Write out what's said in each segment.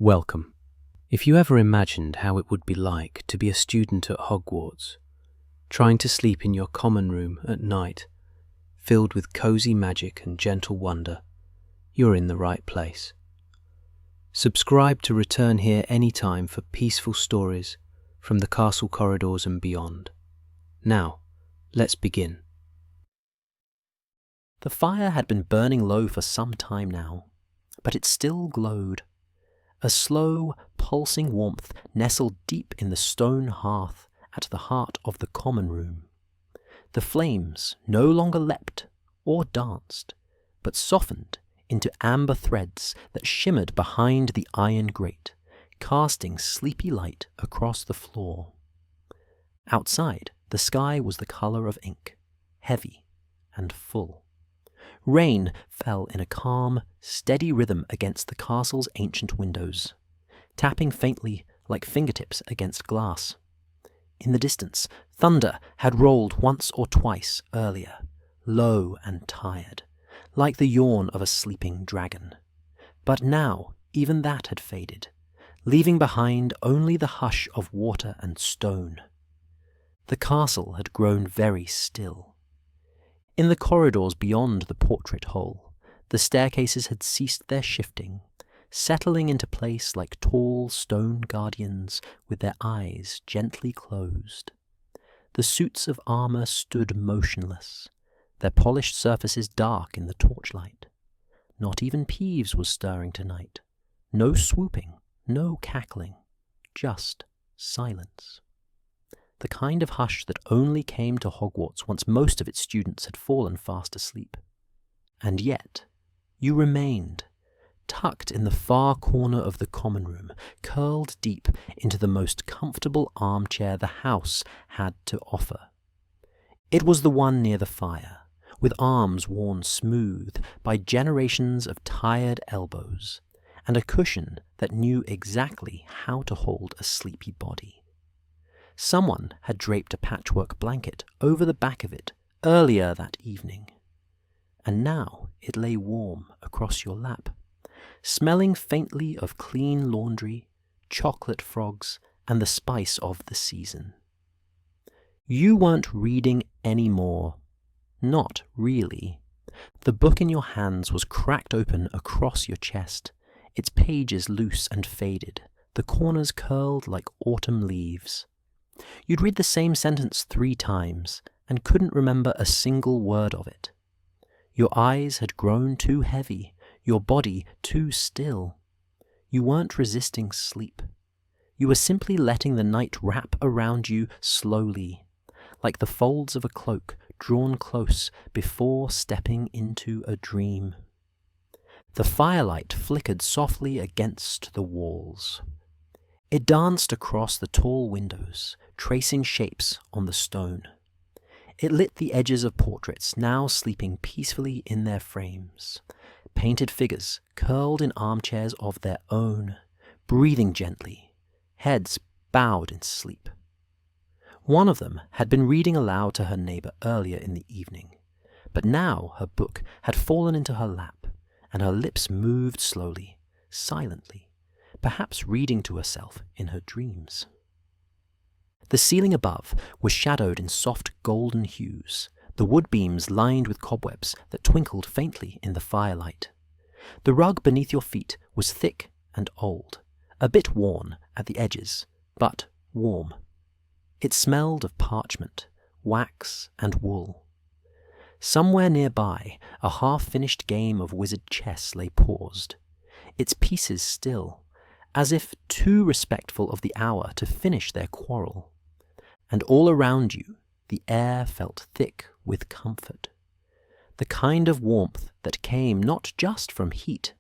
Welcome. If you ever imagined how it would be like to be a student at Hogwarts, trying to sleep in your common room at night, filled with cozy magic and gentle wonder, you're in the right place. Subscribe to return here anytime for peaceful stories from the castle corridors and beyond. Now, let's begin. The fire had been burning low for some time now, but it still glowed. A slow, pulsing warmth nestled deep in the stone hearth at the heart of the common room. The flames no longer leapt or danced, but softened into amber threads that shimmered behind the iron grate, casting sleepy light across the floor. Outside, the sky was the colour of ink, heavy and full. Rain fell in a calm, steady rhythm against the castle's ancient windows, tapping faintly like fingertips against glass. In the distance, thunder had rolled once or twice earlier, low and tired, like the yawn of a sleeping dragon. But now even that had faded, leaving behind only the hush of water and stone. The castle had grown very still. In the corridors beyond the portrait hole, the staircases had ceased their shifting, settling into place like tall stone guardians with their eyes gently closed. The suits of armour stood motionless, their polished surfaces dark in the torchlight. Not even Peeves was stirring tonight. No swooping, no cackling, just silence. The kind of hush that only came to Hogwarts once most of its students had fallen fast asleep. And yet, you remained, tucked in the far corner of the common room, curled deep into the most comfortable armchair the house had to offer. It was the one near the fire, with arms worn smooth by generations of tired elbows, and a cushion that knew exactly how to hold a sleepy body. Someone had draped a patchwork blanket over the back of it earlier that evening, and now it lay warm across your lap, smelling faintly of clean laundry, chocolate frogs, and the spice of the season. You weren't reading anymore. Not really. The book in your hands was cracked open across your chest, its pages loose and faded, the corners curled like autumn leaves. You'd read the same sentence 3 times and couldn't remember a single word of it. Your eyes had grown too heavy, your body too still. You weren't resisting sleep. You were simply letting the night wrap around you slowly, like the folds of a cloak drawn close before stepping into a dream. The firelight flickered softly against the walls. It danced across the tall windows, tracing shapes on the stone. It lit the edges of portraits now sleeping peacefully in their frames, painted figures curled in armchairs of their own, breathing gently, heads bowed in sleep. One of them had been reading aloud to her neighbour earlier in the evening, but now her book had fallen into her lap, and her lips moved slowly, silently, perhaps reading to herself in her dreams. The ceiling above was shadowed in soft golden hues, the wood beams lined with cobwebs that twinkled faintly in the firelight. The rug beneath your feet was thick and old, a bit worn at the edges, but warm. It smelled of parchment, wax, and wool. Somewhere nearby, a half-finished game of wizard chess lay paused, its pieces still, as if too respectful of the hour to finish their quarrel. And all around you, the air felt thick with comfort, the kind of warmth that came not just from heat,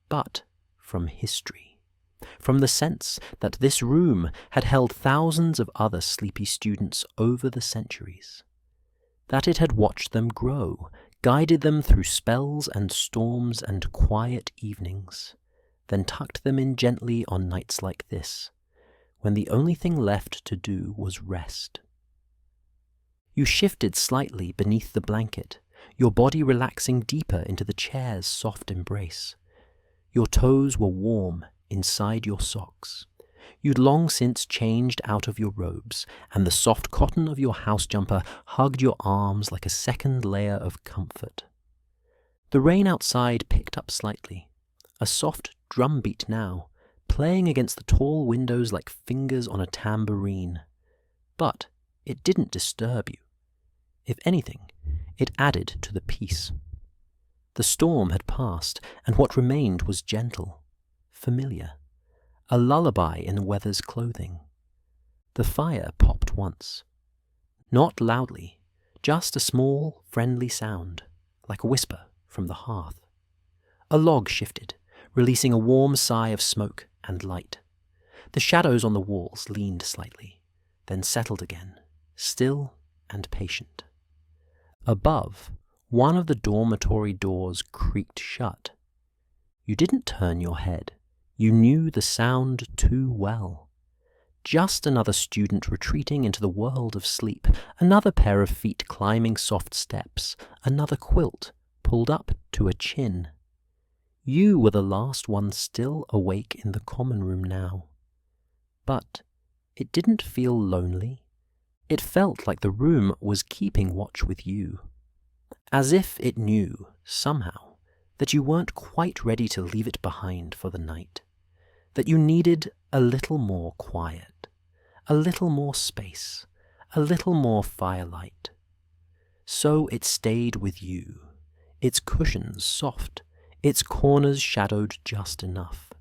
but from history, from the sense that this room had held thousands of other sleepy students over the centuries, that it had watched them grow, guided them through spells and storms and quiet evenings, then tucked them in gently on nights like this, when the only thing left to do was rest. You shifted slightly beneath the blanket, your body relaxing deeper into the chair's soft embrace. Your toes were warm, inside your socks. You'd long since changed out of your robes, and the soft cotton of your house jumper hugged your arms like a second layer of comfort. The rain outside picked up slightly, a soft drumbeat now, playing against the tall windows like fingers on a tambourine. But it didn't disturb you. If anything, it added to the peace. The storm had passed, and what remained was gentle, familiar, a lullaby in weather's clothing. The fire popped once. Not loudly, just a small, friendly sound, like a whisper from the hearth. A log shifted, releasing a warm sigh of smoke and light. The shadows on the walls leaned slightly, then settled again, still and patient. Above, one of the dormitory doors creaked shut. You didn't turn your head. You knew the sound too well. Just another student retreating into the world of sleep, another pair of feet climbing soft steps, another quilt pulled up to a chin. You were the last one still awake in the common room now. But it didn't feel lonely. It felt like the room was keeping watch with you. As if it knew, somehow, that you weren't quite ready to leave it behind for the night. That you needed a little more quiet, a little more space, a little more firelight. So it stayed with you, its cushions soft, its corners shadowed just enough,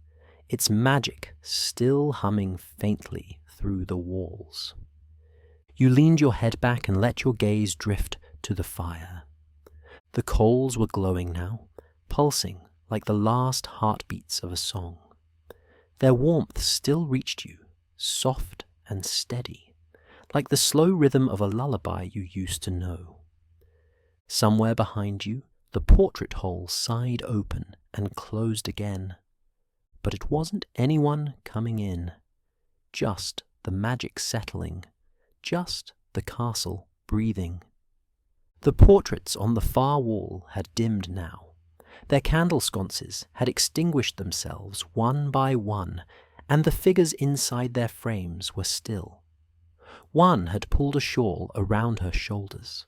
its magic still humming faintly through the walls. You leaned your head back and let your gaze drift to the fire. The coals were glowing now, pulsing like the last heartbeats of a song. Their warmth still reached you, soft and steady, like the slow rhythm of a lullaby you used to know. Somewhere behind you, the portrait hole sighed open and closed again. But it wasn't anyone coming in, just the magic settling, just the castle breathing. The portraits on the far wall had dimmed now. Their candle sconces had extinguished themselves one by one, and the figures inside their frames were still. One had pulled a shawl around her shoulders.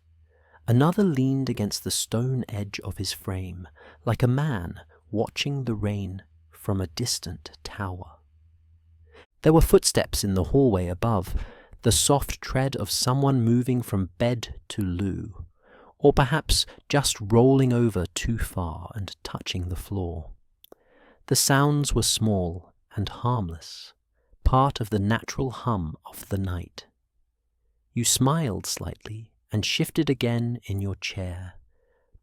Another leaned against the stone edge of his frame, like a man watching the rain from a distant tower. There were footsteps in the hallway above, the soft tread of someone moving from bed to loo, or perhaps just rolling over too far and touching the floor. The sounds were small and harmless, part of the natural hum of the night. You smiled slightly and shifted again in your chair,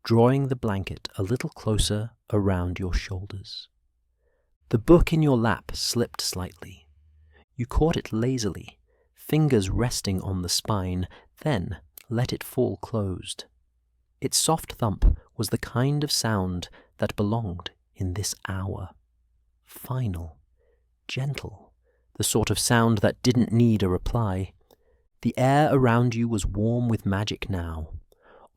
drawing the blanket a little closer around your shoulders. The book in your lap slipped slightly. You caught it lazily, fingers resting on the spine, then let it fall closed. Its soft thump was the kind of sound that belonged in this hour. Final, gentle, the sort of sound that didn't need a reply. The air around you was warm with magic now.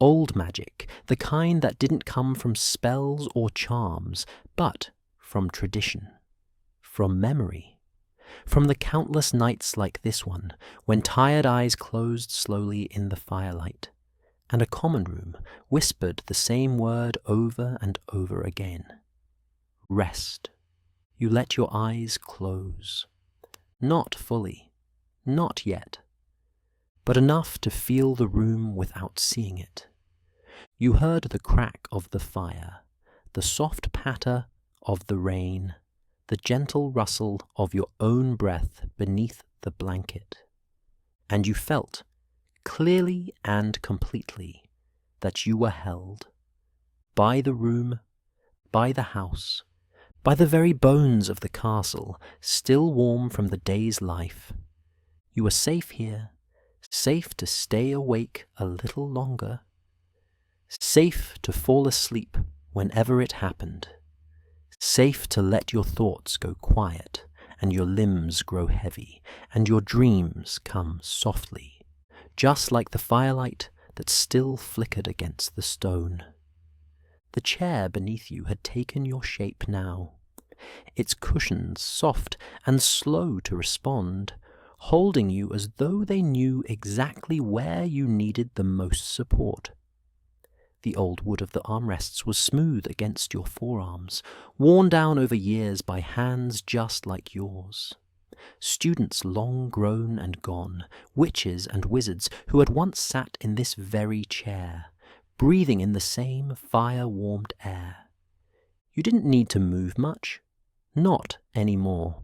Old magic, the kind that didn't come from spells or charms, but from tradition, from memory, from the countless nights like this one, when tired eyes closed slowly in the firelight, and a common room whispered the same word over and over again. Rest. You let your eyes close. Not fully, not yet, but enough to feel the room without seeing it. You heard the crack of the fire, the soft patter of the rain, the gentle rustle of your own breath beneath the blanket, and you felt, clearly and completely, that you were held by the room, by the house, by the very bones of the castle, still warm from the day's life. You were safe here, safe to stay awake a little longer, safe to fall asleep whenever it happened, safe to let your thoughts go quiet and your limbs grow heavy and your dreams come softly, just like the firelight that still flickered against the stone. The chair beneath you had taken your shape now, its cushions soft and slow to respond, holding you as though they knew exactly where you needed the most support. The old wood of the armrests was smooth against your forearms, worn down over years by hands just like yours. Students long grown and gone, witches and wizards who had once sat in this very chair, breathing in the same fire-warmed air. You didn't need to move much. Not anymore.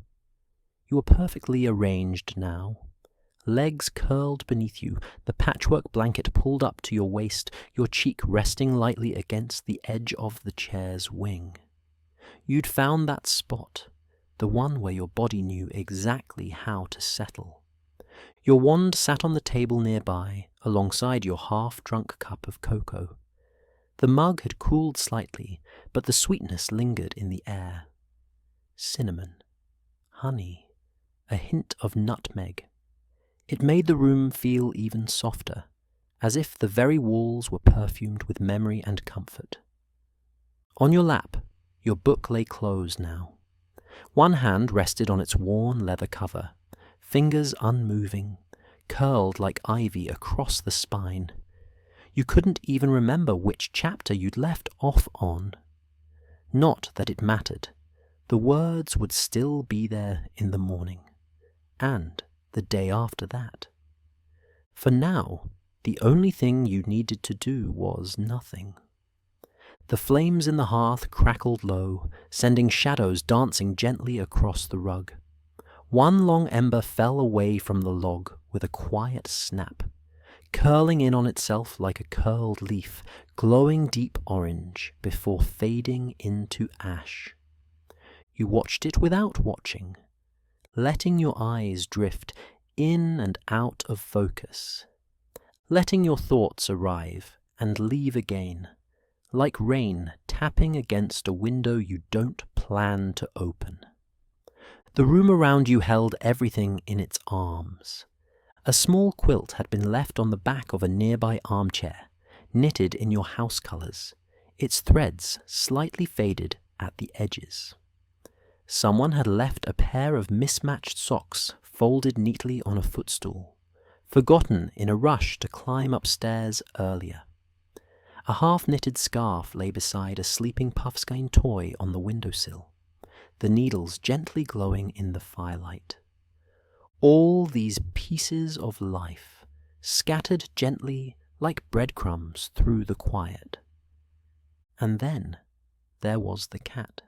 You were perfectly arranged now. Legs curled beneath you, the patchwork blanket pulled up to your waist, your cheek resting lightly against the edge of the chair's wing. You'd found that spot, the one where your body knew exactly how to settle. Your wand sat on the table nearby, alongside your half-drunk cup of cocoa. The mug had cooled slightly, but the sweetness lingered in the air. Cinnamon, honey, a hint of nutmeg. It made the room feel even softer, as if the very walls were perfumed with memory and comfort. On your lap, your book lay closed now. One hand rested on its worn leather cover, fingers unmoving, curled like ivy across the spine. You couldn't even remember which chapter you'd left off on. Not that it mattered. The words would still be there in the morning, and the day after that. For now, the only thing you needed to do was nothing. The flames in the hearth crackled low, sending shadows dancing gently across the rug. One long ember fell away from the log with a quiet snap, curling in on itself like a curled leaf, glowing deep orange before fading into ash. You watched it without watching, letting your eyes drift in and out of focus, letting your thoughts arrive and leave again, like rain tapping against a window you don't plan to open. The room around you held everything in its arms. A small quilt had been left on the back of a nearby armchair, knitted in your house colours, its threads slightly faded at the edges. Someone had left a pair of mismatched socks folded neatly on a footstool, forgotten in a rush to climb upstairs earlier. A half-knitted scarf lay beside a sleeping Puffskein toy on the windowsill, the needles gently glowing in the firelight. All these pieces of life, scattered gently like breadcrumbs through the quiet. And then there was the cat.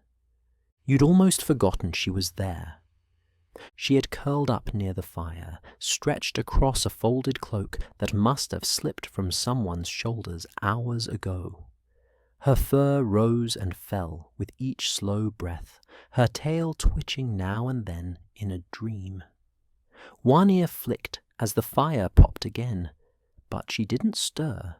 You'd almost forgotten she was there. She had curled up near the fire, stretched across a folded cloak that must have slipped from someone's shoulders hours ago. Her fur rose and fell with each slow breath, her tail twitching now and then in a dream. One ear flicked as the fire popped again, but she didn't stir,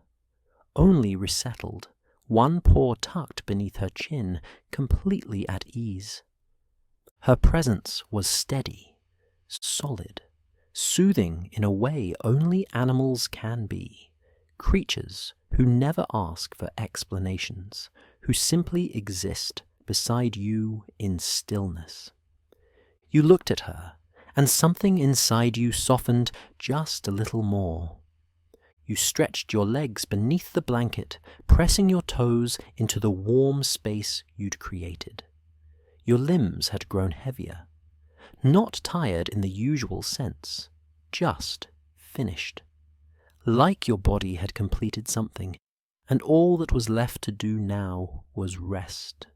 only resettled, one paw tucked beneath her chin, completely at ease. Her presence was steady, solid, soothing in a way only animals can be, creatures who never ask for explanations, who simply exist beside you in stillness. You looked at her, and something inside you softened just a little more. You stretched your legs beneath the blanket, pressing your toes into the warm space you'd created. Your limbs had grown heavier, not tired in the usual sense, just finished. Like your body had completed something, and all that was left to do now was rest.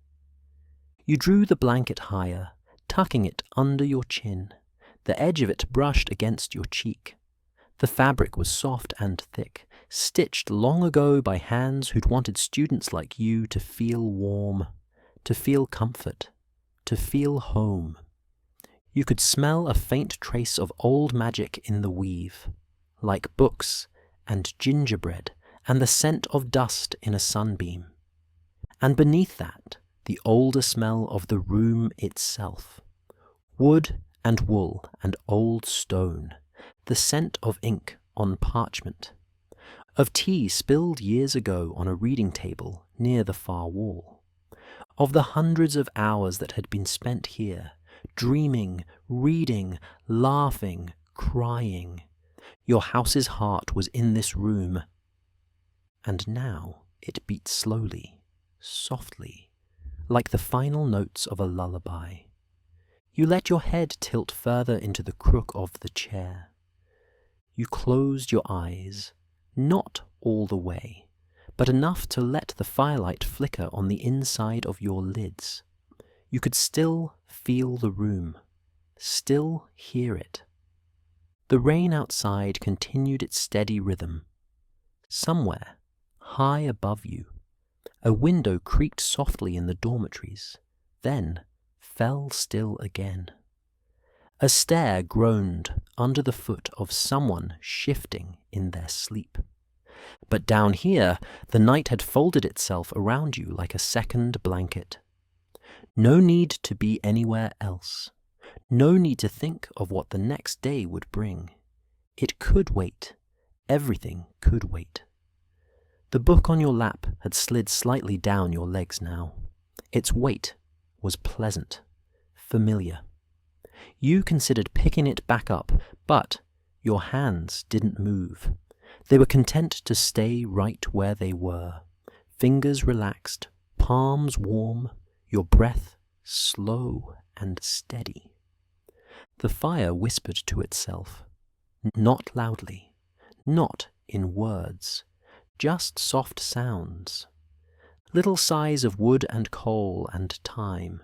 You drew the blanket higher, tucking it under your chin. The edge of it brushed against your cheek. The fabric was soft and thick, stitched long ago by hands who'd wanted students like you to feel warm, to feel comfort, to feel home. You could smell a faint trace of old magic in the weave, like books and gingerbread and the scent of dust in a sunbeam. And beneath that, the older smell of the room itself, wood and wool and old stone, the scent of ink on parchment, of tea spilled years ago on a reading table near the far wall, of the hundreds of hours that had been spent here, dreaming, reading, laughing, crying. Your house's heart was in this room, and now it beat slowly, softly, like the final notes of a lullaby. You let your head tilt further into the crook of the chair. You closed your eyes, not all the way, but enough to let the firelight flicker on the inside of your lids. You could still feel the room, still hear it. The rain outside continued its steady rhythm. Somewhere, high above you, a window creaked softly in the dormitories, then fell still again. A stair groaned under the foot of someone shifting in their sleep. But down here, the night had folded itself around you like a second blanket. No need to be anywhere else. No need to think of what the next day would bring. It could wait. Everything could wait. The book on your lap had slid slightly down your legs now. Its weight was pleasant, familiar. You considered picking it back up, but your hands didn't move. They were content to stay right where they were, fingers relaxed, palms warm, your breath slow and steady. The fire whispered to itself, not loudly, not in words, just soft sounds, little sighs of wood and coal and time,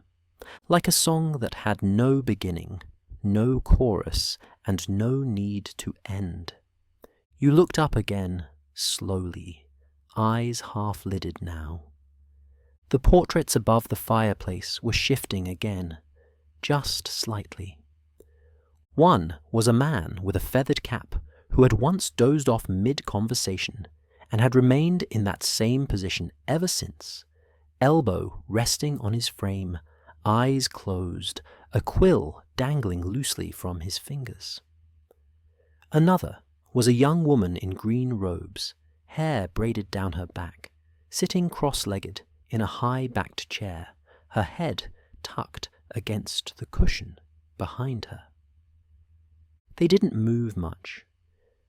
like a song that had no beginning, no chorus, and no need to end. You looked up again, slowly, eyes half-lidded now. The portraits above the fireplace were shifting again, just slightly. One was a man with a feathered cap who had once dozed off mid-conversation and had remained in that same position ever since, elbow resting on his frame, eyes closed, a quill dangling loosely from his fingers. Another was a young woman in green robes, hair braided down her back, sitting cross-legged in a high-backed chair, her head tucked against the cushion behind her. They didn't move much,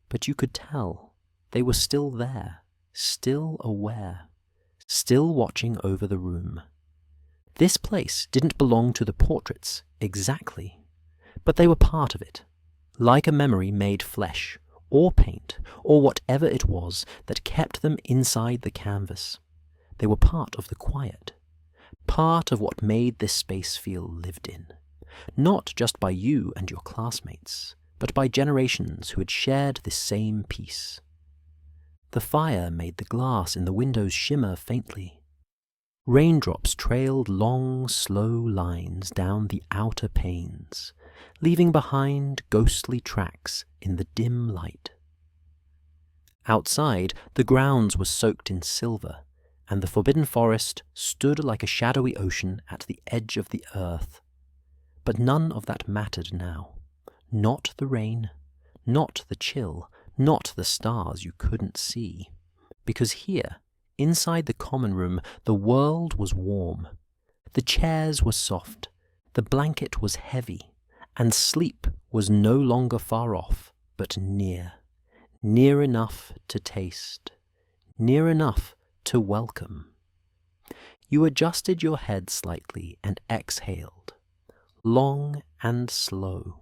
but you could tell they were still there, still aware, still watching over the room. This place didn't belong to the portraits exactly, but they were part of it, like a memory made flesh, or paint, or whatever it was that kept them inside the canvas. They were part of the quiet, part of what made this space feel lived in, not just by you and your classmates, but by generations who had shared this same piece. The fire made the glass in the windows shimmer faintly. Raindrops trailed long, slow lines down the outer panes, leaving behind ghostly tracks in the dim light. Outside, the grounds were soaked in silver, and the forbidden forest stood like a shadowy ocean at the edge of the earth. But none of that mattered now. Not the rain, not the chill, not the stars you couldn't see, because here, inside the common room, the world was warm. The chairs were soft, the blanket was heavy, and sleep was no longer far off, but near, near enough to taste, near enough to welcome. You adjusted your head slightly and exhaled, long and slow,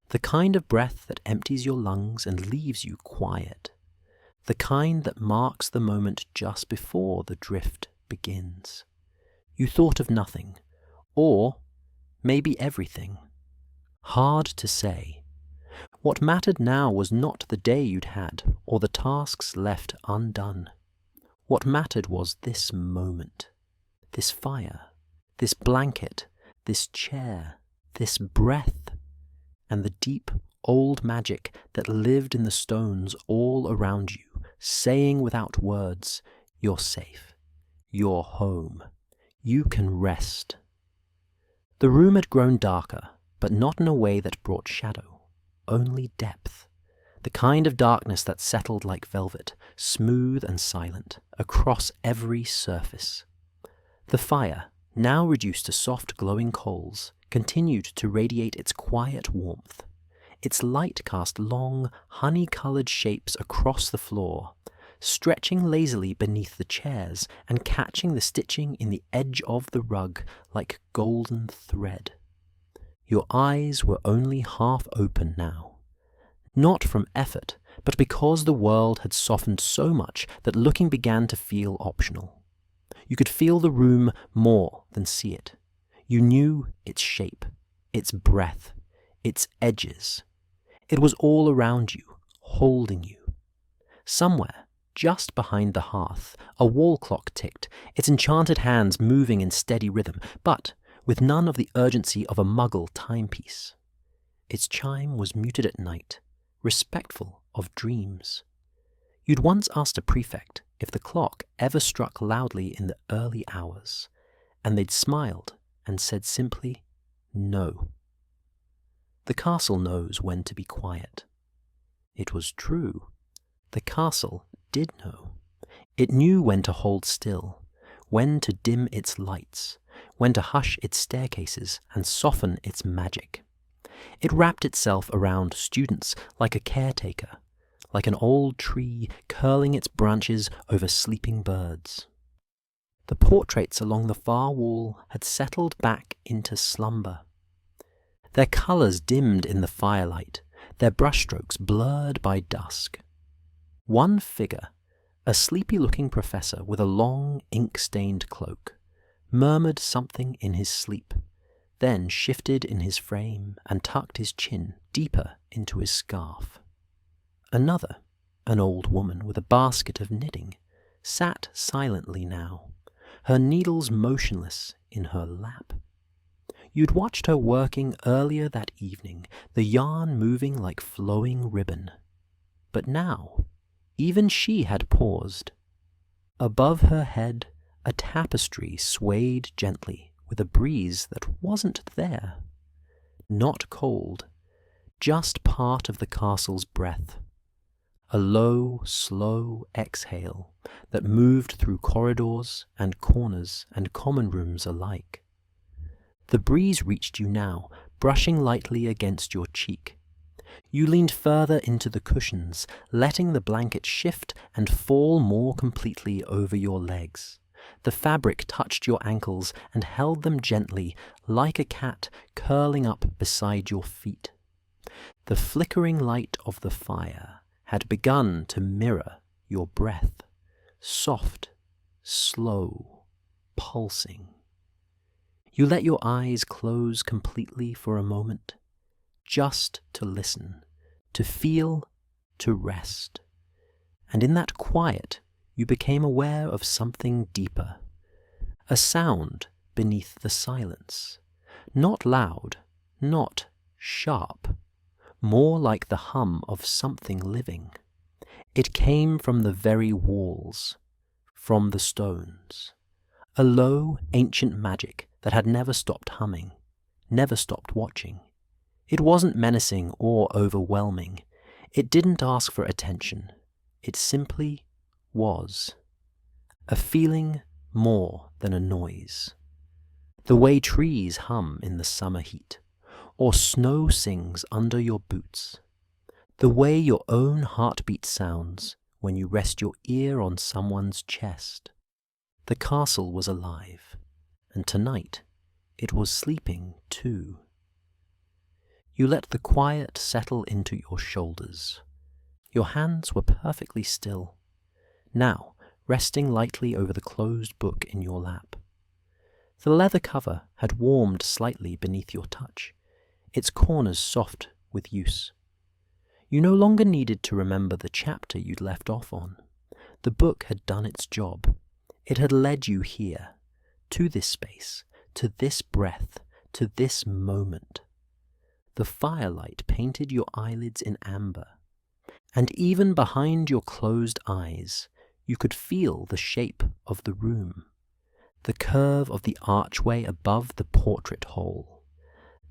the kind of breath that empties your lungs and leaves you quiet, the kind that marks the moment just before the drift begins. You thought of nothing, or maybe everything. Hard to say. What mattered now was not the day you'd had, or the tasks left undone. What mattered was this moment, this fire, this blanket, this chair, this breath, and the deep old magic that lived in the stones all around you, saying without words, "You're safe. You're home. You can rest." The room had grown darker, but not in a way that brought shadow, only depth, the kind of darkness that settled like velvet, smooth and silent, across every surface. The fire now reduced to soft glowing coals, continued to radiate its quiet warmth. Its light cast long, honey-coloured shapes across the floor, stretching lazily beneath the chairs and catching the stitching in the edge of the rug like golden thread. Your eyes were only half open now. Not from effort, but because the world had softened so much that looking began to feel optional. You could feel the room more than see it. You knew its shape, its breadth, its edges. It was all around you, holding you. Somewhere, just behind the hearth, a wall clock ticked, its enchanted hands moving in steady rhythm, but with none of the urgency of a Muggle timepiece. Its chime was muted at night, respectful of dreams. You'd once asked a prefect if the clock ever struck loudly in the early hours, and they'd smiled and said simply, no. The castle knows when to be quiet. It was true. The castle did know. It knew when to hold still, when to dim its lights, when to hush its staircases and soften its magic. It wrapped itself around students like a caretaker, like an old tree curling its branches over sleeping birds. The portraits along the far wall had settled back into slumber. Their colours dimmed in the firelight, their brushstrokes blurred by dusk. One figure, a sleepy-looking professor with a long, ink-stained cloak, murmured something in his sleep, then shifted in his frame and tucked his chin deeper into his scarf. Another, an old woman with a basket of knitting, sat silently now, her needles motionless in her lap. You'd watched her working earlier that evening, the yarn moving like flowing ribbon. But now, even she had paused. Above her head, a tapestry swayed gently with a breeze that wasn't there. Not cold, just part of the castle's breath. A low, slow exhale that moved through corridors and corners and common rooms alike. The breeze reached you now, brushing lightly against your cheek. You leaned further into the cushions, letting the blanket shift and fall more completely over your legs. The fabric touched your ankles and held them gently, like a cat curling up beside your feet. The flickering light of the fire had begun to mirror your breath, soft, slow, pulsing. You let your eyes close completely for a moment, just to listen, to feel, to rest. And in that quiet, you became aware of something deeper, a sound beneath the silence, not loud, not sharp, more like the hum of something living. It came from the very walls, from the stones, a low, ancient magic that had never stopped humming, never stopped watching. It wasn't menacing or overwhelming. It didn't ask for attention. It simply was. A feeling more than a noise. The way trees hum in the summer heat, or snow sings under your boots. The way your own heartbeat sounds when you rest your ear on someone's chest. The castle was alive, and tonight it was sleeping too. You let the quiet settle into your shoulders. Your hands were perfectly still, now resting lightly over the closed book in your lap. The leather cover had warmed slightly beneath your touch, its corners soft with use. You no longer needed to remember the chapter you'd left off on. The book had done its job. It had led you here, to this space, to this breath, to this moment. The firelight painted your eyelids in amber, and even behind your closed eyes, you could feel the shape of the room, the curve of the archway above the portrait hole,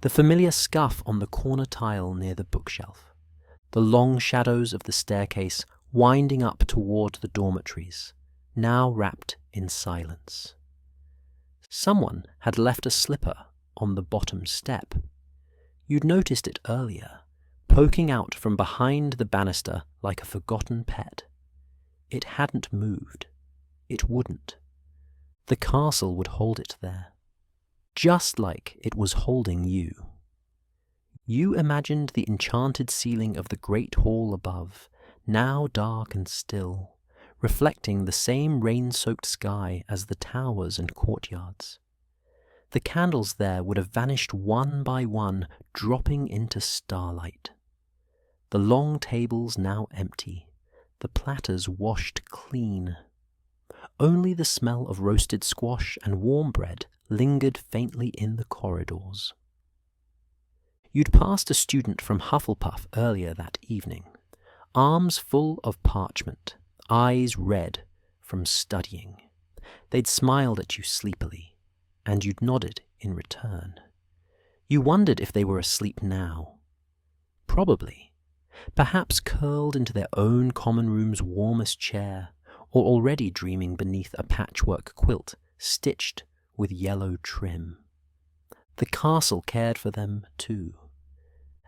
the familiar scuff on the corner tile near the bookshelf, the long shadows of the staircase winding up toward the dormitories, now wrapped in silence. Someone had left a slipper on the bottom step. You'd noticed it earlier, poking out from behind the banister like a forgotten pet. It hadn't moved. It wouldn't. The castle would hold it there, just like it was holding you. You imagined the enchanted ceiling of the great hall above, now dark and still, reflecting the same rain-soaked sky as the towers and courtyards. The candles there would have vanished one by one, dropping into starlight. The long tables now empty, the platters washed clean. Only the smell of roasted squash and warm bread lingered faintly in the corridors. You'd passed a student from Hufflepuff earlier that evening, arms full of parchment, eyes red from studying. They'd smiled at you sleepily, and you'd nodded in return. You wondered if they were asleep now. Probably. Perhaps curled into their own common room's warmest chair, or already dreaming beneath a patchwork quilt stitched with yellow trim. The castle cared for them too,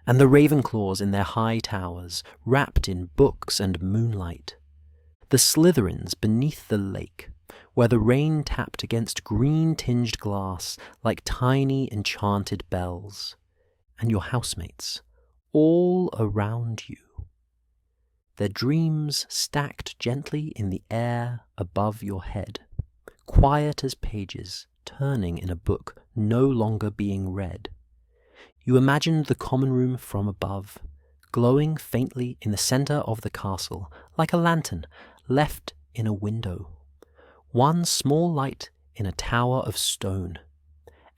and the Ravenclaws in their high towers, wrapped in books and moonlight. The Slytherins beneath the lake, where the rain tapped against green-tinged glass like tiny enchanted bells, and your housemates, all around you. Their dreams stacked gently in the air above your head, quiet as pages turning in a book no longer being read. You imagined the common room from above, glowing faintly in the centre of the castle like a lantern left in a window. One small light in a tower of stone,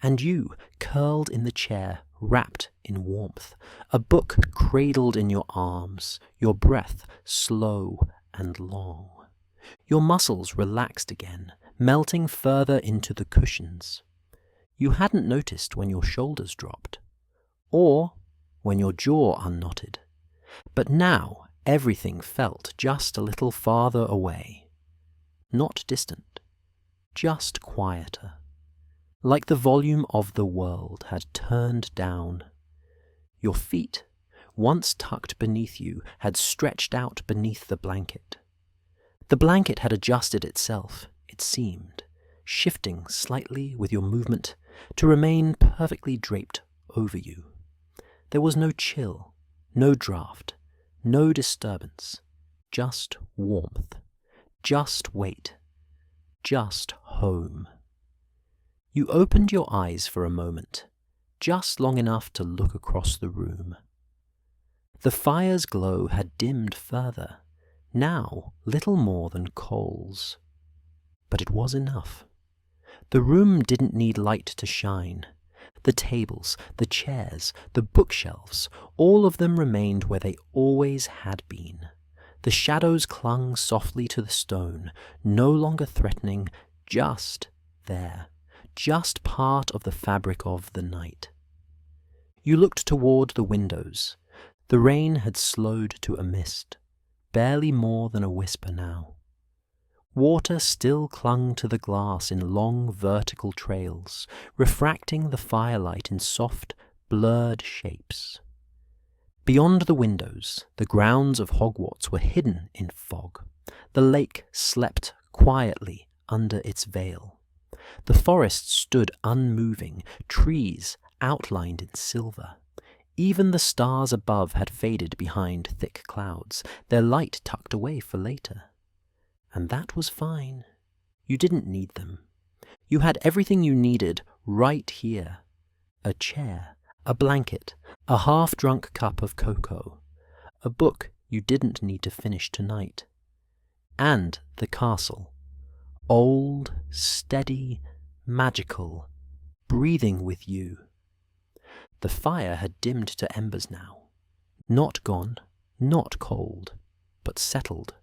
and you curled in the chair, wrapped in warmth, a book cradled in your arms, your breath slow and long. Your muscles relaxed again, melting further into the cushions. You hadn't noticed when your shoulders dropped, or when your jaw unknotted, but now everything felt just a little farther away. Not distant, just quieter, like the volume of the world had turned down. Your feet, once tucked beneath you, had stretched out beneath the blanket. The blanket had adjusted itself, it seemed, shifting slightly with your movement to remain perfectly draped over you. There was no chill, no draft, no disturbance, just warmth, just weight, just home. You opened your eyes for a moment, just long enough to look across the room. The fire's glow had dimmed further, now little more than coals. But it was enough. The room didn't need light to shine. The tables, the chairs, the bookshelves, all of them remained where they always had been. The shadows clung softly to the stone, no longer threatening, just there, just part of the fabric of the night. You looked toward the windows. The rain had slowed to a mist, barely more than a whisper now. Water still clung to the glass in long vertical trails, refracting the firelight in soft, blurred shapes. Beyond the windows, the grounds of Hogwarts were hidden in fog. The lake slept quietly under its veil. The forest stood unmoving, trees outlined in silver. Even the stars above had faded behind thick clouds, their light tucked away for later. And that was fine. You didn't need them. You had everything you needed right here. A chair, a blanket, a half-drunk cup of cocoa, a book you didn't need to finish tonight. And the castle. Old, steady, magical, breathing with you. The fire had dimmed to embers now. Not gone, not cold, but settled.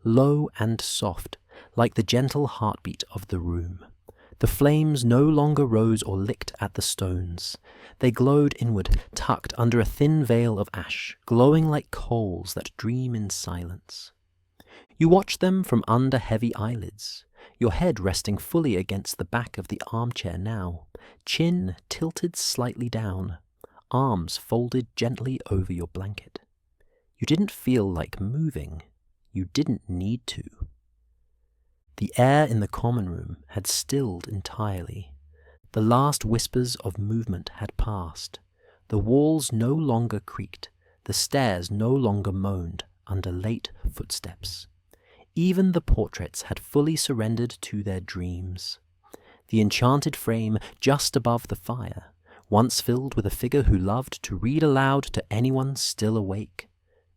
Low and soft, like the gentle heartbeat of the room. The flames no longer rose or licked at the stones. They glowed inward, tucked under a thin veil of ash, glowing like coals that dream in silence. You watched them from under heavy eyelids, your head resting fully against the back of the armchair now, chin tilted slightly down, arms folded gently over your blanket. You didn't feel like moving. You didn't need to. The air in the common room had stilled entirely. The last whispers of movement had passed. The walls no longer creaked. The stairs no longer moaned under late footsteps. Even the portraits had fully surrendered to their dreams. The enchanted frame just above the fire, once filled with a figure who loved to read aloud to anyone still awake,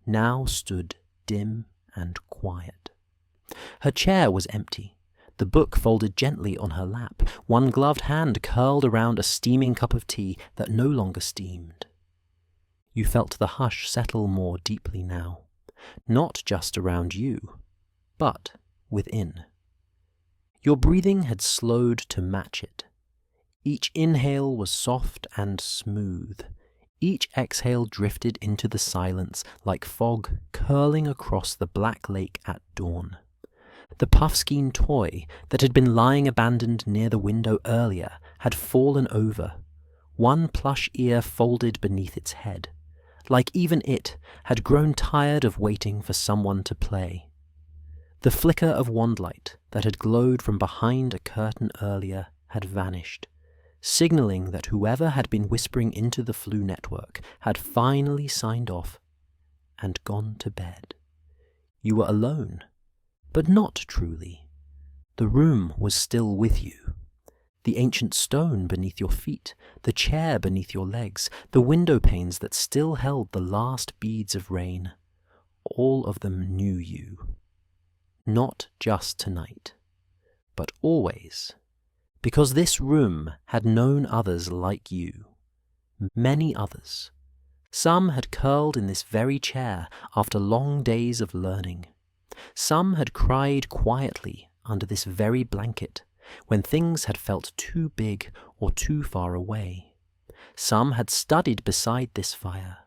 now stood dim and quiet. Her chair was empty, the book folded gently on her lap, one gloved hand curled around a steaming cup of tea that no longer steamed. You felt the hush settle more deeply now, not just around you, but within. Your breathing had slowed to match it. Each inhale was soft and smooth. Each exhale drifted into the silence like fog curling across the black lake at dawn. The puffskein toy that had been lying abandoned near the window earlier had fallen over, one plush ear folded beneath its head, like even it had grown tired of waiting for someone to play. The flicker of wandlight that had glowed from behind a curtain earlier had vanished, signaling that whoever had been whispering into the flu network had finally signed off and gone to bed. You were alone, but not truly. The room was still with you. The ancient stone beneath your feet, the chair beneath your legs, the window panes that still held the last beads of rain, all of them knew you. Not just tonight, but always, because this room had known others like you, many others. Some had curled in this very chair after long days of learning. Some had cried quietly under this very blanket when things had felt too big or too far away. Some had studied beside this fire,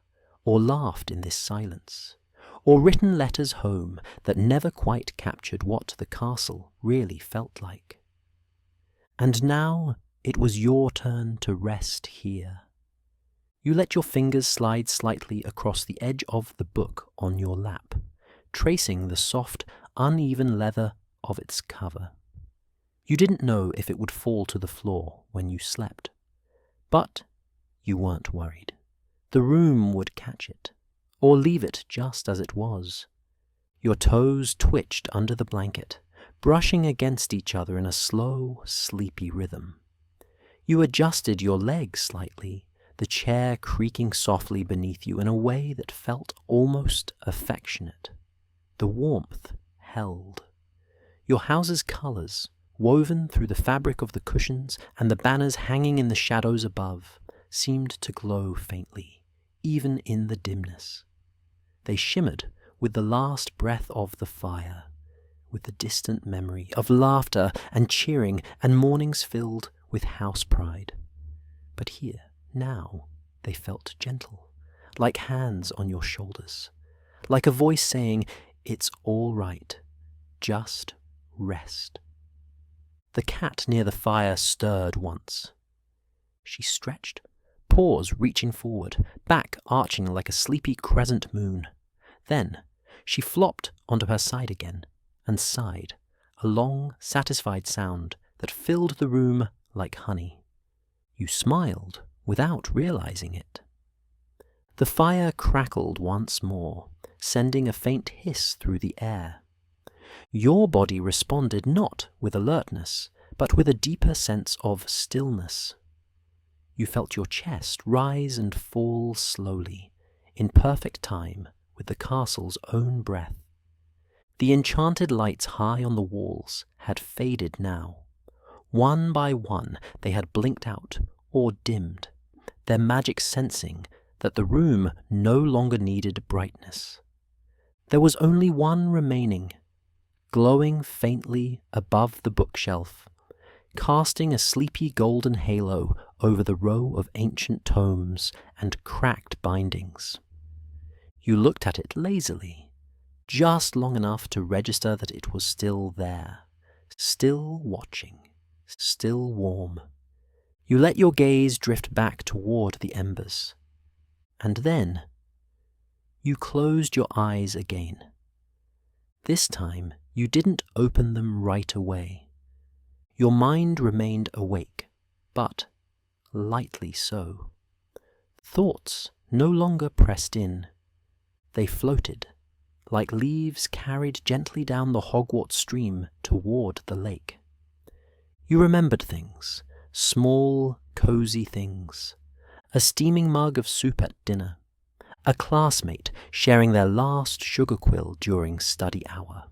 or laughed in this silence, or written letters home that never quite captured what the castle really felt like. And now it was your turn to rest here. You let your fingers slide slightly across the edge of the book on your lap, tracing the soft, uneven leather of its cover. You didn't know if it would fall to the floor when you slept, but you weren't worried. The room would catch it, or leave it just as it was. Your toes twitched under the blanket, brushing against each other in a slow, sleepy rhythm. You adjusted your legs slightly, the chair creaking softly beneath you in a way that felt almost affectionate. The warmth held. Your house's colours, woven through the fabric of the cushions and the banners hanging in the shadows above, seemed to glow faintly, even in the dimness. They shimmered with the last breath of the fire, with the distant memory of laughter and cheering and mornings filled with house pride. But here, now, they felt gentle, like hands on your shoulders, like a voice saying, "It's all right, just rest." The cat near the fire stirred once. She stretched, paws reaching forward, back arching like a sleepy crescent moon. Then she flopped onto her side again and sighed, a long, satisfied sound that filled the room like honey. You smiled without realizing it. The fire crackled once more, sending a faint hiss through the air. Your body responded not with alertness, but with a deeper sense of stillness. You felt your chest rise and fall slowly, in perfect time with the castle's own breath. The enchanted lights high on the walls had faded now. One by one they had blinked out or dimmed, their magic sensing that the room no longer needed brightness. There was only one remaining, glowing faintly above the bookshelf, casting a sleepy golden halo over the row of ancient tomes and cracked bindings. You looked at it lazily, just long enough to register that it was still there, still watching, still warm. You let your gaze drift back toward the embers, and then you closed your eyes again. This time you didn't open them right away. Your mind remained awake, but lightly so. Thoughts no longer pressed in. They floated, like leaves carried gently down the Hogwarts stream toward the lake. You remembered things, small, cozy things. A steaming mug of soup at dinner. A classmate sharing their last sugar quill during study hour.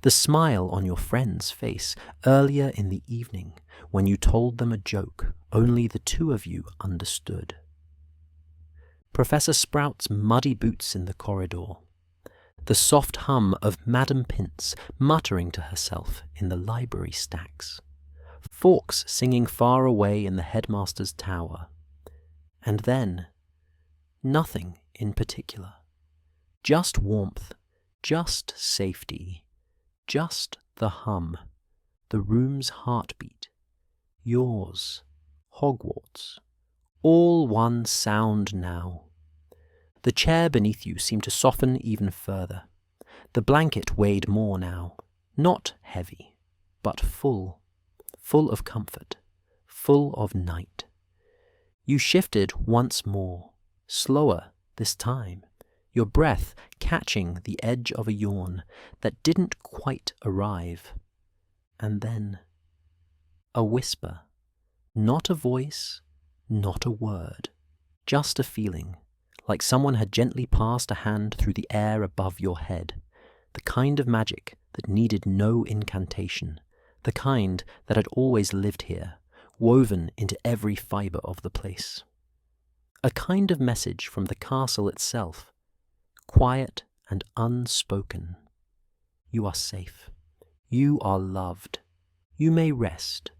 The smile on your friend's face earlier in the evening when you told them a joke only the two of you understood. Professor Sprout's muddy boots in the corridor. The soft hum of Madame Pince muttering to herself in the library stacks. Fawkes singing far away in the headmaster's tower. And then, nothing in particular. Just warmth, just safety, just the hum, the room's heartbeat, yours, Hogwarts, all one sound now. The chair beneath you seemed to soften even further. The blanket weighed more now, not heavy, but full of comfort, full of night. You shifted once more, slower this time, your breath catching the edge of a yawn that didn't quite arrive. And then, a whisper, not a voice, not a word, just a feeling, like someone had gently passed a hand through the air above your head, the kind of magic that needed no incantation, the kind that had always lived here, woven into every fibre of the place. A kind of message from the castle itself, quiet and unspoken. You are safe. You are loved. You may rest.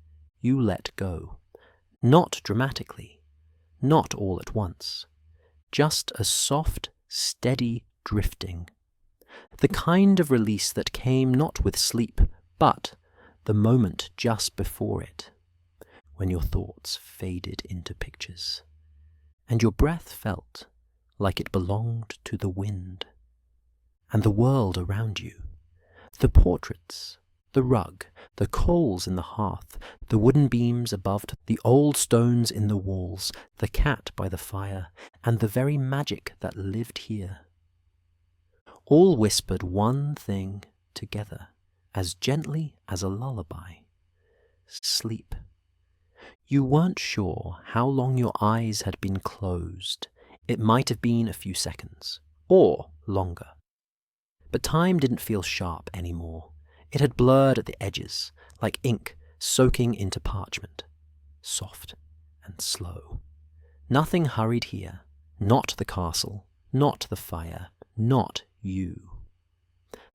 You let go. Not dramatically, not all at once. Just a soft, steady drifting. The kind of release that came not with sleep, but the moment just before it, when your thoughts faded into pictures, and your breath felt like it belonged to the wind, and the world around you, the portraits, the rug, the coals in the hearth, the wooden beams above, the old stones in the walls, the cat by the fire, and the very magic that lived here. All whispered one thing together, as gently as a lullaby. Sleep. You weren't sure how long your eyes had been closed. It might have been a few seconds, or longer. But time didn't feel sharp anymore. It had blurred at the edges, like ink soaking into parchment. Soft and slow. Nothing hurried here. Not the castle, not the fire, not you.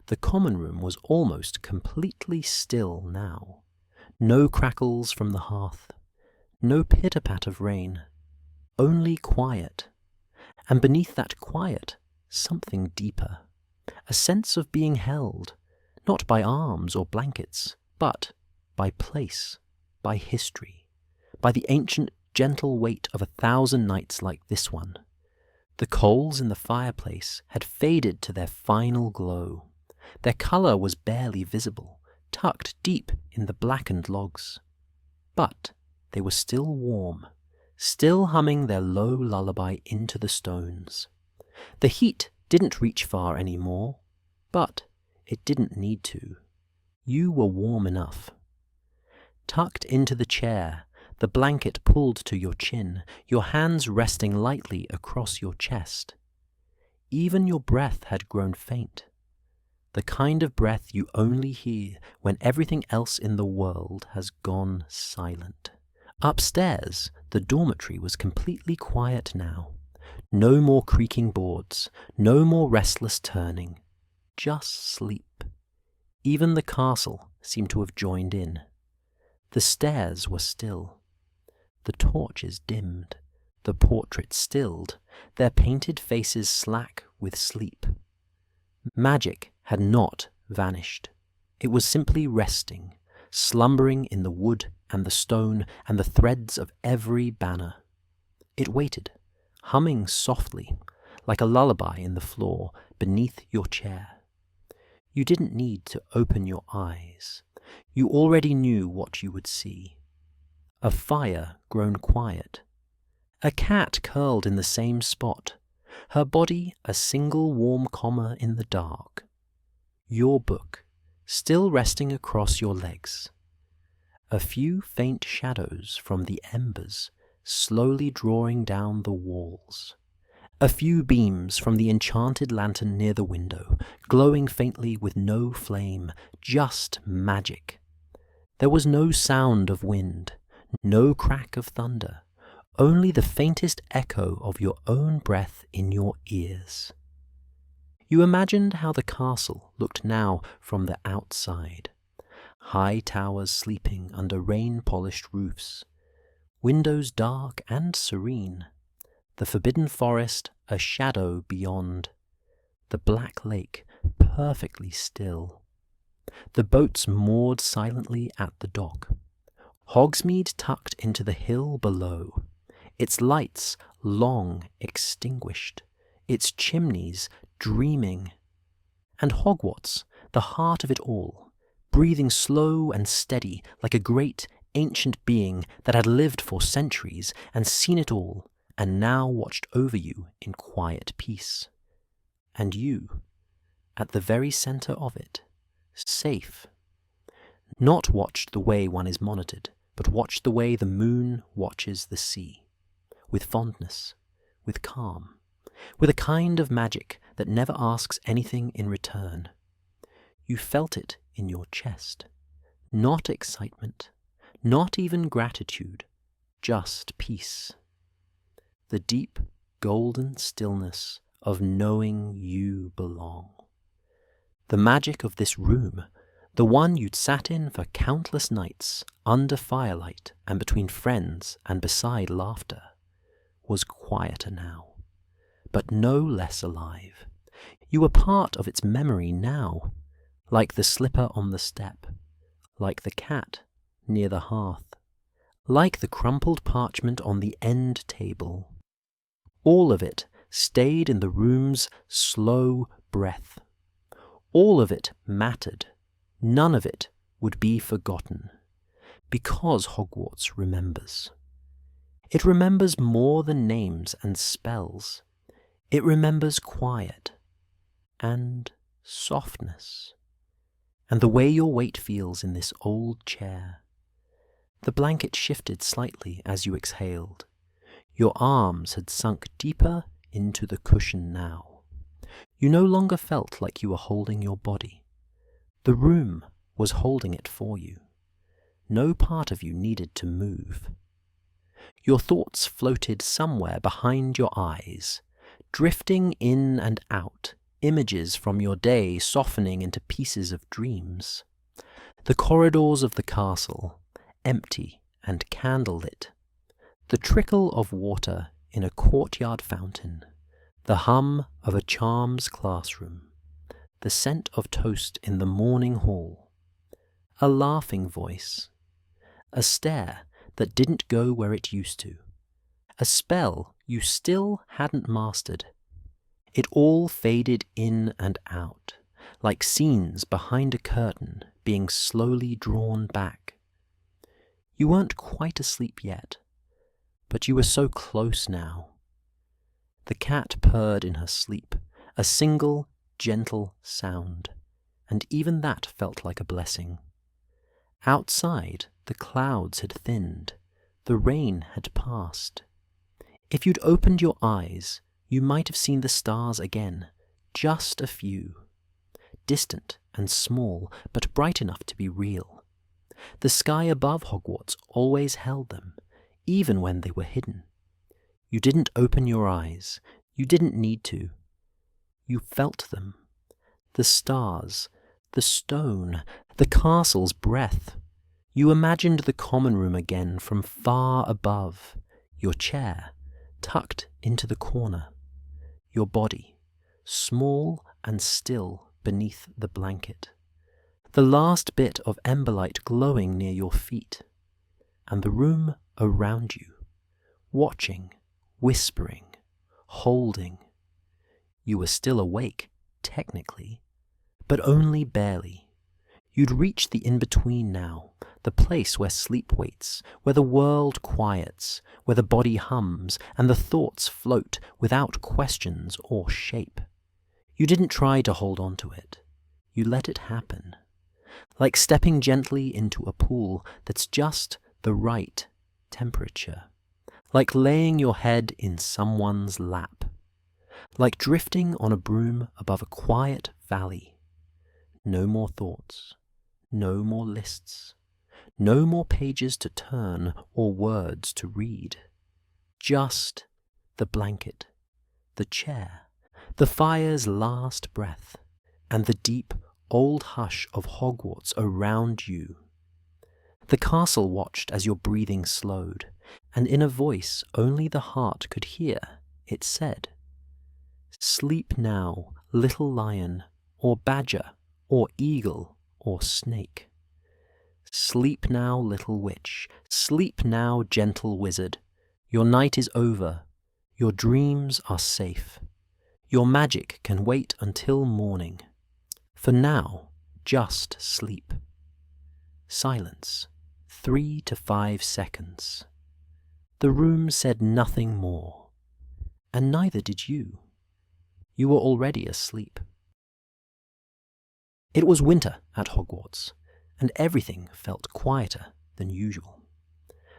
The common room was almost completely still now. No crackles from the hearth, no pitter-pat of rain, only quiet. And beneath that quiet, something deeper, a sense of being held, not by arms or blankets, but by place, by history, by the ancient gentle weight of 1,000 nights like this one. The coals in the fireplace had faded to their final glow. Their colour was barely visible, tucked deep in the blackened logs. But they were still warm, still humming their low lullaby into the stones. The heat didn't reach far anymore, but it didn't need to. You were warm enough. Tucked into the chair, the blanket pulled to your chin, your hands resting lightly across your chest. Even your breath had grown faint. The kind of breath you only hear when everything else in the world has gone silent. Upstairs, the dormitory was completely quiet now. No more creaking boards, no more restless turning. Just sleep. Even the castle seemed to have joined in. The stairs were still. The torches dimmed, the portraits stilled, their painted faces slack with sleep. Magic had not vanished. It was simply resting, slumbering in the wood and the stone and the threads of every banner. It waited, humming softly, like a lullaby in the floor beneath your chair. You didn't need to open your eyes. You already knew what you would see. A fire grown quiet. A cat curled in the same spot, her body a single warm comma in the dark. Your book, still resting across your legs. A few faint shadows from the embers slowly drawing down the walls. A few beams from the enchanted lantern near the window, glowing faintly with no flame, just magic. There was no sound of wind, no crack of thunder, only the faintest echo of your own breath in your ears. You imagined how the castle looked now from the outside. High towers sleeping under rain-polished roofs, windows dark and serene, the forbidden forest a shadow beyond, the black lake perfectly still, the boats moored silently at the dock, Hogsmeade tucked into the hill below, its lights long extinguished, its chimneys dreaming, and Hogwarts, the heart of it all, breathing slow and steady like a great ancient being that had lived for centuries and seen it all, and now watched over you in quiet peace. And you, at the very centre of it, safe. Not watched the way one is monitored, but watched the way the moon watches the sea, with fondness, with calm, with a kind of magic that never asks anything in return. You felt it in your chest. Not excitement, not even gratitude, just peace. The deep, golden stillness of knowing you belong. The magic of this room, the one you'd sat in for countless nights, under firelight and between friends and beside laughter, was quieter now, but no less alive. You were part of its memory now, like the slipper on the step, like the cat near the hearth, like the crumpled parchment on the end table. All of it stayed in the room's slow breath. All of it mattered. None of it would be forgotten, because Hogwarts remembers. It remembers more than names and spells. It remembers quiet and softness, and the way your weight feels in this old chair. The blanket shifted slightly as you exhaled. Your arms had sunk deeper into the cushion now. You no longer felt like you were holding your body. The room was holding it for you. No part of you needed to move. Your thoughts floated somewhere behind your eyes, drifting in and out, images from your day softening into pieces of dreams. The corridors of the castle, empty and candlelit. The trickle of water in a courtyard fountain. The hum of a charms classroom. The scent of toast in the morning hall. A laughing voice. A stare that didn't go where it used to. A spell you still hadn't mastered. It all faded in and out, like scenes behind a curtain being slowly drawn back. You weren't quite asleep yet, but you were so close now. The cat purred in her sleep, a single, gentle sound, and even that felt like a blessing. Outside, the clouds had thinned, the rain had passed. If you'd opened your eyes, you might have seen the stars again, just a few. Distant and small, but bright enough to be real. The sky above Hogwarts always held them, even when they were hidden. You didn't open your eyes. You didn't need to. You felt them. The stars, the stone, the castle's breath. You imagined the common room again from far above, your chair tucked into the corner, your body small and still beneath the blanket. the last bit of emberlight glowing near your feet, and the room around you, watching, whispering, holding. You were still awake, technically, but only barely. You'd reached the in-between now, the place where sleep waits, where the world quiets, where the body hums, and the thoughts float without questions or shape. You didn't try to hold on to it. You let it happen. Like stepping gently into a pool that's just the right temperature. Like laying your head in someone's lap. Like drifting on a broom above a quiet valley. No more thoughts. No more lists. No more pages to turn or words to read. Just the blanket, the chair, the fire's last breath, and the deep old hush of Hogwarts around you. The castle watched as your breathing slowed, and in a voice only the heart could hear, it said, "Sleep now, little lion, or badger, or eagle, or snake. Sleep now, little witch, sleep now, gentle wizard. Your night is over, your dreams are safe. Your magic can wait until morning. For now, just sleep." Silence, 3 to 5 seconds. The room said nothing more, and neither did you. You were already asleep. It was winter at Hogwarts, and everything felt quieter than usual.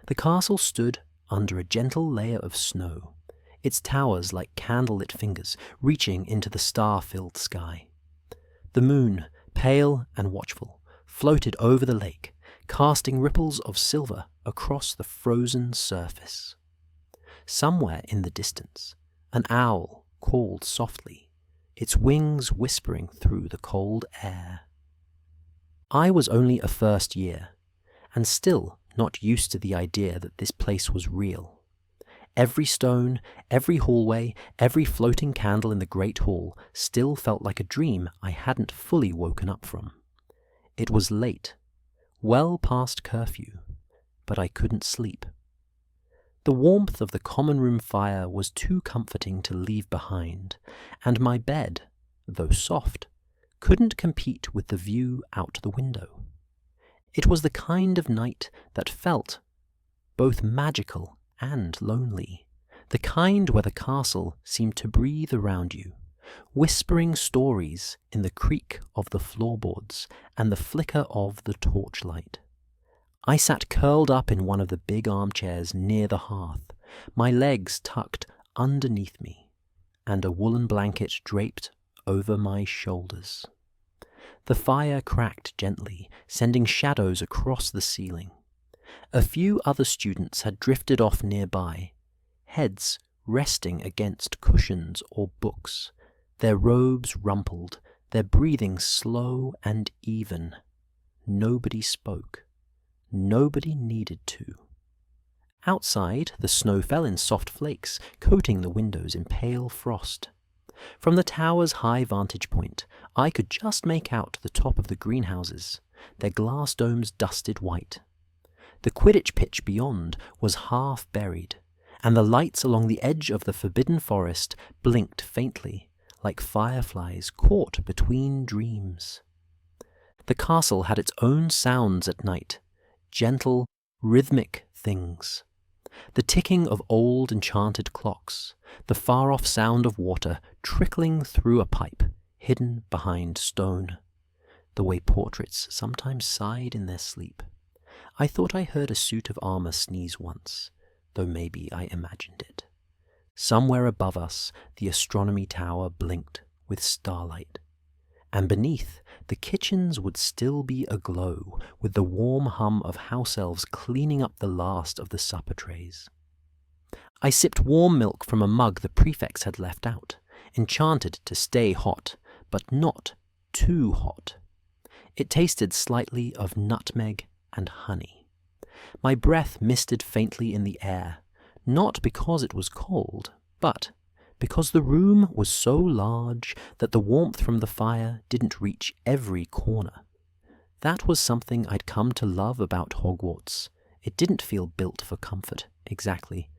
The castle stood under a gentle layer of snow, its towers like candlelit fingers reaching into the star-filled sky. The moon, pale and watchful, floated over the lake, casting ripples of silver across the frozen surface. Somewhere in the distance, an owl called softly, its wings whispering through the cold air. I was only a first year, and still not used to the idea that this place was real. Every stone, every hallway, every floating candle in the Great Hall still felt like a dream I hadn't fully woken up from. It was late, well past curfew, but I couldn't sleep. The warmth of the common room fire was too comforting to leave behind, and my bed, though soft, couldn't compete with the view out the window. It was the kind of night that felt both magical and lonely, the kind where the castle seemed to breathe around you, whispering stories in the creak of the floorboards and the flicker of the torchlight. I sat curled up in one of the big armchairs near the hearth, my legs tucked underneath me, and a woolen blanket draped over my shoulders. The fire cracked gently, sending shadows across the ceiling. A few other students had drifted off nearby, heads resting against cushions or books, their robes rumpled, their breathing slow and even. Nobody spoke. Nobody needed to. Outside, the snow fell in soft flakes, coating the windows in pale frost. From the tower's high vantage point, I could just make out the top of the greenhouses, their glass domes dusted white. The Quidditch pitch beyond was half buried, and the lights along the edge of the forbidden forest blinked faintly, like fireflies caught between dreams. The castle had its own sounds at night, gentle, rhythmic things. The ticking of old enchanted clocks, the far-off sound of water trickling through a pipe hidden behind stone, the way portraits sometimes sighed in their sleep. I thought I heard a suit of armor sneeze once, though maybe I imagined it. Somewhere above us, the astronomy tower blinked with starlight, and beneath, the kitchens would still be aglow with the warm hum of House-Elves cleaning up the last of the supper trays. I sipped warm milk from a mug the prefects had left out, enchanted to stay hot, but not too hot. It tasted slightly of nutmeg and honey. My breath misted faintly in the air, not because it was cold, but because the room was so large that the warmth from the fire didn't reach every corner. That was something I'd come to love about Hogwarts. It didn't feel built for comfort, exactly,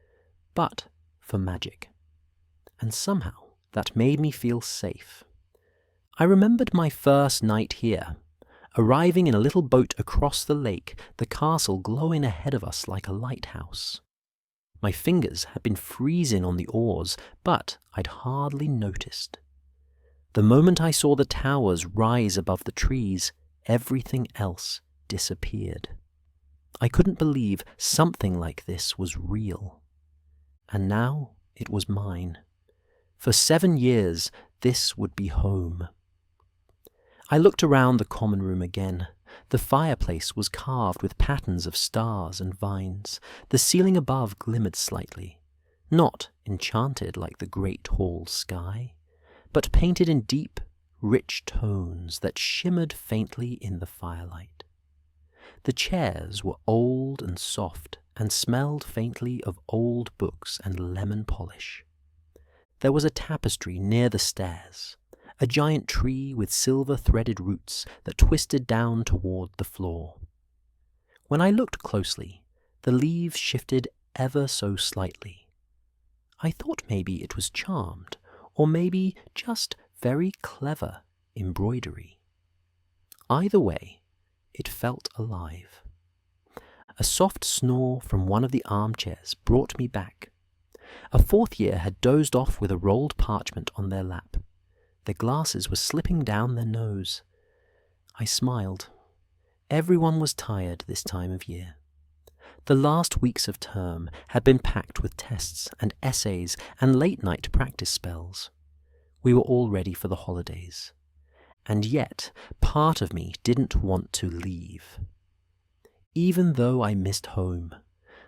but for magic. And somehow that made me feel safe. I remembered my first night here, arriving in a little boat across the lake, the castle glowing ahead of us like a lighthouse. My fingers had been freezing on the oars, but I'd hardly noticed. The moment I saw the towers rise above the trees, everything else disappeared. I couldn't believe something like this was real. And now it was mine. For 7 years, this would be home. I looked around the common room again. The fireplace was carved with patterns of stars and vines. The ceiling above glimmered slightly, not enchanted like the great hall sky, but painted in deep, rich tones that shimmered faintly in the firelight. The chairs were old and soft and smelled faintly of old books and lemon polish. There was a tapestry near the stairs, a giant tree with silver-threaded roots that twisted down toward the floor. When I looked closely, the leaves shifted ever so slightly. I thought maybe it was charmed, or maybe just very clever embroidery. Either way, it felt alive. A soft snore from one of the armchairs brought me back. A fourth year had dozed off with a rolled parchment on their lap. Their glasses were slipping down their nose. I smiled. Everyone was tired this time of year. The last weeks of term had been packed with tests and essays and late-night practice spells. We were all ready for the holidays. And yet, part of me didn't want to leave. Even though I missed home,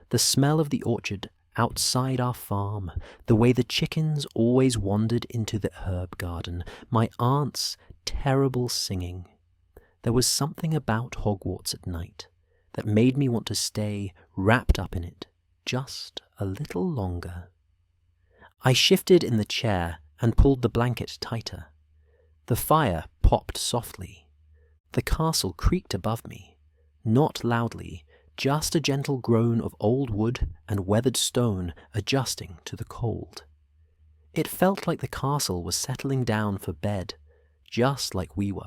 the smell of the orchard outside our farm, the way the chickens always wandered into the herb garden, my aunt's terrible singing. There was something about Hogwarts at night that made me want to stay wrapped up in it just a little longer. I shifted in the chair and pulled the blanket tighter. The fire popped softly. The castle creaked above me, not loudly, just a gentle groan of old wood and weathered stone adjusting to the cold. It felt like the castle was settling down for bed, just like we were.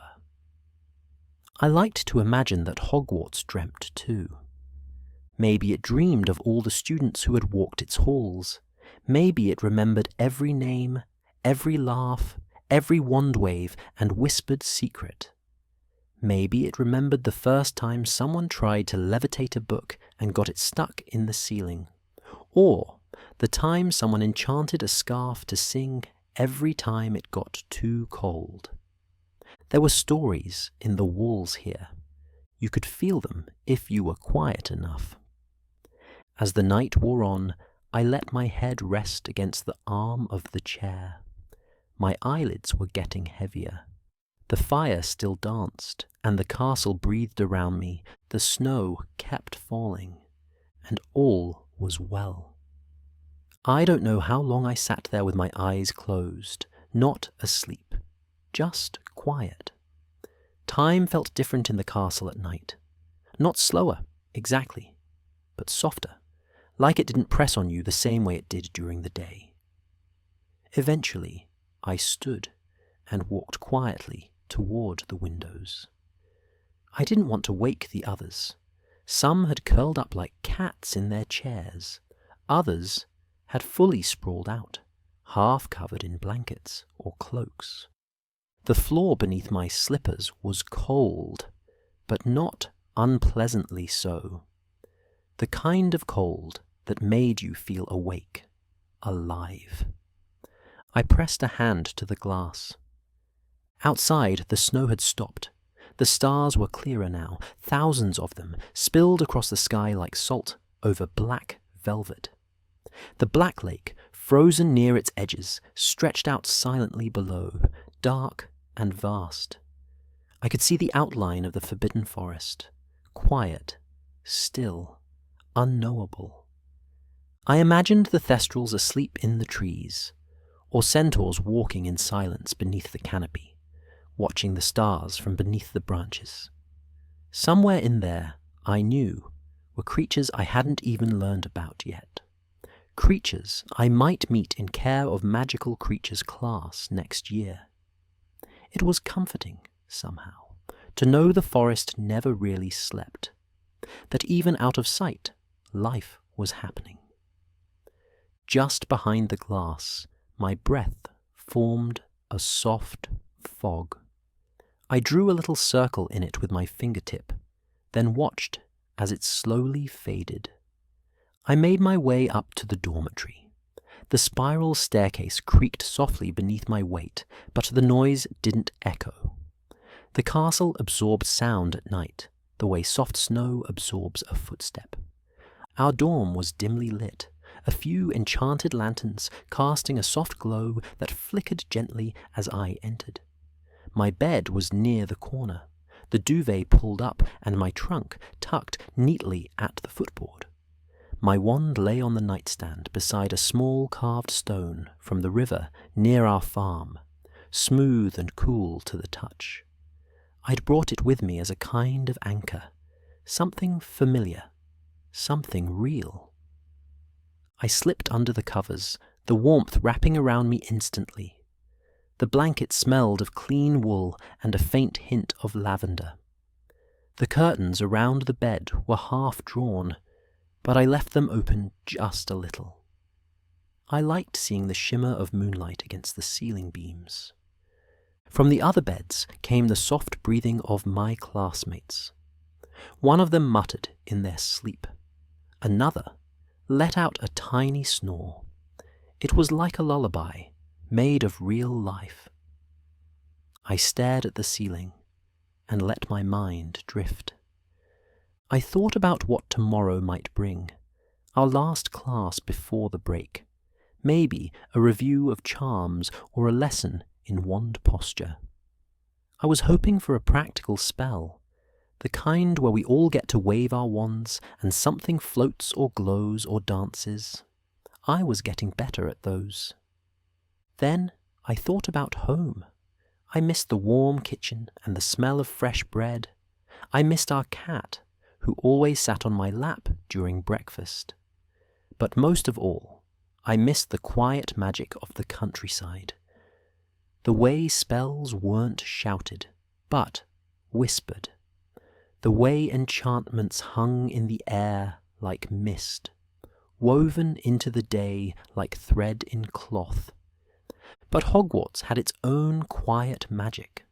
I liked to imagine that Hogwarts dreamt too. Maybe it dreamed of all the students who had walked its halls. Maybe it remembered every name, every laugh, every wand wave and whispered secret. Maybe it remembered the first time someone tried to levitate a book and got it stuck in the ceiling, or the time someone enchanted a scarf to sing every time it got too cold. There were stories in the walls here. You could feel them if you were quiet enough. As the night wore on, I let my head rest against the arm of the chair. My eyelids were getting heavier. The fire still danced, and the castle breathed around me. The snow kept falling, and all was well. I don't know how long I sat there with my eyes closed, not asleep, just quiet. Time felt different in the castle at night. Not slower, exactly, but softer, like it didn't press on you the same way it did during the day. Eventually, I stood and walked quietly toward the windows. I didn't want to wake the others. Some had curled up like cats in their chairs. Others had fully sprawled out, half covered in blankets or cloaks. The floor beneath my slippers was cold, but not unpleasantly so. The kind of cold that made you feel awake, alive. I pressed a hand to the glass. Outside, the snow had stopped. The stars were clearer now, thousands of them, spilled across the sky like salt over black velvet. The Black Lake, frozen near its edges, stretched out silently below, dark and vast. I could see the outline of the Forbidden Forest, quiet, still, unknowable. I imagined the Thestrals asleep in the trees, or centaurs walking in silence beneath the canopy, watching the stars from beneath the branches. Somewhere in there, I knew, were creatures I hadn't even learned about yet. Creatures I might meet in Care of Magical Creatures class next year. It was comforting, somehow, to know the forest never really slept, that even out of sight, life was happening. Just behind the glass, my breath formed a soft fog. I drew a little circle in it with my fingertip, then watched as it slowly faded. I made my way up to the dormitory. The spiral staircase creaked softly beneath my weight, but the noise didn't echo. The castle absorbed sound at night, the way soft snow absorbs a footstep. Our dorm was dimly lit, a few enchanted lanterns casting a soft glow that flickered gently as I entered. My bed was near the corner, the duvet pulled up and my trunk tucked neatly at the footboard. My wand lay on the nightstand beside a small carved stone from the river near our farm, smooth and cool to the touch. I'd brought it with me as a kind of anchor, something familiar, something real. I slipped under the covers, the warmth wrapping around me instantly. The blanket smelled of clean wool and a faint hint of lavender. The curtains around the bed were half drawn, but I left them open just a little. I liked seeing the shimmer of moonlight against the ceiling beams. From the other beds came the soft breathing of my classmates. One of them muttered in their sleep. Another let out a tiny snore. It was like a lullaby, made of real life. I stared at the ceiling and let my mind drift. I thought about what tomorrow might bring, our last class before the break, maybe a review of charms or a lesson in wand posture. I was hoping for a practical spell, the kind where we all get to wave our wands and something floats or glows or dances. I was getting better at those. Then I thought about home. I missed the warm kitchen and the smell of fresh bread. I missed our cat, who always sat on my lap during breakfast. But most of all, I missed the quiet magic of the countryside. The way spells weren't shouted, but whispered. The way enchantments hung in the air like mist, woven into the day like thread in cloth. But Hogwarts had its own quiet magic,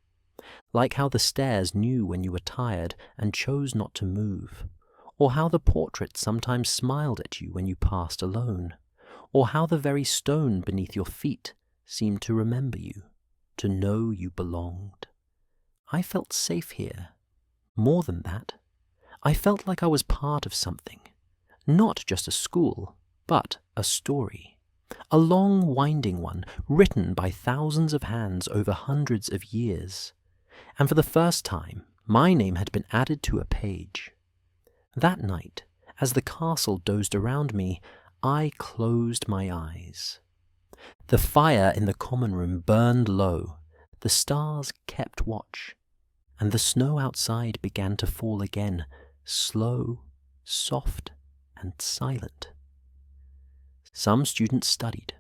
like how the stairs knew when you were tired and chose not to move, or how the portrait sometimes smiled at you when you passed alone, or how the very stone beneath your feet seemed to remember you, to know you belonged. I felt safe here. More than that, I felt like I was part of something, not just a school, but a story. A long, winding one, written by thousands of hands over hundreds of years. And for the first time, my name had been added to a page. That night, as the castle dozed around me, I closed my eyes. The fire in the common room burned low, the stars kept watch, and the snow outside began to fall again, slow, soft, and silent. Some students studied,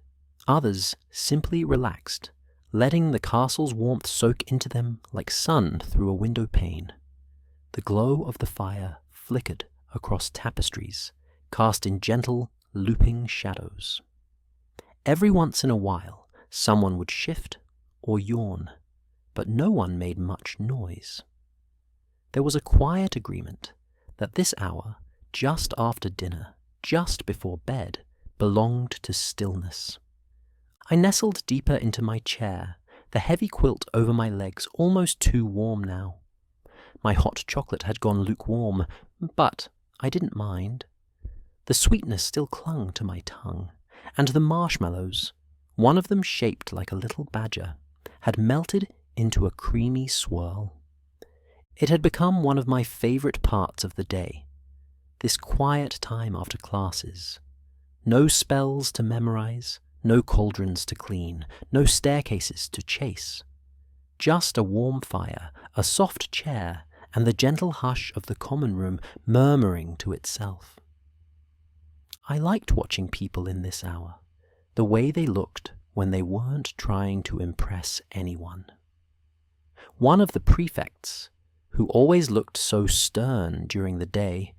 others simply relaxed, letting the castle's warmth soak into them like sun through a window pane. The glow of the fire flickered across tapestries, cast in gentle, looping shadows. Every once in a while, someone would shift or yawn, but no one made much noise. There was a quiet agreement that this hour, just after dinner, just before bed, belonged to stillness. I nestled deeper into my chair, the heavy quilt over my legs almost too warm now. My hot chocolate had gone lukewarm, but I didn't mind. The sweetness still clung to my tongue, and the marshmallows, one of them shaped like a little badger, had melted into a creamy swirl. It had become one of my favorite parts of the day, this quiet time after classes. No spells to memorize, no cauldrons to clean, no staircases to chase. Just a warm fire, a soft chair, and the gentle hush of the common room murmuring to itself. I liked watching people in this hour, the way they looked when they weren't trying to impress anyone. One of the prefects, who always looked so stern during the day,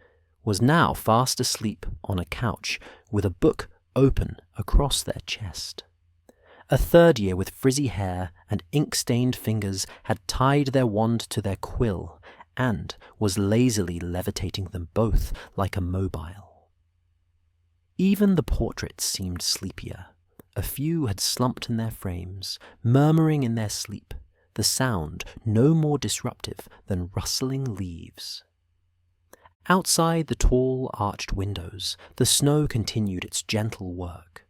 was now fast asleep on a couch with a book open across their chest. A third year with frizzy hair and ink-stained fingers had tied their wand to their quill and was lazily levitating them both like a mobile. Even the portraits seemed sleepier. A few had slumped in their frames, murmuring in their sleep, the sound no more disruptive than rustling leaves. Outside the tall arched windows, the snow continued its gentle work.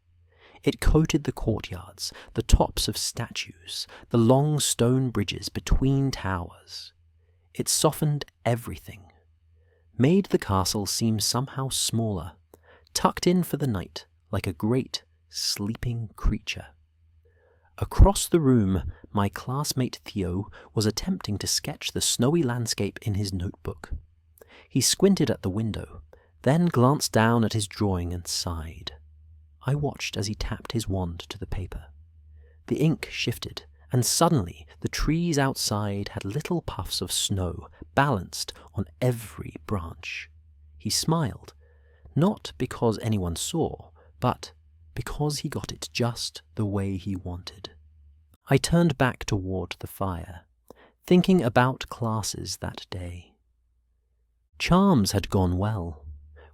It coated the courtyards, the tops of statues, the long stone bridges between towers. It softened everything, made the castle seem somehow smaller, tucked in for the night like a great, sleeping creature. Across the room, my classmate Theo was attempting to sketch the snowy landscape in his notebook. He squinted at the window, then glanced down at his drawing and sighed. I watched as he tapped his wand to the paper. The ink shifted, and suddenly the trees outside had little puffs of snow balanced on every branch. He smiled, not because anyone saw, but because he got it just the way he wanted. I turned back toward the fire, thinking about classes that day. Charms had gone well.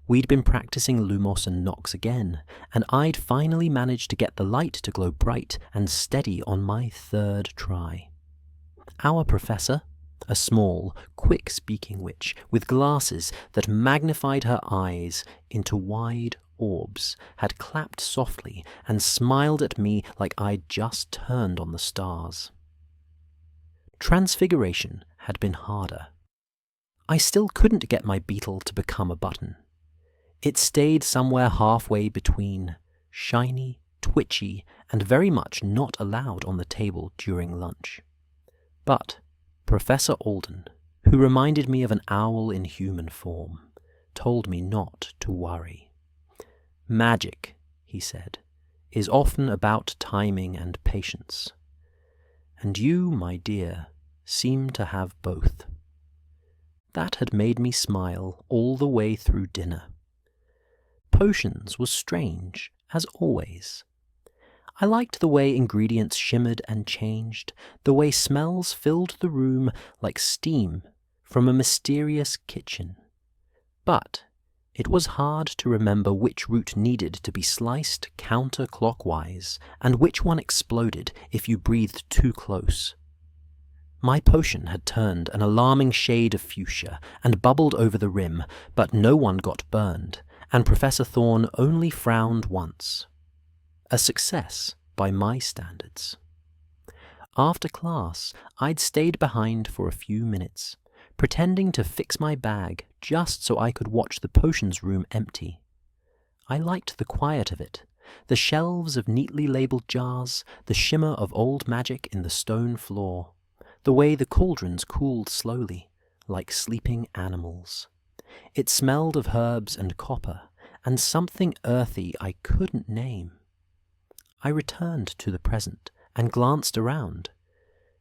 We'd been practicing Lumos and Nox again, and I'd finally managed to get the light to glow bright and steady on my third try. Our professor, a small, quick-speaking witch with glasses that magnified her eyes into wide orbs, had clapped softly and smiled at me like I'd just turned on the stars. Transfiguration had been harder. I still couldn't get my beetle to become a button. It stayed somewhere halfway between shiny, twitchy, and very much not allowed on the table during lunch. But Professor Alden, who reminded me of an owl in human form, told me not to worry. Magic, he said, is often about timing and patience. And you, my dear, seem to have both. That had made me smile all the way through dinner. Potions was strange, as always. I liked the way ingredients shimmered and changed, the way smells filled the room like steam from a mysterious kitchen. But it was hard to remember which root needed to be sliced counterclockwise and which one exploded if you breathed too close. My potion had turned an alarming shade of fuchsia and bubbled over the rim, but no one got burned, and Professor Thorne only frowned once. A success by my standards. After class, I'd stayed behind for a few minutes, pretending to fix my bag just so I could watch the potions room empty. I liked the quiet of it, the shelves of neatly labeled jars, the shimmer of old magic in the stone floor, the way the cauldrons cooled slowly, like sleeping animals. It smelled of herbs and copper, and something earthy I couldn't name. I returned to the present and glanced around.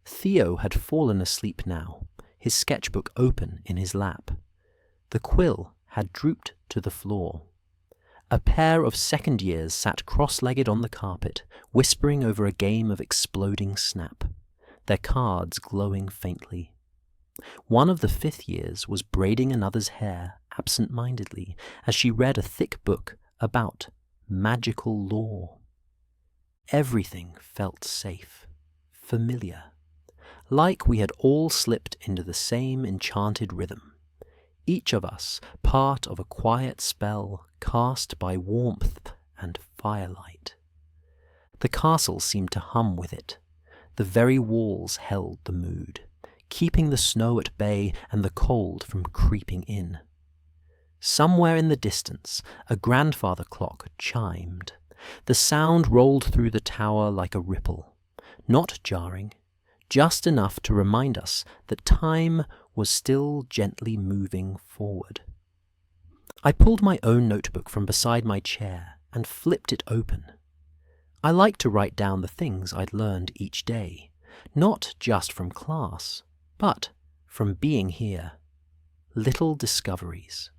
Theo had fallen asleep now, his sketchbook open in his lap. The quill had drooped to the floor. A pair of second years sat cross-legged on the carpet, whispering over a game of exploding snap, their cards glowing faintly. One of the fifth years was braiding another's hair absent-mindedly as she read a thick book about magical lore. Everything felt safe, familiar, like we had all slipped into the same enchanted rhythm, each of us part of a quiet spell cast by warmth and firelight. The castle seemed to hum with it. The very walls held the mood, keeping the snow at bay and the cold from creeping in. Somewhere in the distance, a grandfather clock chimed. The sound rolled through the tower like a ripple, not jarring, just enough to remind us that time was still gently moving forward. I pulled my own notebook from beside my chair and flipped it open. I like to write down the things I'd learned each day, not just from class, but from being here. Little discoveries.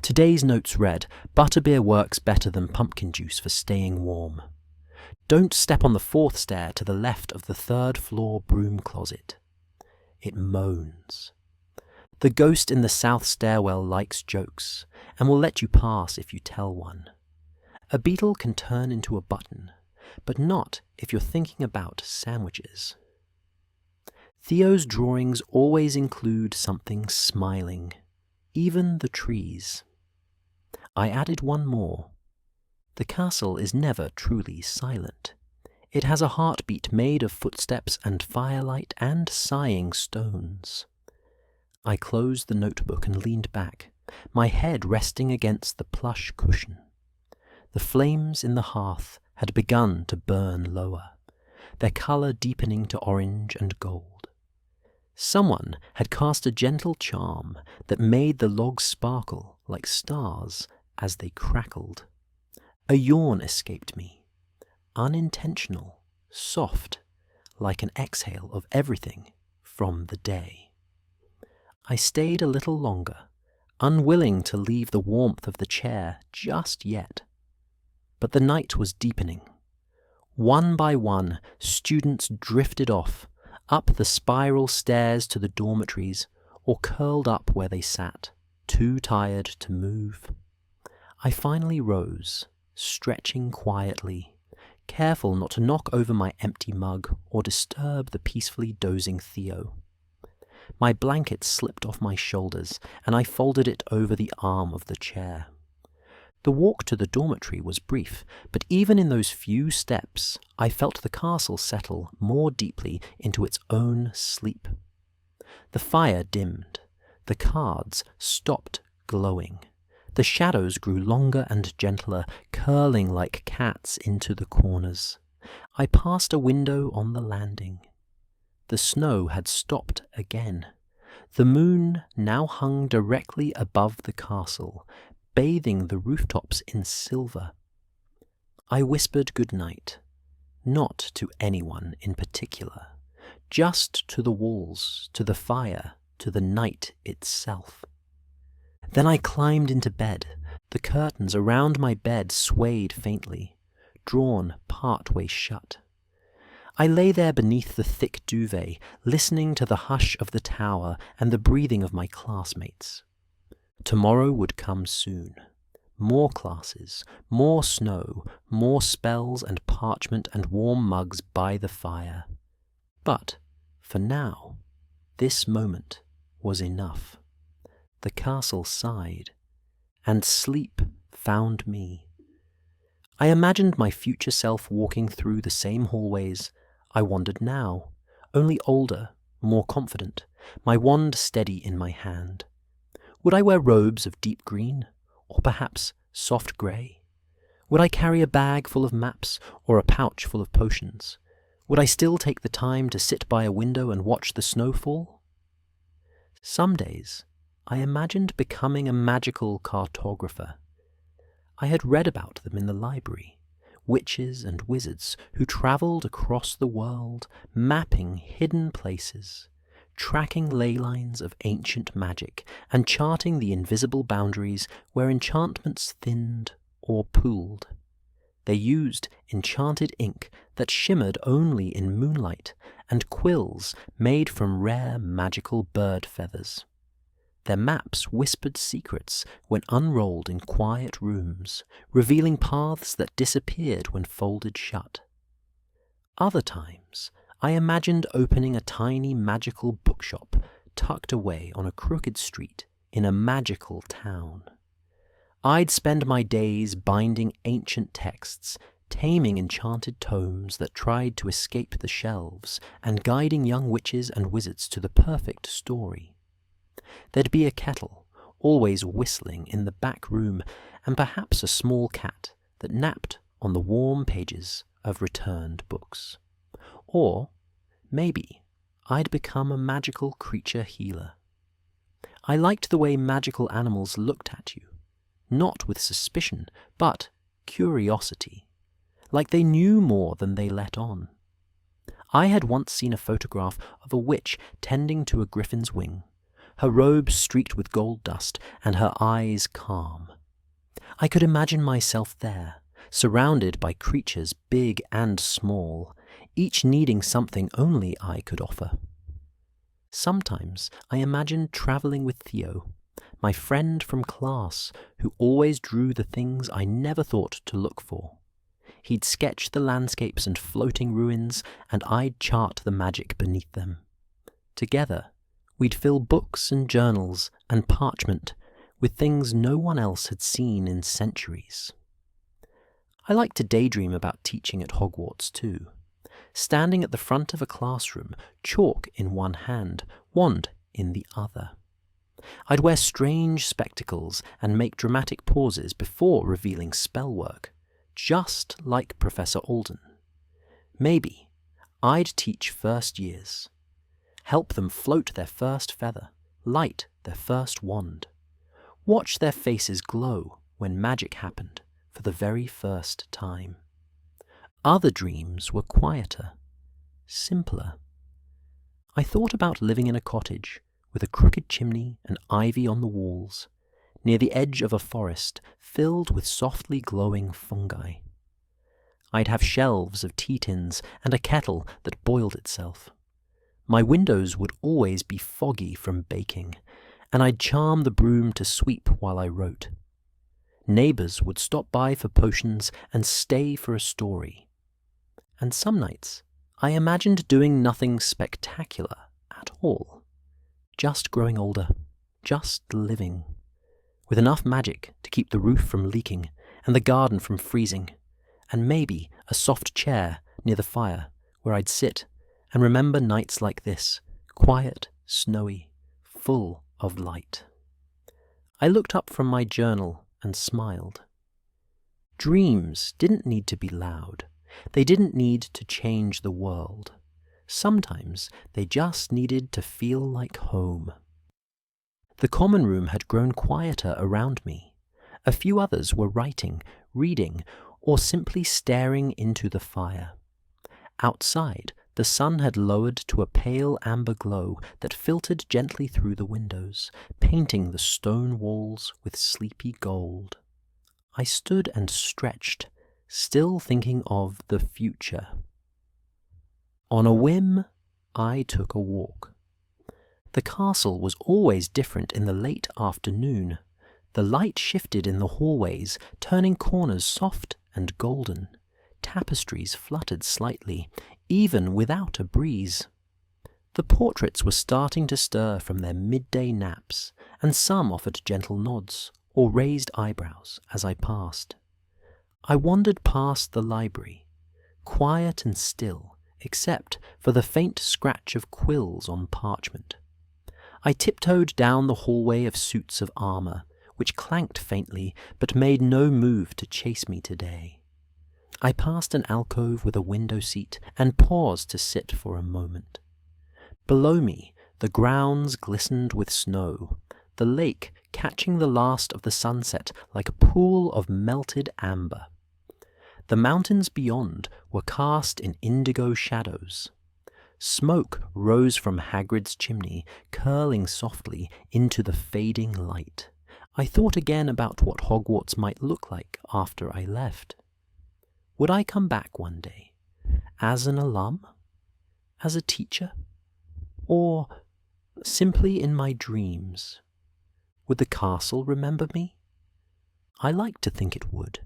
Today's notes read, "Butterbeer works better than pumpkin juice for staying warm. Don't step on the 4th stair to the left of the 3rd floor broom closet. It moans. The ghost in the south stairwell likes jokes, and will let you pass if you tell one. A beetle can turn into a button, but not if you're thinking about sandwiches. Theo's drawings always include something smiling, even the trees." I added one more. The castle is never truly silent. It has a heartbeat made of footsteps and firelight and sighing stones. I closed the notebook and leaned back, my head resting against the plush cushion. The flames in the hearth had begun to burn lower, their colour deepening to orange and gold. Someone had cast a gentle charm that made the logs sparkle like stars as they crackled. A yawn escaped me, unintentional, soft, like an exhale of everything from the day. I stayed a little longer, unwilling to leave the warmth of the chair just yet. But the night was deepening. One by one, students drifted off, up the spiral stairs to the dormitories, or curled up where they sat, too tired to move. I finally rose, stretching quietly, careful not to knock over my empty mug or disturb the peacefully dozing Theo. My blanket slipped off my shoulders, and I folded it over the arm of the chair. The walk to the dormitory was brief, but even in those few steps, I felt the castle settle more deeply into its own sleep. The fire dimmed. The cards stopped glowing. The shadows grew longer and gentler, curling like cats into the corners. I passed a window on the landing. The snow had stopped again. The moon now hung directly above the castle, bathing the rooftops in silver. I whispered good night, not to anyone in particular, just to the walls, to the fire, to the night itself. Then I climbed into bed. The curtains around my bed swayed faintly, drawn part way shut. I lay there beneath the thick duvet, listening to the hush of the tower and the breathing of my classmates. Tomorrow would come soon. More classes, more snow, more spells and parchment and warm mugs by the fire. But, for now, this moment was enough. The castle sighed, and sleep found me. I imagined my future self walking through the same hallways I wandered now, only older, more confident, my wand steady in my hand. Would I wear robes of deep green, or perhaps soft grey? Would I carry a bag full of maps, or a pouch full of potions? Would I still take the time to sit by a window and watch the snow fall? Some days, I imagined becoming a magical cartographer. I had read about them in the library. Witches and wizards who travelled across the world, mapping hidden places, tracking ley lines of ancient magic, and charting the invisible boundaries where enchantments thinned or pooled. They used enchanted ink that shimmered only in moonlight, and quills made from rare magical bird feathers. Their maps whispered secrets when unrolled in quiet rooms, revealing paths that disappeared when folded shut. Other times, I imagined opening a tiny magical bookshop tucked away on a crooked street in a magical town. I'd spend my days binding ancient texts, taming enchanted tomes that tried to escape the shelves, and guiding young witches and wizards to the perfect story. There'd be a kettle, always whistling in the back room, and perhaps a small cat that napped on the warm pages of returned books. Or maybe I'd become a magical creature healer. I liked the way magical animals looked at you, not with suspicion, but curiosity, like they knew more than they let on. I had once seen a photograph of a witch tending to a griffin's wing, her robe streaked with gold dust and her eyes calm. I could imagine myself there, surrounded by creatures big and small, each needing something only I could offer. Sometimes I imagined traveling with Theo, my friend from class who always drew the things I never thought to look for. He'd sketch the landscapes and floating ruins, and I'd chart the magic beneath them. Together, we'd fill books and journals and parchment with things no one else had seen in centuries. I like to daydream about teaching at Hogwarts too, standing at the front of a classroom, chalk in one hand, wand in the other. I'd wear strange spectacles and make dramatic pauses before revealing spellwork, just like Professor Alden. Maybe I'd teach first years, help them float their first feather, light their first wand, watch their faces glow when magic happened for the very first time. Other dreams were quieter, simpler. I thought about living in a cottage with a crooked chimney and ivy on the walls, near the edge of a forest filled with softly glowing fungi. I'd have shelves of tea tins and a kettle that boiled itself. My windows would always be foggy from baking, and I'd charm the broom to sweep while I wrote. Neighbours would stop by for potions and stay for a story. And some nights I imagined doing nothing spectacular at all. Just growing older, just living, with enough magic to keep the roof from leaking and the garden from freezing, and maybe a soft chair near the fire where I'd sit and remember nights like this, quiet, snowy, full of light. I looked up from my journal and smiled. Dreams didn't need to be loud. They didn't need to change the world. Sometimes they just needed to feel like home. The common room had grown quieter around me. A few others were writing, reading, or simply staring into the fire. Outside, the sun had lowered to a pale amber glow that filtered gently through the windows, painting the stone walls with sleepy gold. I stood and stretched, still thinking of the future. On a whim, I took a walk. The castle was always different in the late afternoon. The light shifted in the hallways, turning corners soft and golden. Tapestries fluttered slightly, even without a breeze. The portraits were starting to stir from their midday naps, and some offered gentle nods or raised eyebrows as I passed. I wandered past the library, quiet and still, except for the faint scratch of quills on parchment. I tiptoed down the hallway of suits of armour, which clanked faintly but made no move to chase me today. I passed an alcove with a window seat and paused to sit for a moment. Below me, the grounds glistened with snow, the lake catching the last of the sunset like a pool of melted amber. The mountains beyond were cast in indigo shadows. Smoke rose from Hagrid's chimney, curling softly into the fading light. I thought again about what Hogwarts might look like after I left. Would I come back one day? As an alum? As a teacher? Or simply in my dreams? Would the castle remember me? I like to think it would.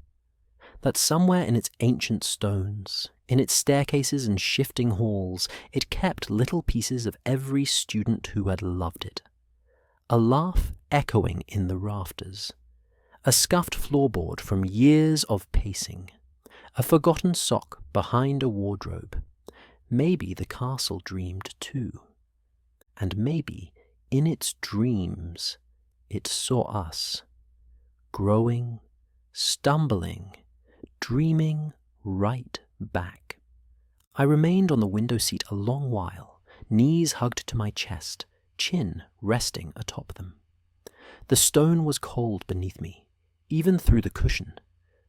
That somewhere in its ancient stones, in its staircases and shifting halls, it kept little pieces of every student who had loved it. A laugh echoing in the rafters, a scuffed floorboard from years of pacing, a forgotten sock behind a wardrobe. Maybe the castle dreamed too. And maybe, in its dreams, it saw us, growing, stumbling, dreaming right back. I remained on the window seat a long while, knees hugged to my chest, chin resting atop them. The stone was cold beneath me, even through the cushion,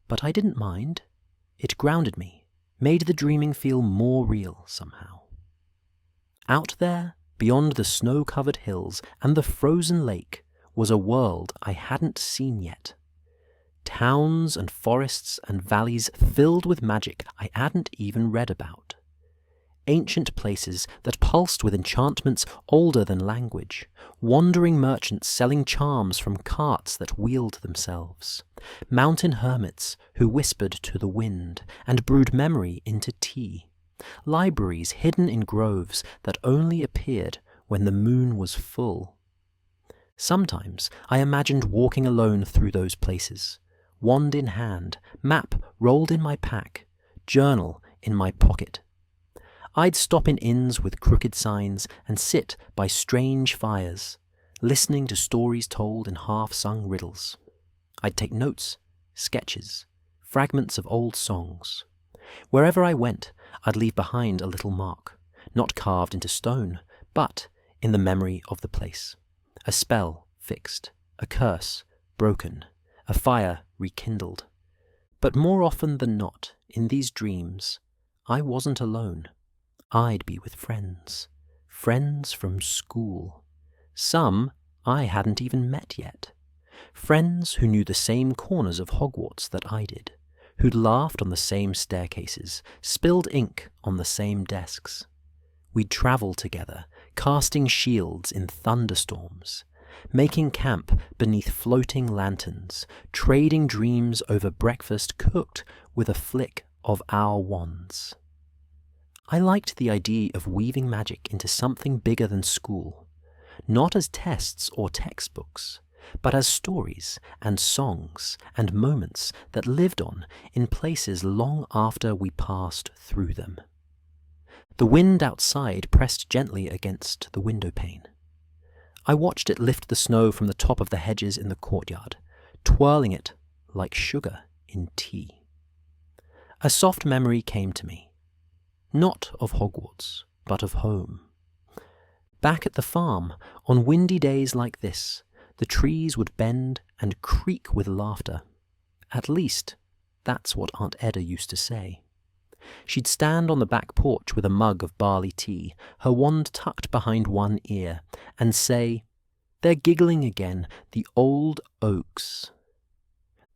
but I didn't mind. It grounded me, made the dreaming feel more real somehow. Out there, beyond the snow-covered hills and the frozen lake, was a world I hadn't seen yet. Towns and forests and valleys filled with magic I hadn't even read about. Ancient places that pulsed with enchantments older than language, wandering merchants selling charms from carts that wheeled themselves, mountain hermits who whispered to the wind and brewed memory into tea, libraries hidden in groves that only appeared when the moon was full. Sometimes I imagined walking alone through those places, wand in hand, map rolled in my pack, journal in my pocket. I'd stop in inns with crooked signs and sit by strange fires, listening to stories told in half-sung riddles. I'd take notes, sketches, fragments of old songs. Wherever I went, I'd leave behind a little mark, not carved into stone, but in the memory of the place. A spell fixed, a curse broken, a fire rekindled. But more often than not, in these dreams, I wasn't alone. I'd be with friends from school. Some I hadn't even met yet. Friends who knew the same corners of Hogwarts that I did, who'd laughed on the same staircases, spilled ink on the same desks. We'd travel together, casting shields in thunderstorms, making camp beneath floating lanterns, trading dreams over breakfast cooked with a flick of our wands. I liked the idea of weaving magic into something bigger than school, not as tests or textbooks, but as stories and songs and moments that lived on in places long after we passed through them. The wind outside pressed gently against the window pane. I watched it lift the snow from the top of the hedges in the courtyard, twirling it like sugar in tea. A soft memory came to me. Not of Hogwarts, but of home. Back at the farm, on windy days like this, the trees would bend and creak with laughter. At least, that's what Aunt Edda used to say. She'd stand on the back porch with a mug of barley tea, her wand tucked behind one ear, and say, "They're giggling again, the old oaks."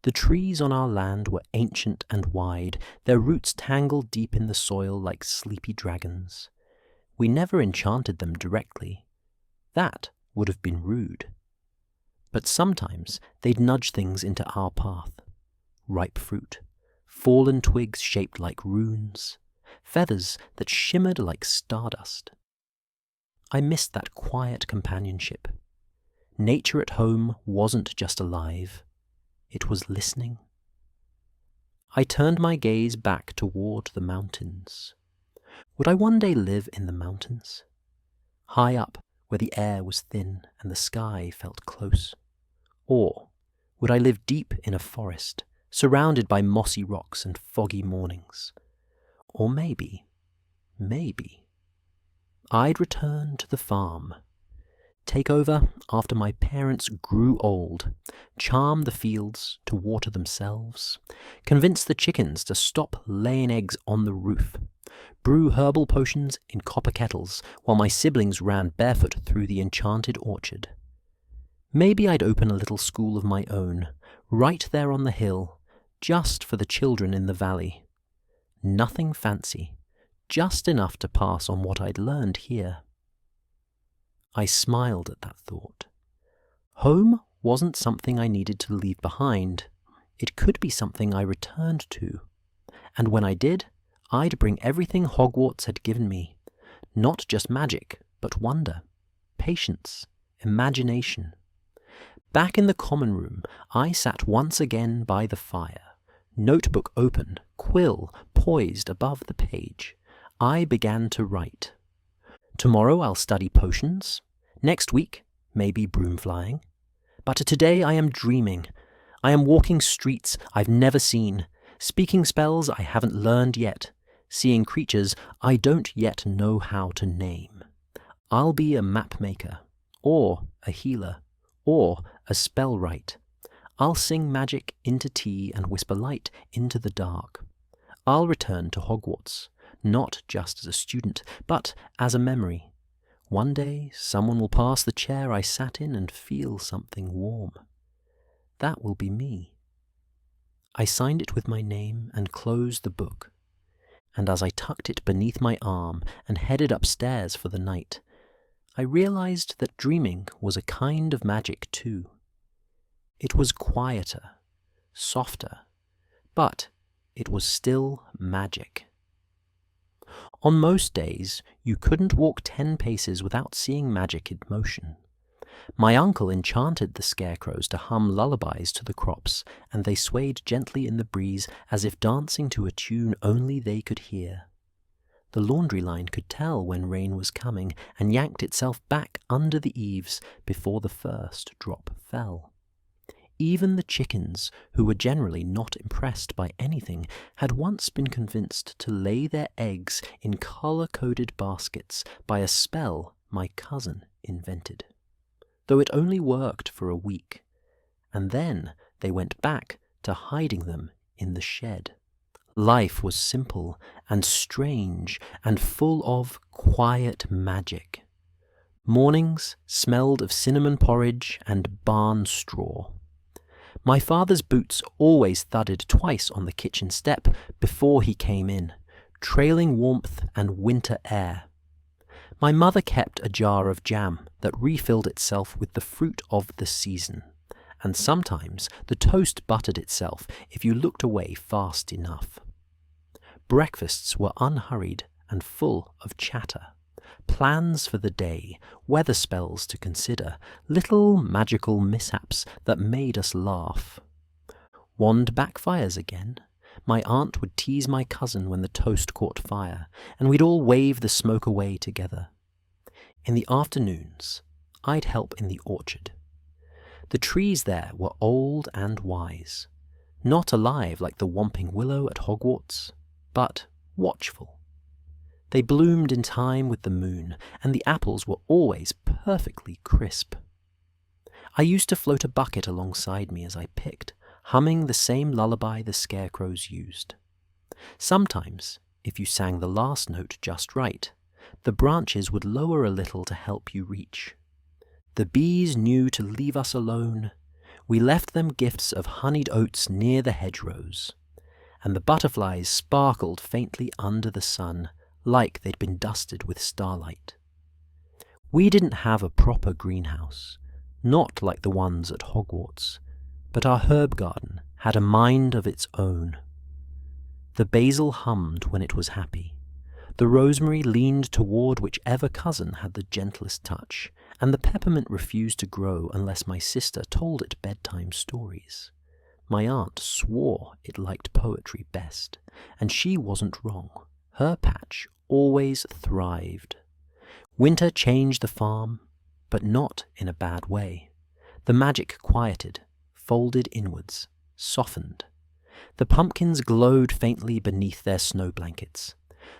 The trees on our land were ancient and wide, their roots tangled deep in the soil like sleepy dragons. We never enchanted them directly. That would have been rude. But sometimes they'd nudge things into our path. Ripe fruit, fallen twigs shaped like runes, feathers that shimmered like stardust. I missed that quiet companionship. Nature at home wasn't just alive. It was listening. I turned my gaze back toward the mountains. Would I one day live in the mountains? High up, where the air was thin and the sky felt close? Or would I live deep in a forest, surrounded by mossy rocks and foggy mornings? Or maybe, I'd return to the farm, take over after my parents grew old, charm the fields to water themselves, convince the chickens to stop laying eggs on the roof, brew herbal potions in copper kettles while my siblings ran barefoot through the enchanted orchard. Maybe I'd open a little school of my own, right there on the hill, just for the children in the valley. Nothing fancy, just enough to pass on what I'd learned here. I smiled at that thought. Home wasn't something I needed to leave behind. It could be something I returned to. And when I did, I'd bring everything Hogwarts had given me. Not just magic, but wonder, patience, imagination. Back in the common room, I sat once again by the fire, notebook open, quill poised above the page. I began to write. Tomorrow I'll study potions. Next week, maybe broom flying. But today I am dreaming. I am walking streets I've never seen, speaking spells I haven't learned yet, seeing creatures I don't yet know how to name. I'll be a map maker, or a healer, or a spellwright. I'll sing magic into tea and whisper light into the dark. I'll return to Hogwarts, not just as a student, but as a memory. One day, someone will pass the chair I sat in and feel something warm. That will be me. I signed it with my name and closed the book. And as I tucked it beneath my arm and headed upstairs for the night, I realized that dreaming was a kind of magic too. It was quieter, softer, but it was still magic. On most days, you couldn't walk 10 paces without seeing magic in motion. My uncle enchanted the scarecrows to hum lullabies to the crops, and they swayed gently in the breeze as if dancing to a tune only they could hear. The laundry line could tell when rain was coming and yanked itself back under the eaves before the first drop fell. Even the chickens, who were generally not impressed by anything, had once been convinced to lay their eggs in colour-coded baskets by a spell my cousin invented. Though it only worked for a week, and then they went back to hiding them in the shed. Life was simple and strange and full of quiet magic. Mornings smelled of cinnamon porridge and barn straw. My father's boots always thudded twice on the kitchen step before he came in, trailing warmth and winter air. My mother kept a jar of jam that refilled itself with the fruit of the season, and sometimes the toast buttered itself if you looked away fast enough. Breakfasts were unhurried and full of chatter. Plans for the day, weather spells to consider, little magical mishaps that made us laugh. Wand backfires again. My aunt would tease my cousin when the toast caught fire, and we'd all wave the smoke away together. In the afternoons, I'd help in the orchard. The trees there were old and wise, not alive like the whomping willow at Hogwarts, but watchful. They bloomed in time with the moon, and the apples were always perfectly crisp. I used to float a bucket alongside me as I picked, humming the same lullaby the scarecrows used. Sometimes, if you sang the last note just right, the branches would lower a little to help you reach. The bees knew to leave us alone. We left them gifts of honeyed oats near the hedgerows, and the butterflies sparkled faintly under the sun, like they'd been dusted with starlight. We didn't have a proper greenhouse, not like the ones at Hogwarts, but our herb garden had a mind of its own. The basil hummed when it was happy. The rosemary leaned toward whichever cousin had the gentlest touch, and the peppermint refused to grow unless my sister told it bedtime stories. My aunt swore it liked poetry best, and she wasn't wrong. Her patch always thrived. Winter changed the farm, but not in a bad way. The magic quieted, folded inwards, softened. The pumpkins glowed faintly beneath their snow blankets.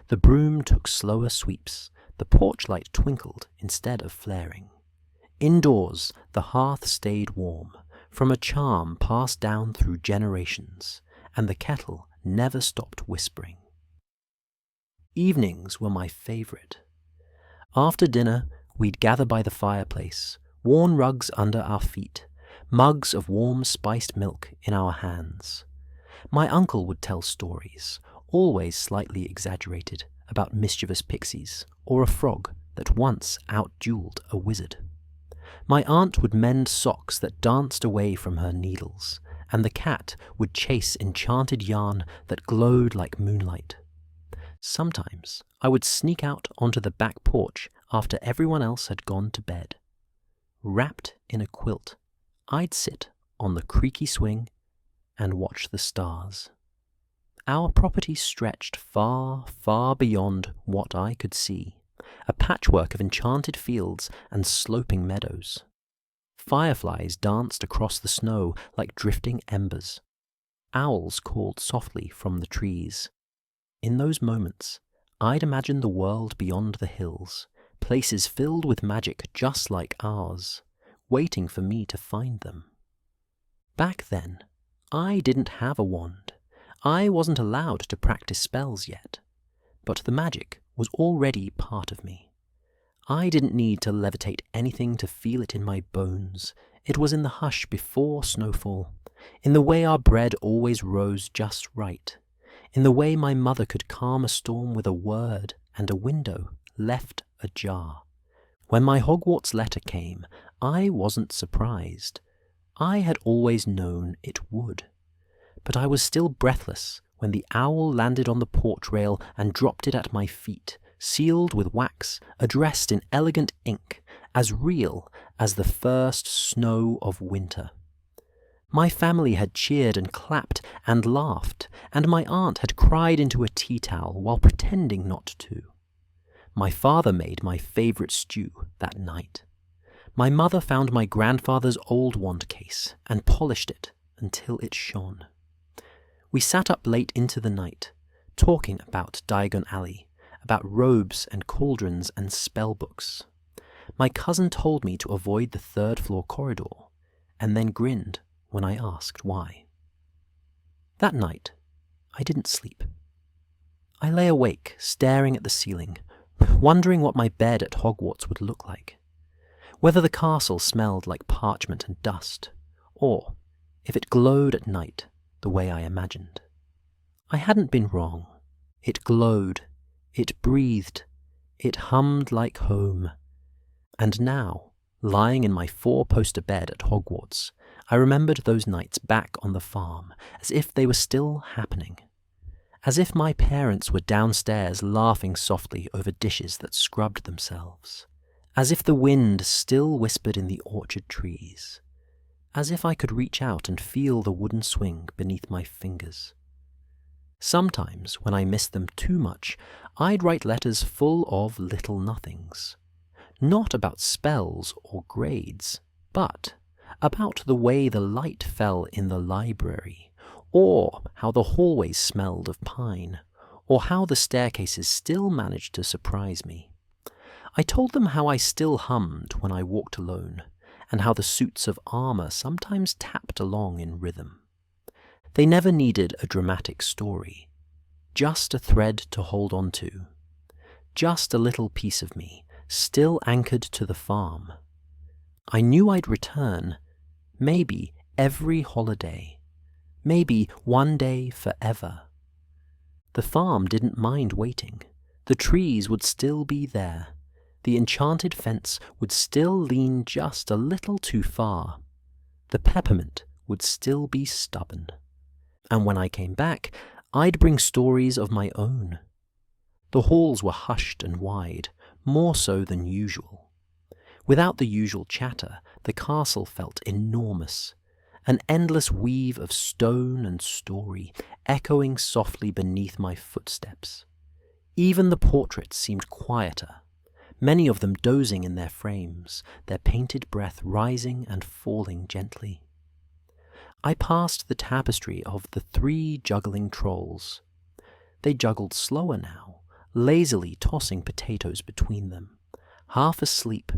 The broom took slower sweeps. The porch light twinkled instead of flaring. Indoors, the hearth stayed warm, from a charm passed down through generations, and the kettle never stopped whispering. Evenings were my favourite. After dinner, we'd gather by the fireplace, worn rugs under our feet, mugs of warm spiced milk in our hands. My uncle would tell stories, always slightly exaggerated, about mischievous pixies or a frog that once outdueled a wizard. My aunt would mend socks that danced away from her needles, and the cat would chase enchanted yarn that glowed like moonlight. Sometimes I would sneak out onto the back porch after everyone else had gone to bed. Wrapped in a quilt, I'd sit on the creaky swing and watch the stars. Our property stretched far, far beyond what I could see, a patchwork of enchanted fields and sloping meadows. Fireflies danced across the snow like drifting embers. Owls called softly from the trees. in those moments, I'd imagine the world beyond the hills, places filled with magic just like ours, waiting for me to find them. Back then, I didn't have a wand. I wasn't allowed to practice spells yet, but the magic was already part of me. I didn't need to levitate anything to feel it in my bones. It was in the hush before snowfall, in the way our bread always rose just right, in the way my mother could calm a storm with a word and a window left ajar. When my Hogwarts letter came, I wasn't surprised. I had always known it would. But I was still breathless when the owl landed on the porch rail and dropped it at my feet, sealed with wax, addressed in elegant ink, as real as the first snow of winter. My family had cheered and clapped and laughed, and my aunt had cried into a tea towel while pretending not to. My father made my favourite stew that night. My mother found my grandfather's old wand case and polished it until it shone. We sat up late into the night, talking about Diagon Alley, about robes and cauldrons and spellbooks. My cousin told me to avoid the third-floor corridor, and then grinned when I asked why. That night, I didn't sleep. I lay awake, staring at the ceiling, wondering what my bed at Hogwarts would look like, whether the castle smelled like parchment and dust, or if it glowed at night the way I imagined. I hadn't been wrong. It glowed, it breathed, it hummed like home. And now, lying in my 4-poster bed at Hogwarts, I remembered those nights back on the farm as if they were still happening, as if my parents were downstairs laughing softly over dishes that scrubbed themselves, as if the wind still whispered in the orchard trees, as if I could reach out and feel the wooden swing beneath my fingers. Sometimes, when I missed them too much, I'd write letters full of little nothings, not about spells or grades, but about the way the light fell in the library, or how the hallways smelled of pine, or how the staircases still managed to surprise me. I told them how I still hummed when I walked alone, and how the suits of armour sometimes tapped along in rhythm. They never needed a dramatic story, just a thread to hold on to, just a little piece of me, still anchored to the farm. I knew I'd return, maybe every holiday, maybe one day forever. The farm didn't mind waiting. The trees would still be there. The enchanted fence would still lean just a little too far. The peppermint would still be stubborn. And when I came back, I'd bring stories of my own. The halls were hushed and wide, more so than usual. Without the usual chatter, the castle felt enormous, an endless weave of stone and story, echoing softly beneath my footsteps. Even the portraits seemed quieter, many of them dozing in their frames, their painted breath rising and falling gently. I passed the tapestry of the 3 juggling trolls. They juggled slower now, lazily tossing potatoes between them, half asleep,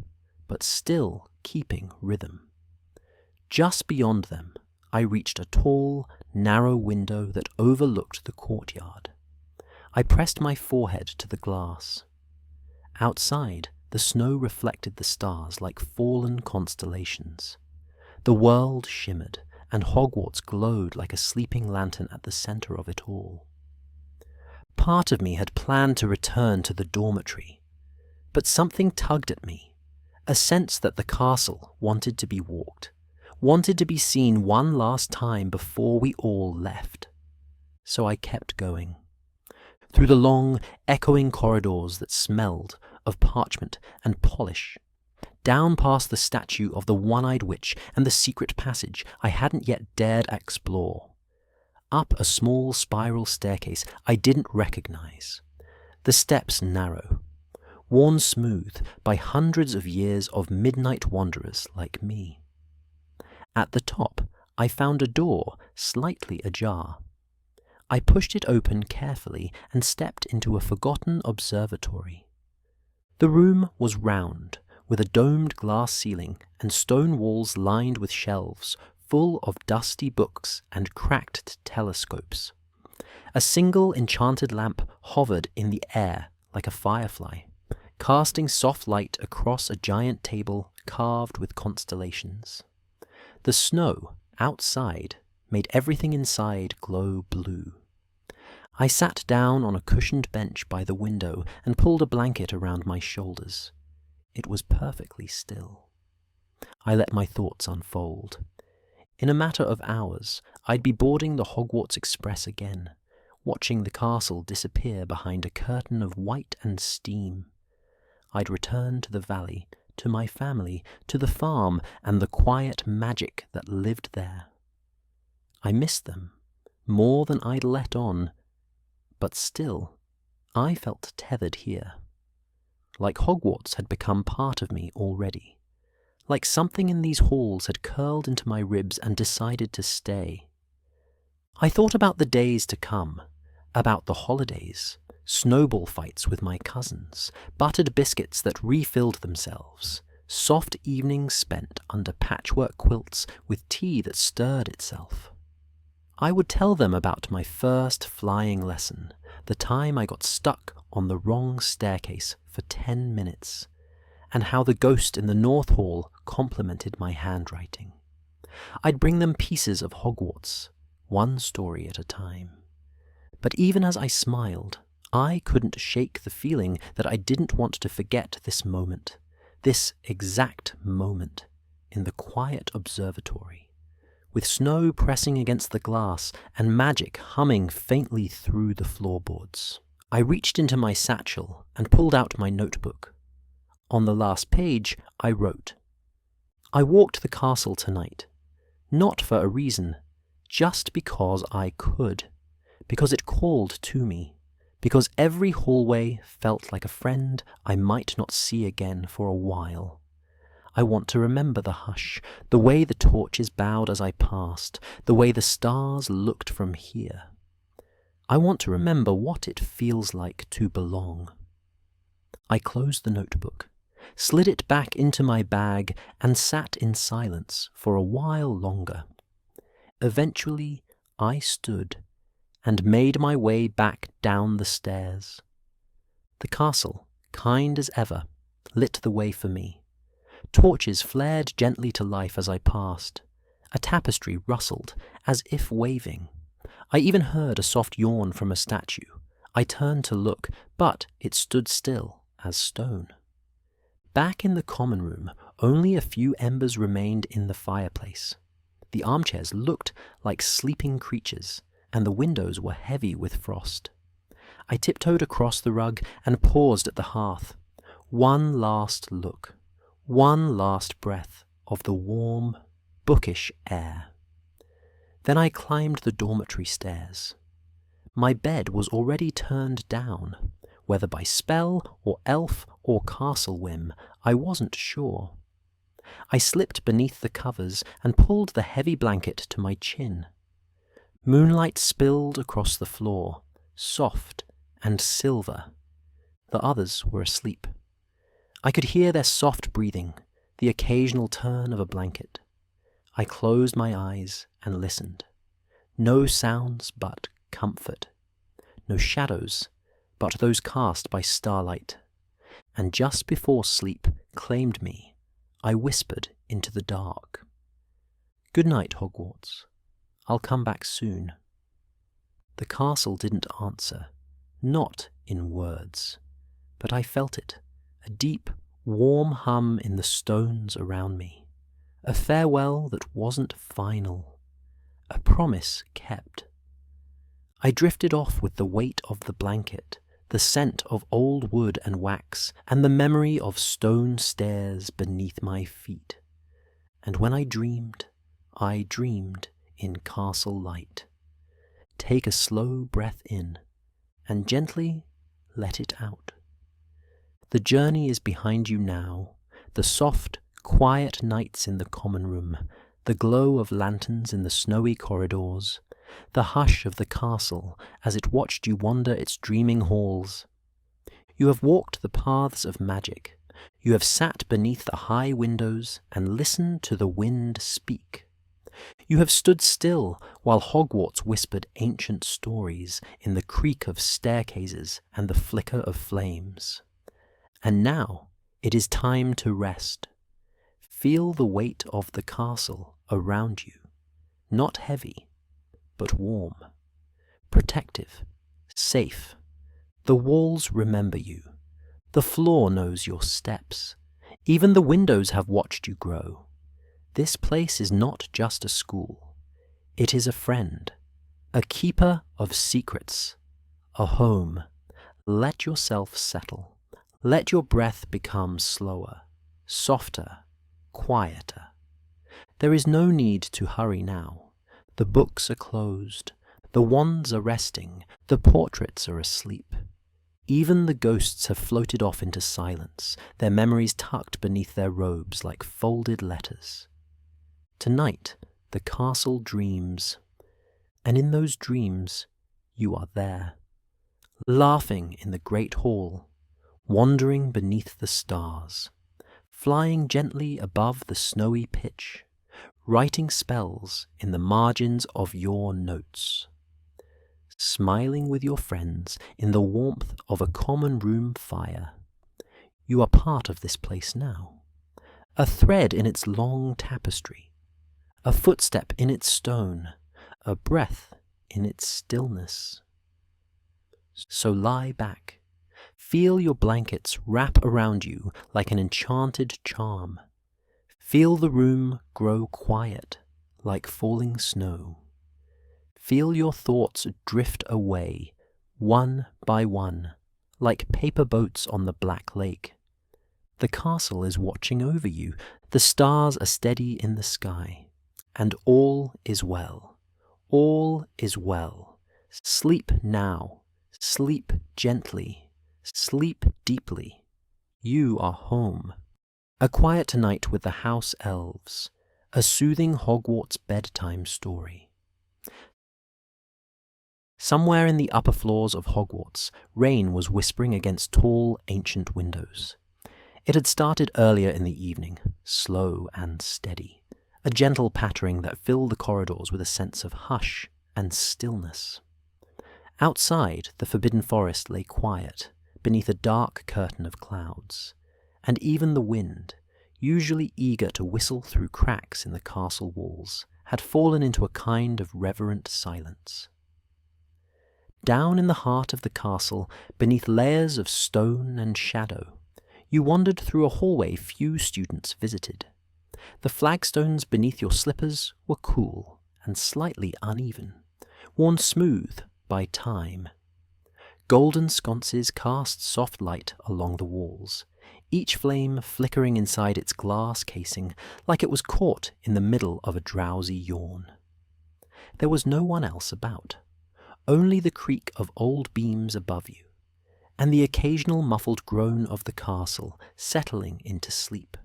but still keeping rhythm. Just beyond them, I reached a tall, narrow window that overlooked the courtyard. I pressed my forehead to the glass. Outside, the snow reflected the stars like fallen constellations. The world shimmered, and Hogwarts glowed like a sleeping lantern at the centre of it all. Part of me had planned to return to the dormitory, but something tugged at me, a sense that the castle wanted to be walked, wanted to be seen one last time before we all left. So I kept going, through the long, echoing corridors that smelled of parchment and polish, down past the statue of the one-eyed witch and the secret passage I hadn't yet dared explore, up a small spiral staircase I didn't recognize, the steps narrow, worn smooth by hundreds of years of midnight wanderers like me. At the top, I found a door slightly ajar. I pushed it open carefully and stepped into a forgotten observatory. The room was round, with a domed glass ceiling and stone walls lined with shelves full of dusty books and cracked telescopes. A single enchanted lamp hovered in the air like a firefly, casting soft light across a giant table carved with constellations. The snow outside made everything inside glow blue. I sat down on a cushioned bench by the window and pulled a blanket around my shoulders. It was perfectly still. I let my thoughts unfold. In a matter of hours, I'd be boarding the Hogwarts Express again, watching the castle disappear behind a curtain of white and steam. I'd return to the valley, to my family, to the farm, and the quiet magic that lived there. I missed them, more than I'd let on, but still, I felt tethered here. Like Hogwarts had become part of me already. Like something in these halls had curled into my ribs and decided to stay. I thought about the days to come, about the holidays, snowball fights with my cousins, buttered biscuits that refilled themselves, soft evenings spent under patchwork quilts with tea that stirred itself. I would tell them about my first flying lesson, the time I got stuck on the wrong staircase for 10 minutes, and how the ghost in the North Hall complimented my handwriting. I'd bring them pieces of Hogwarts, one story at a time. But even as I smiled, I couldn't shake the feeling that I didn't want to forget this moment, this exact moment, in the quiet observatory, with snow pressing against the glass and magic humming faintly through the floorboards. I reached into my satchel and pulled out my notebook. On the last page, I wrote, "I walked the castle tonight, not for a reason, just because I could, because it called to me, because every hallway felt like a friend I might not see again for a while. I want to remember the hush, the way the torches bowed as I passed, the way the stars looked from here. I want to remember what it feels like to belong." I closed the notebook, slid it back into my bag, and sat in silence for a while longer. Eventually, I stood and made my way back down the stairs. The castle, kind as ever, lit the way for me. Torches flared gently to life as I passed. A tapestry rustled, as if waving. I even heard a soft yawn from a statue. I turned to look, but it stood still as stone. Back in the common room, only a few embers remained in the fireplace. The armchairs looked like sleeping creatures, and the windows were heavy with frost. I tiptoed across the rug and paused at the hearth. One last look, one last breath of the warm, bookish air. Then I climbed the dormitory stairs. My bed was already turned down. Whether by spell or elf or castle whim, I wasn't sure. I slipped beneath the covers and pulled the heavy blanket to my chin. Moonlight spilled across the floor, soft and silver. The others were asleep. I could hear their soft breathing, the occasional turn of a blanket. I closed my eyes and listened. No sounds but comfort. No shadows but those cast by starlight. And just before sleep claimed me, I whispered into the dark, "Good night, Hogwarts. I'll come back soon." The castle didn't answer, not in words, but I felt it, a deep, warm hum in the stones around me, a farewell that wasn't final, a promise kept. I drifted off with the weight of the blanket, the scent of old wood and wax, and the memory of stone stairs beneath my feet. And when I dreamed in castle light. Take a slow breath in, and gently let it out. The journey is behind you now, the soft, quiet nights in the common room, the glow of lanterns in the snowy corridors, the hush of the castle as it watched you wander its dreaming halls. You have walked the paths of magic. You have sat beneath the high windows and listened to the wind speak. You have stood still while Hogwarts whispered ancient stories in the creak of staircases and the flicker of flames. And now it is time to rest. Feel the weight of the castle around you, not heavy, but warm, protective, safe. The walls remember you. The floor knows your steps. Even the windows have watched you grow. This place is not just a school. It is a friend, a keeper of secrets, a home. Let yourself settle. Let your breath become slower, softer, quieter. There is no need to hurry now. The books are closed. The wands are resting. The portraits are asleep. Even the ghosts have floated off into silence, their memories tucked beneath their robes like folded letters. Tonight, the castle dreams, and in those dreams, you are there, laughing in the great hall, wandering beneath the stars, flying gently above the snowy pitch, writing spells in the margins of your notes, smiling with your friends in the warmth of a common room fire. You are part of this place now, a thread in its long tapestry, a footstep in its stone, a breath in its stillness. So lie back, feel your blankets wrap around you like an enchanted charm. Feel the room grow quiet like falling snow. Feel your thoughts drift away, one by one, like paper boats on the black lake. The castle is watching over you, the stars are steady in the sky, and all is well. All is well. Sleep now. Sleep gently. Sleep deeply. You are home. A quiet night with the House-Elves, a soothing Hogwarts bedtime story. Somewhere in the upper floors of Hogwarts, rain was whispering against tall, ancient windows. It had started earlier in the evening, slow and steady, a gentle pattering that filled the corridors with a sense of hush and stillness. Outside, the Forbidden Forest lay quiet, beneath a dark curtain of clouds, and even the wind, usually eager to whistle through cracks in the castle walls, had fallen into a kind of reverent silence. Down in the heart of the castle, beneath layers of stone and shadow, you wandered through a hallway few students visited. The flagstones beneath your slippers were cool and slightly uneven, worn smooth by time. Golden sconces cast soft light along the walls, each flame flickering inside its glass casing like it was caught in the middle of a drowsy yawn. There was no one else about, only the creak of old beams above you, and the occasional muffled groan of the castle settling into sleep.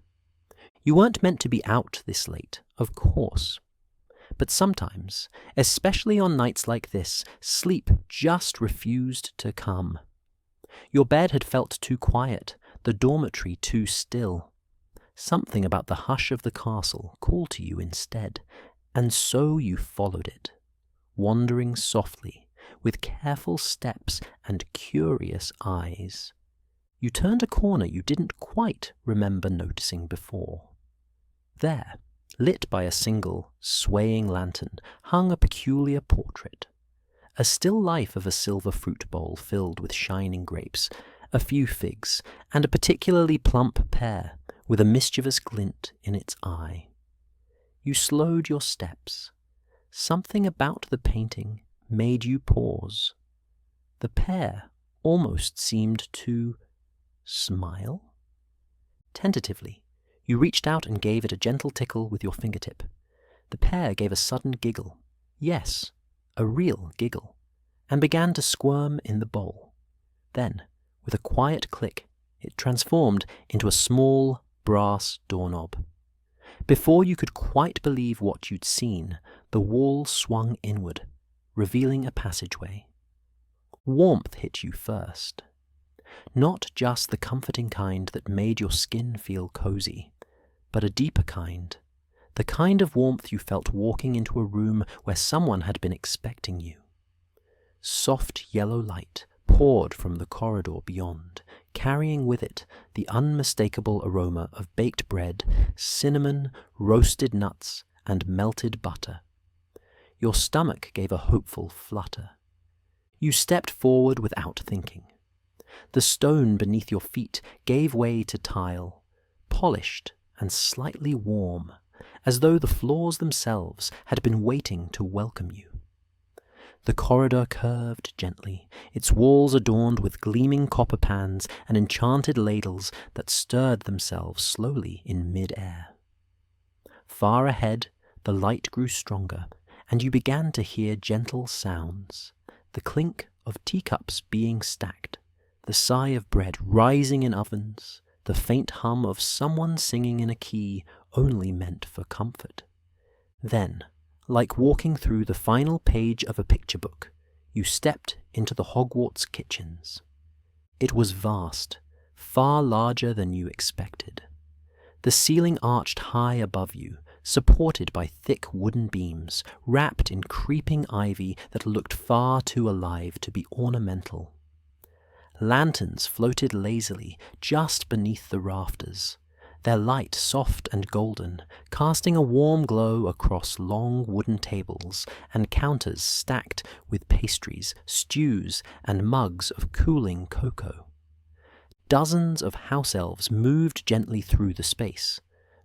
You weren't meant to be out this late, of course. But sometimes, especially on nights like this, sleep just refused to come. Your bed had felt too quiet, the dormitory too still. Something about the hush of the castle called to you instead, and so you followed it, wandering softly, with careful steps and curious eyes. You turned a corner you didn't quite remember noticing before. There, lit by a single, swaying lantern, hung a peculiar portrait. A still life of a silver fruit bowl filled with shining grapes, a few figs, and a particularly plump pear with a mischievous glint in its eye. You slowed your steps. Something about the painting made you pause. The pear almost seemed to smile. Tentatively, you reached out and gave it a gentle tickle with your fingertip. The pear gave a sudden giggle, yes, a real giggle, and began to squirm in the bowl. Then, with a quiet click, it transformed into a small brass doorknob. Before you could quite believe what you'd seen, the wall swung inward, revealing a passageway. Warmth hit you first. Not just the comforting kind that made your skin feel cozy, but a deeper kind. The kind of warmth you felt walking into a room where someone had been expecting you. Soft yellow light poured from the corridor beyond, carrying with it the unmistakable aroma of baked bread, cinnamon, roasted nuts, and melted butter. Your stomach gave a hopeful flutter. You stepped forward without thinking. The stone beneath your feet gave way to tile, polished and slightly warm, as though the floors themselves had been waiting to welcome you. The corridor curved gently, its walls adorned with gleaming copper pans and enchanted ladles that stirred themselves slowly in mid-air. Far ahead, the light grew stronger, and you began to hear gentle sounds, the clink of teacups being stacked, the sigh of bread rising in ovens, the faint hum of someone singing in a key only meant for comfort. Then, like walking through the final page of a picture book, you stepped into the Hogwarts kitchens. It was vast, far larger than you expected. The ceiling arched high above you, supported by thick wooden beams, wrapped in creeping ivy that looked far too alive to be ornamental. Lanterns floated lazily just beneath the rafters, their light soft and golden, casting a warm glow across long wooden tables and counters stacked with pastries, stews, and mugs of cooling cocoa. Dozens of house-elves moved gently through the space,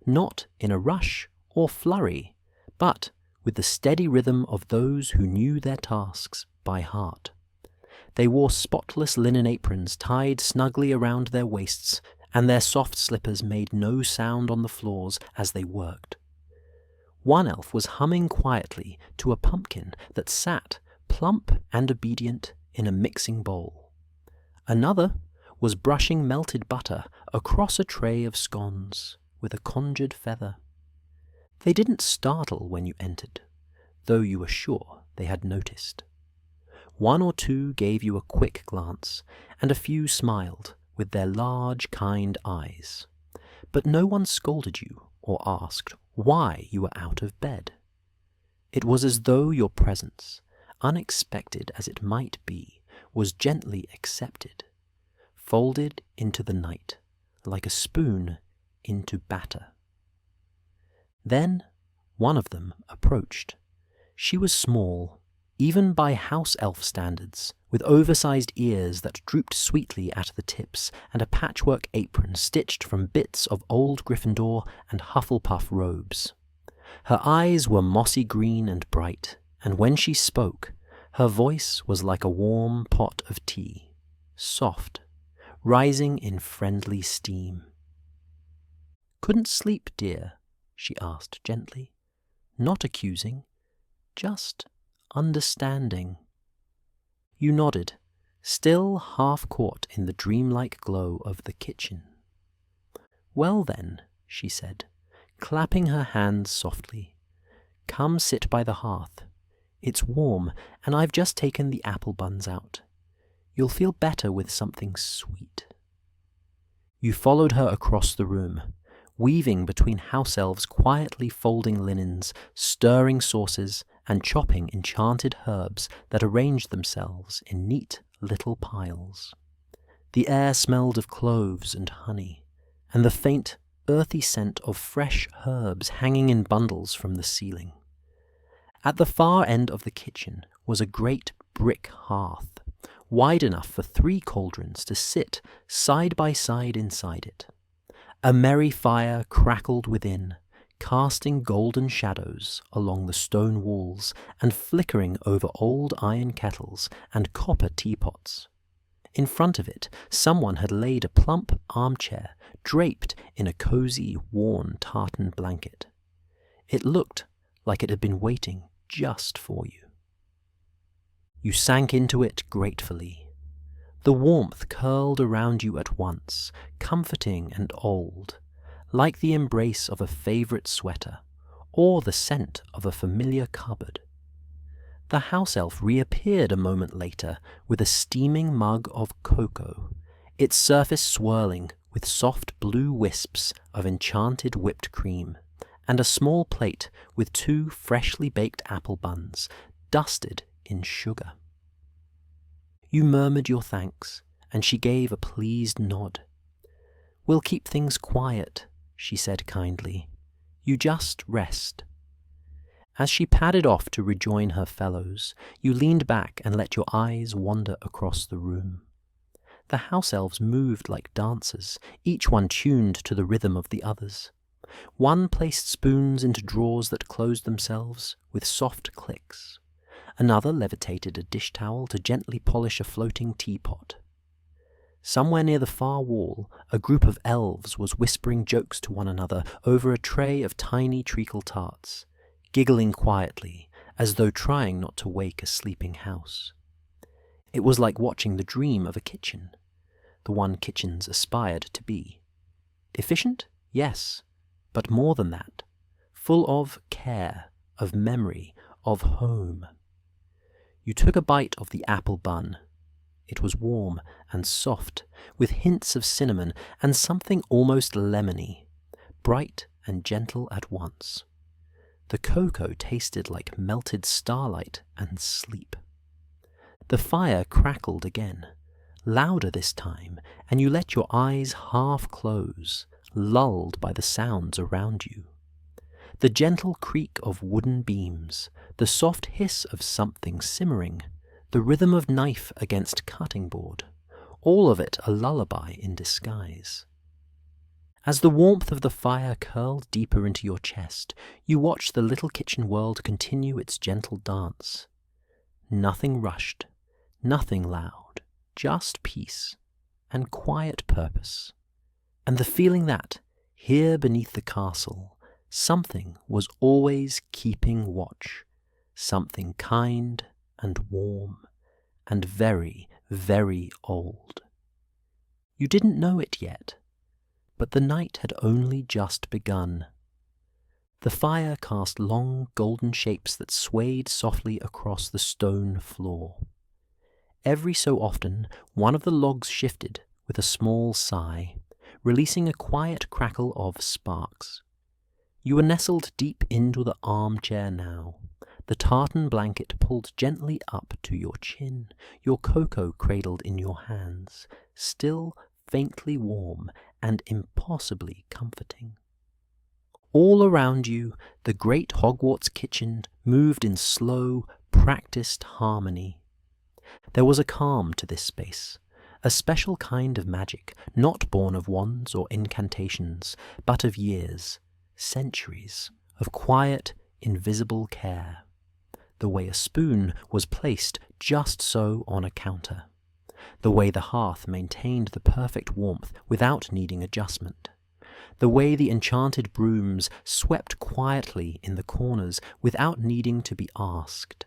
not in a rush or flurry, but with the steady rhythm of those who knew their tasks by heart. They wore spotless linen aprons tied snugly around their waists, and their soft slippers made no sound on the floors as they worked. One elf was humming quietly to a pumpkin that sat, plump and obedient, in a mixing bowl. Another was brushing melted butter across a tray of scones with a conjured feather. They didn't startle when you entered, though you were sure they had noticed. One or two gave you a quick glance, and a few smiled with their large, kind eyes. But no one scolded you or asked why you were out of bed. It was as though your presence, unexpected as it might be, was gently accepted, folded into the night like a spoon into batter. Then one of them approached. She was small, even by house-elf standards, with oversized ears that drooped sweetly at the tips and a patchwork apron stitched from bits of old Gryffindor and Hufflepuff robes. Her eyes were mossy green and bright, and when she spoke, her voice was like a warm pot of tea, soft, rising in friendly steam. "Couldn't sleep, dear?" she asked gently, not accusing, just understanding. You nodded, still half caught in the dreamlike glow of the kitchen. "Well then," she said, clapping her hands softly, "come sit by the hearth. It's warm, and I've just taken the apple buns out. You'll feel better with something sweet." You followed her across the room, weaving between house-elves quietly folding linens, stirring sauces, and chopping enchanted herbs that arranged themselves in neat little piles. The air smelled of cloves and honey, and the faint, earthy scent of fresh herbs hanging in bundles from the ceiling. At the far end of the kitchen was a great brick hearth, wide enough for 3 cauldrons to sit side by side inside it. A merry fire crackled within, casting golden shadows along the stone walls and flickering over old iron kettles and copper teapots. In front of it, someone had laid a plump armchair draped in a cozy, worn tartan blanket. It looked like it had been waiting just for you. You sank into it gratefully. The warmth curled around you at once, comforting and old, like the embrace of a favourite sweater, or the scent of a familiar cupboard. The house elf reappeared a moment later with a steaming mug of cocoa, its surface swirling with soft blue wisps of enchanted whipped cream, and a small plate with 2 freshly baked apple buns, dusted in sugar. You murmured your thanks, and she gave a pleased nod. "We'll keep things quiet," she said kindly. "You just rest." As she padded off to rejoin her fellows, you leaned back and let your eyes wander across the room. The house elves moved like dancers, each one tuned to the rhythm of the others. One placed spoons into drawers that closed themselves with soft clicks. Another levitated a dish towel to gently polish a floating teapot. Somewhere near the far wall, a group of elves was whispering jokes to one another over a tray of tiny treacle tarts, giggling quietly, as though trying not to wake a sleeping house. It was like watching the dream of a kitchen, the one kitchens aspired to be. Efficient? Yes, but more than that. Full of care, of memory, of home. You took a bite of the apple bun. It was warm and soft, with hints of cinnamon and something almost lemony, bright and gentle at once. The cocoa tasted like melted starlight and sleep. The fire crackled again, louder this time, and you let your eyes half close, lulled by the sounds around you. The gentle creak of wooden beams, the soft hiss of something simmering, the rhythm of knife against cutting board, all of it a lullaby in disguise. As the warmth of the fire curled deeper into your chest, you watched the little kitchen world continue its gentle dance. Nothing rushed, nothing loud, just peace and quiet purpose, and the feeling that, here beneath the castle, something was always keeping watch, something kind and warm and very, very old. You didn't know it yet, but the night had only just begun. The fire cast long golden shapes that swayed softly across the stone floor. Every so often, one of the logs shifted with a small sigh, releasing a quiet crackle of sparks. You were nestled deep into the armchair now, the tartan blanket pulled gently up to your chin, your cocoa cradled in your hands, still faintly warm and impossibly comforting. All around you, the great Hogwarts kitchen moved in slow, practiced harmony. There was a calm to this space, a special kind of magic, not born of wands or incantations, but of years, centuries, of quiet, invisible care. The way a spoon was placed just so on a counter. The way the hearth maintained the perfect warmth without needing adjustment. The way the enchanted brooms swept quietly in the corners without needing to be asked.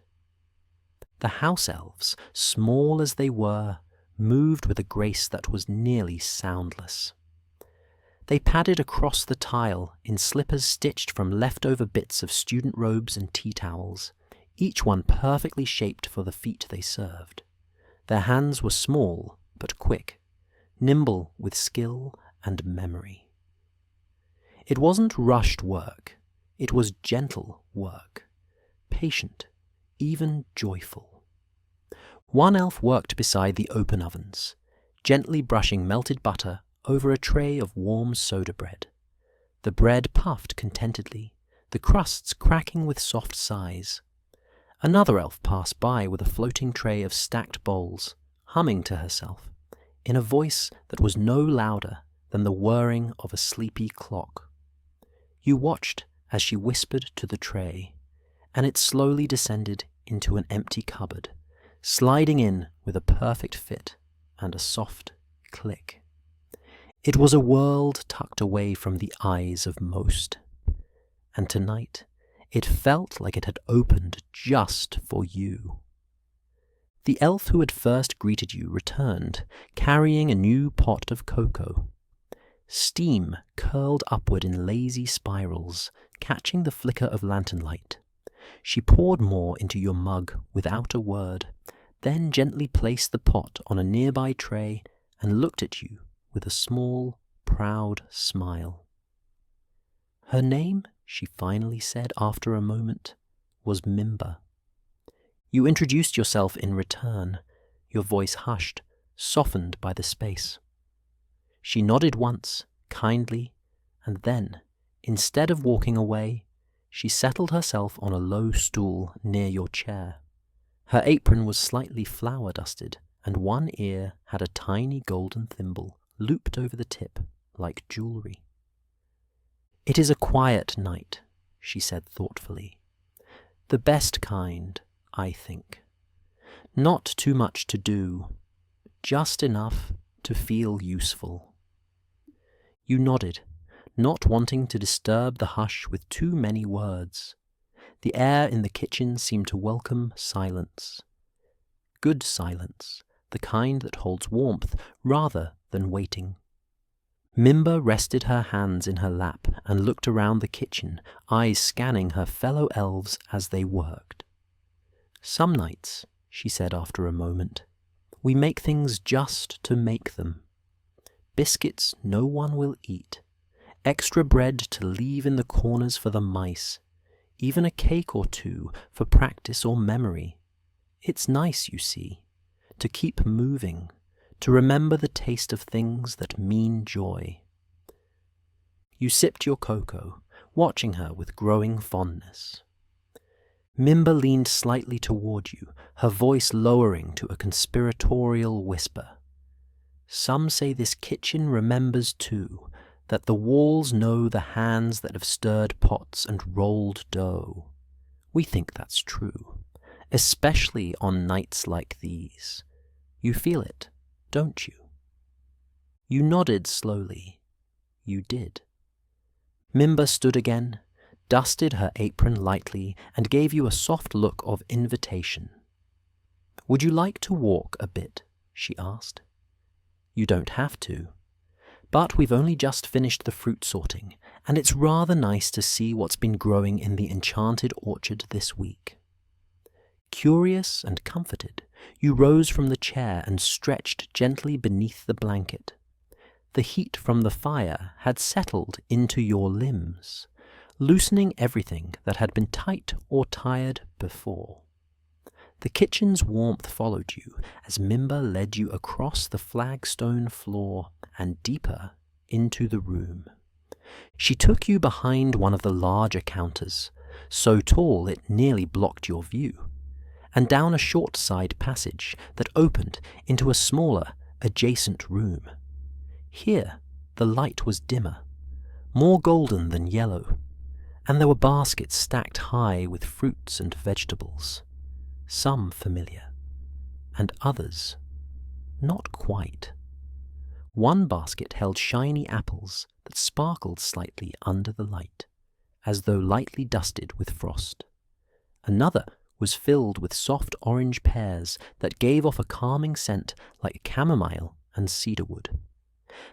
The house-elves, small as they were, moved with a grace that was nearly soundless. They padded across the tile in slippers stitched from leftover bits of student robes and tea towels, each one perfectly shaped for the feet they served. Their hands were small but quick, nimble with skill and memory. It wasn't rushed work, it was gentle work, patient, even joyful. One elf worked beside the open ovens, gently brushing melted butter over a tray of warm soda bread. The bread puffed contentedly, the crusts cracking with soft sighs. Another elf passed by with a floating tray of stacked bowls, humming to herself, in a voice that was no louder than the whirring of a sleepy clock. You watched as she whispered to the tray, and it slowly descended into an empty cupboard, sliding in with a perfect fit and a soft click. It was a world tucked away from the eyes of most, and tonight it felt like it had opened just for you. The elf who had first greeted you returned, carrying a new pot of cocoa. Steam curled upward in lazy spirals, catching the flicker of lantern light. She poured more into your mug without a word, then gently placed the pot on a nearby tray and looked at you with a small, proud smile. Her name, she finally said after a moment, was Mimba. You introduced yourself in return, your voice hushed, softened by the space. She nodded once, kindly, and then, instead of walking away, she settled herself on a low stool near your chair. Her apron was slightly flour-dusted, and one ear had a tiny golden thimble looped over the tip like jewelry. "It is a quiet night," she said thoughtfully. "The best kind, I think. Not too much to do, just enough to feel useful." You nodded, not wanting to disturb the hush with too many words. The air in the kitchen seemed to welcome silence. Good silence, the kind that holds warmth rather than waiting. Mimba rested her hands in her lap and looked around the kitchen, eyes scanning her fellow elves as they worked. "Some nights," she said after a moment, "we make things just to make them. Biscuits no one will eat, extra bread to leave in the corners for the mice, even a cake or two for practice or memory. It's nice, you see, to keep moving, to remember the taste of things that mean joy." You sipped your cocoa, watching her with growing fondness. Mimba leaned slightly toward you, her voice lowering to a conspiratorial whisper. "Some say this kitchen remembers too, that the walls know the hands that have stirred pots and rolled dough. We think that's true, especially on nights like these. You feel it, don't you?" You nodded slowly. You did. Mimba stood again, dusted her apron lightly, and gave you a soft look of invitation. "Would you like to walk a bit?" she asked. "You don't have to. But we've only just finished the fruit sorting, and it's rather nice to see what's been growing in the enchanted orchard this week." Curious and comforted, you rose from the chair and stretched gently beneath the blanket. The heat from the fire had settled into your limbs, loosening everything that had been tight or tired before. The kitchen's warmth followed you as Mimba led you across the flagstone floor and deeper into the room. She took you behind one of the larger counters, so tall it nearly blocked your view, and down a short side passage that opened into a smaller, adjacent room. Here, the light was dimmer, more golden than yellow, and there were baskets stacked high with fruits and vegetables, some familiar, and others not quite. One basket held shiny apples that sparkled slightly under the light, as though lightly dusted with frost. Another was filled with soft orange pears that gave off a calming scent like chamomile and cedarwood.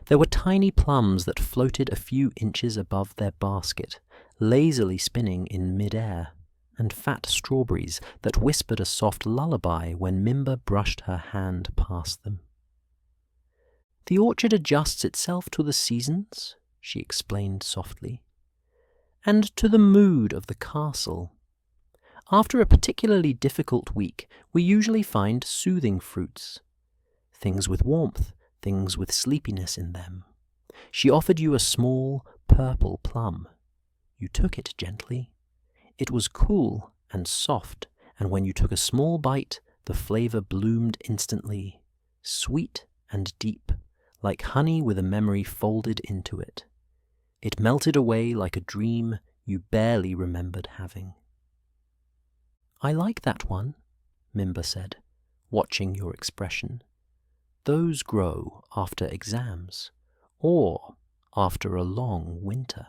There were tiny plums that floated a few inches above their basket, lazily spinning in mid-air, and fat strawberries that whispered a soft lullaby when Mimba brushed her hand past them. "The orchard adjusts itself to the seasons," she explained softly, "and to the mood of the castle. After a particularly difficult week, we usually find soothing fruits, things with warmth, things with sleepiness in them." She offered you a small, purple plum. You took it gently. It was cool and soft, and when you took a small bite, the flavor bloomed instantly, sweet and deep, like honey with a memory folded into it. It melted away like a dream you barely remembered having. "I like that one," Mimba said, watching your expression. "Those grow after exams, or after a long winter."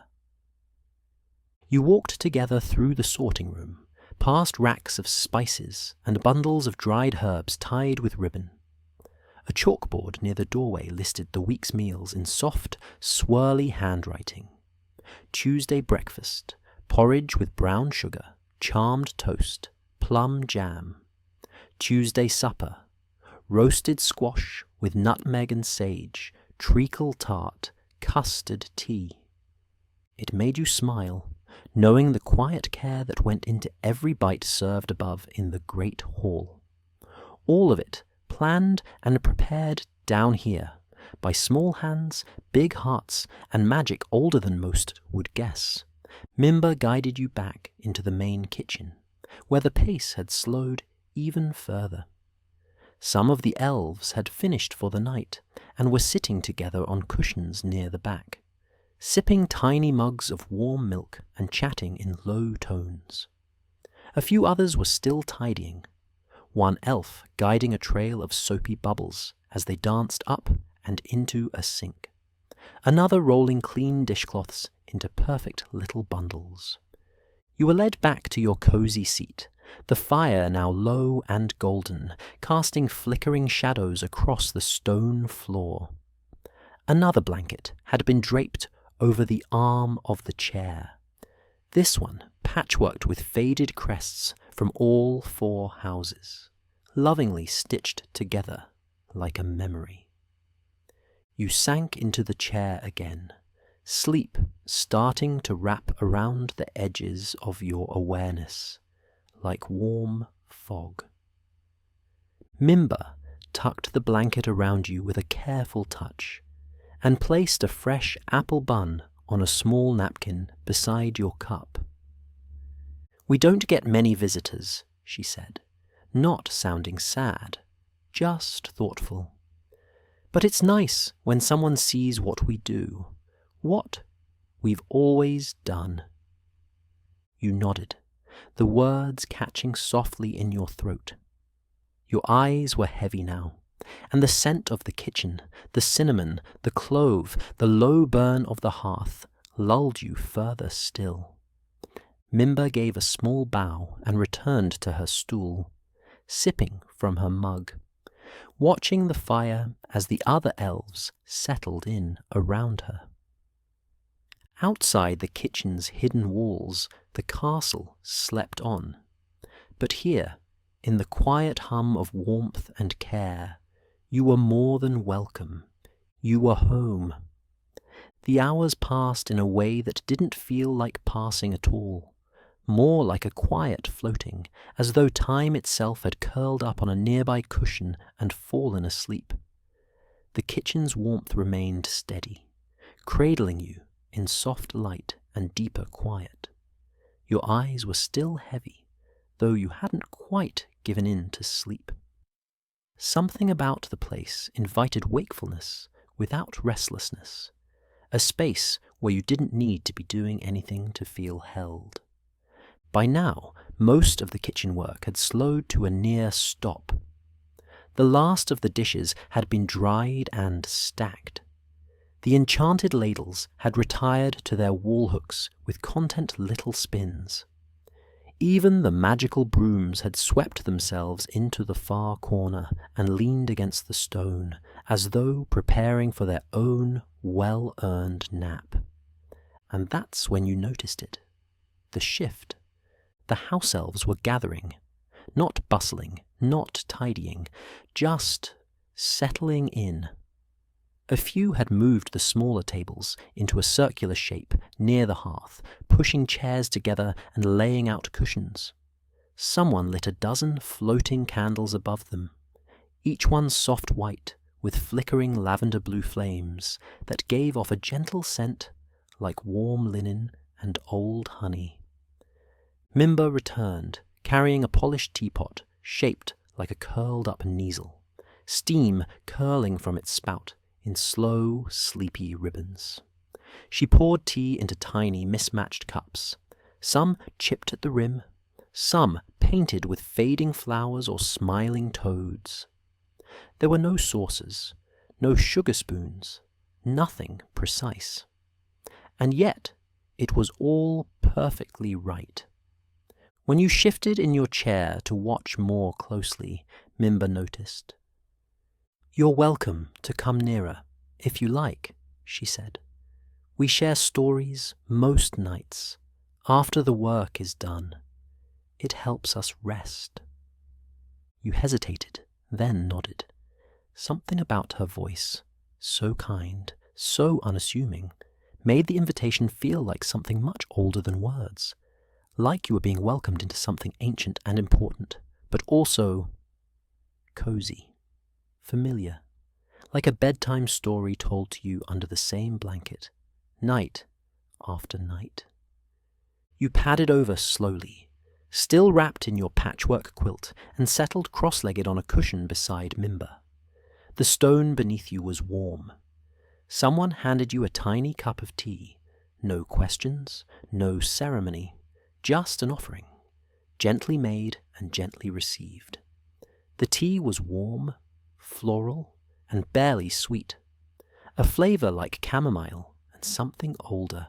You walked together through the sorting room, past racks of spices and bundles of dried herbs tied with ribbon. A chalkboard near the doorway listed the week's meals in soft, swirly handwriting. Tuesday breakfast, porridge with brown sugar, charmed toast, plum jam. Tuesday supper, roasted squash with nutmeg and sage, treacle tart, custard tea. It made you smile, knowing the quiet care that went into every bite served above in the great hall. All of it planned and prepared down here by small hands, big hearts, and magic older than most would guess. Mimba guided you back into the main kitchen, where the pace had slowed even further. Some of the elves had finished for the night and were sitting together on cushions near the back, sipping tiny mugs of warm milk and chatting in low tones. A few others were still tidying, one elf guiding a trail of soapy bubbles as they danced up and into a sink, another rolling clean dishcloths into perfect little bundles. You were led back to your cozy seat, the fire now low and golden, casting flickering shadows across the stone floor. Another blanket had been draped over the arm of the chair, this one patchworked with faded crests from all 4 houses, lovingly stitched together like a memory. You sank into the chair again, sleep starting to wrap around the edges of your awareness like warm fog. Mimba tucked the blanket around you with a careful touch and placed a fresh apple bun on a small napkin beside your cup. "We don't get many visitors," she said, not sounding sad, just thoughtful. "But it's nice when someone sees what we do, what we've always done." You nodded, the words catching softly in your throat. Your eyes were heavy now, and the scent of the kitchen, the cinnamon, the clove, the low burn of the hearth lulled you further still. Mimba gave a small bow and returned to her stool, sipping from her mug, watching the fire as the other elves settled in around her. Outside the kitchen's hidden walls, the castle slept on. But here, in the quiet hum of warmth and care, you were more than welcome. You were home. The hours passed in a way that didn't feel like passing at all, more like a quiet floating, as though time itself had curled up on a nearby cushion and fallen asleep. The kitchen's warmth remained steady, cradling you in soft light and deeper quiet. Your eyes were still heavy, though you hadn't quite given in to sleep. Something about the place invited wakefulness without restlessness, a space where you didn't need to be doing anything to feel held. By now, most of the kitchen work had slowed to a near stop. The last of the dishes had been dried and stacked. The enchanted ladles had retired to their wall hooks with content little spins. Even the magical brooms had swept themselves into the far corner and leaned against the stone, as though preparing for their own well-earned nap. And that's when you noticed it. The shift. The House-Elves were gathering, not bustling, not tidying, just settling in. A few had moved the smaller tables into a circular shape near the hearth, pushing chairs together and laying out cushions. Someone lit a dozen floating candles above them, each one soft white with flickering lavender blue flames that gave off a gentle scent like warm linen and old honey. Mimba returned, carrying a polished teapot shaped like a curled-up kneesel, steam curling from its spout in slow, sleepy ribbons. She poured tea into tiny, mismatched cups, some chipped at the rim, some painted with fading flowers or smiling toads. There were no saucers, no sugar spoons, nothing precise. And yet, it was all perfectly right. When you shifted in your chair to watch more closely, Mimba noticed. "You're welcome to come nearer, if you like," she said. "We share stories most nights, after the work is done. It helps us rest." You hesitated, then nodded. Something about her voice, so kind, so unassuming, made the invitation feel like something much older than words, like you were being welcomed into something ancient and important, but also cozy, familiar, like a bedtime story told to you under the same blanket, night after night. You padded over slowly, still wrapped in your patchwork quilt, and settled cross-legged on a cushion beside Mimba. The stone beneath you was warm. Someone handed you a tiny cup of tea. No questions, no ceremony, just an offering, gently made and gently received. The tea was warm, floral, and barely sweet. A flavor like chamomile and something older.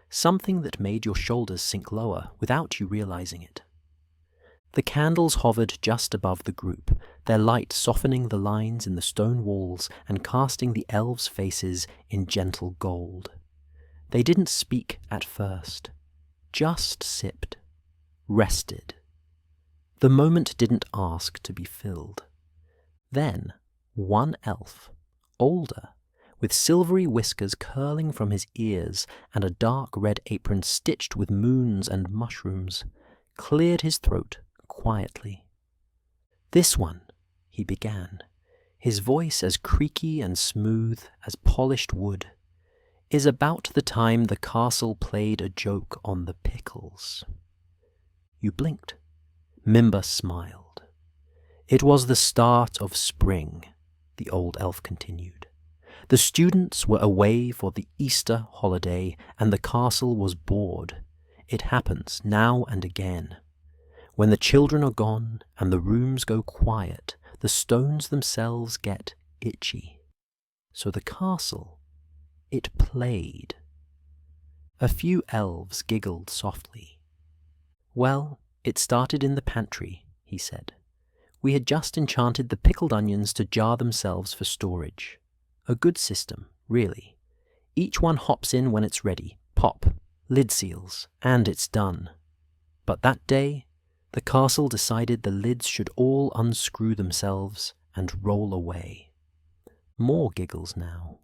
Something that made your shoulders sink lower without you realizing it. The candles hovered just above the group, their light softening the lines in the stone walls and casting the elves' faces in gentle gold. They didn't speak at first, just sipped, rested. The moment didn't ask to be filled. Then, one elf, older, with silvery whiskers curling from his ears and a dark red apron stitched with moons and mushrooms, cleared his throat quietly. "This one," he began, his voice as creaky and smooth as polished wood, "is about the time the castle played a joke on the pickles." You blinked. Mimba smiled. "It was the start of spring," the old elf continued. "The students were away for the Easter holiday, and the castle was bored. It happens now and again. When the children are gone and the rooms go quiet, the stones themselves get itchy. So the castle, it played." A few elves giggled softly. "Well, it started in the pantry," he said. "We had just enchanted the pickled onions to jar themselves for storage. A good system, really. Each one hops in when it's ready, pop, lid seals, and it's done. But that day, the castle decided the lids should all unscrew themselves and roll away." More giggles now.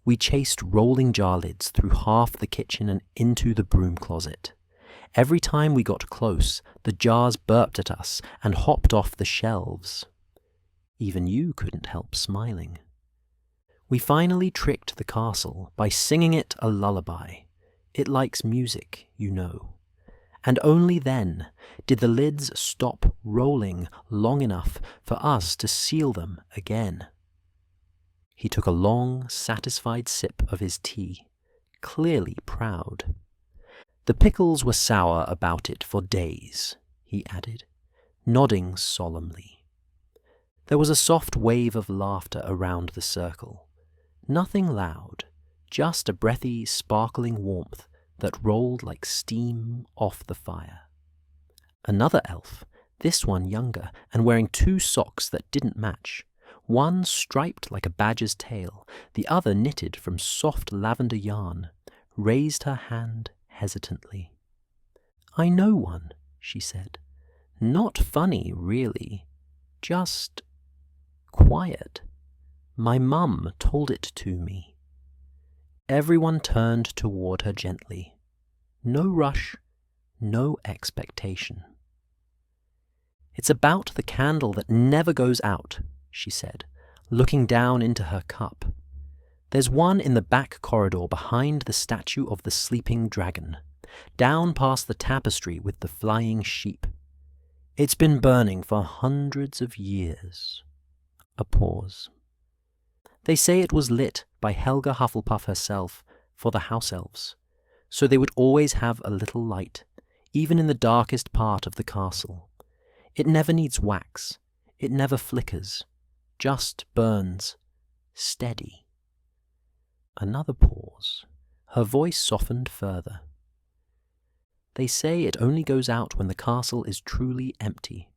"We chased rolling jar lids through half the kitchen and into the broom closet. Every time we got close, the jars burped at us and hopped off the shelves. Even you couldn't help smiling. We finally tricked the castle by singing it a lullaby. It likes music, you know. And only then did the lids stop rolling long enough for us to seal them again." He took a long, satisfied sip of his tea, clearly proud. "The pickles were sour about it for days," he added, nodding solemnly. There was a soft wave of laughter around the circle. Nothing loud, just a breathy, sparkling warmth that rolled like steam off the fire. Another elf, this one younger, and wearing 2 socks that didn't match, one striped like a badger's tail, the other knitted from soft lavender yarn, raised her hand hesitantly. "I know one," she said. "Not funny, really. Just quiet. My mum told it to me." Everyone turned toward her gently. No rush, no expectation. "It's about the candle that never goes out," she said, looking down into her cup. "There's one in the back corridor behind the statue of the sleeping dragon, down past the tapestry with the flying sheep. It's been burning for hundreds of years." A pause. "They say it was lit by Helga Hufflepuff herself for the House-Elves, so they would always have a little light, even in the darkest part of the castle. It never needs wax, it never flickers, just burns steady." Another pause. Her voice softened further. "They say it only goes out when the castle is truly empty,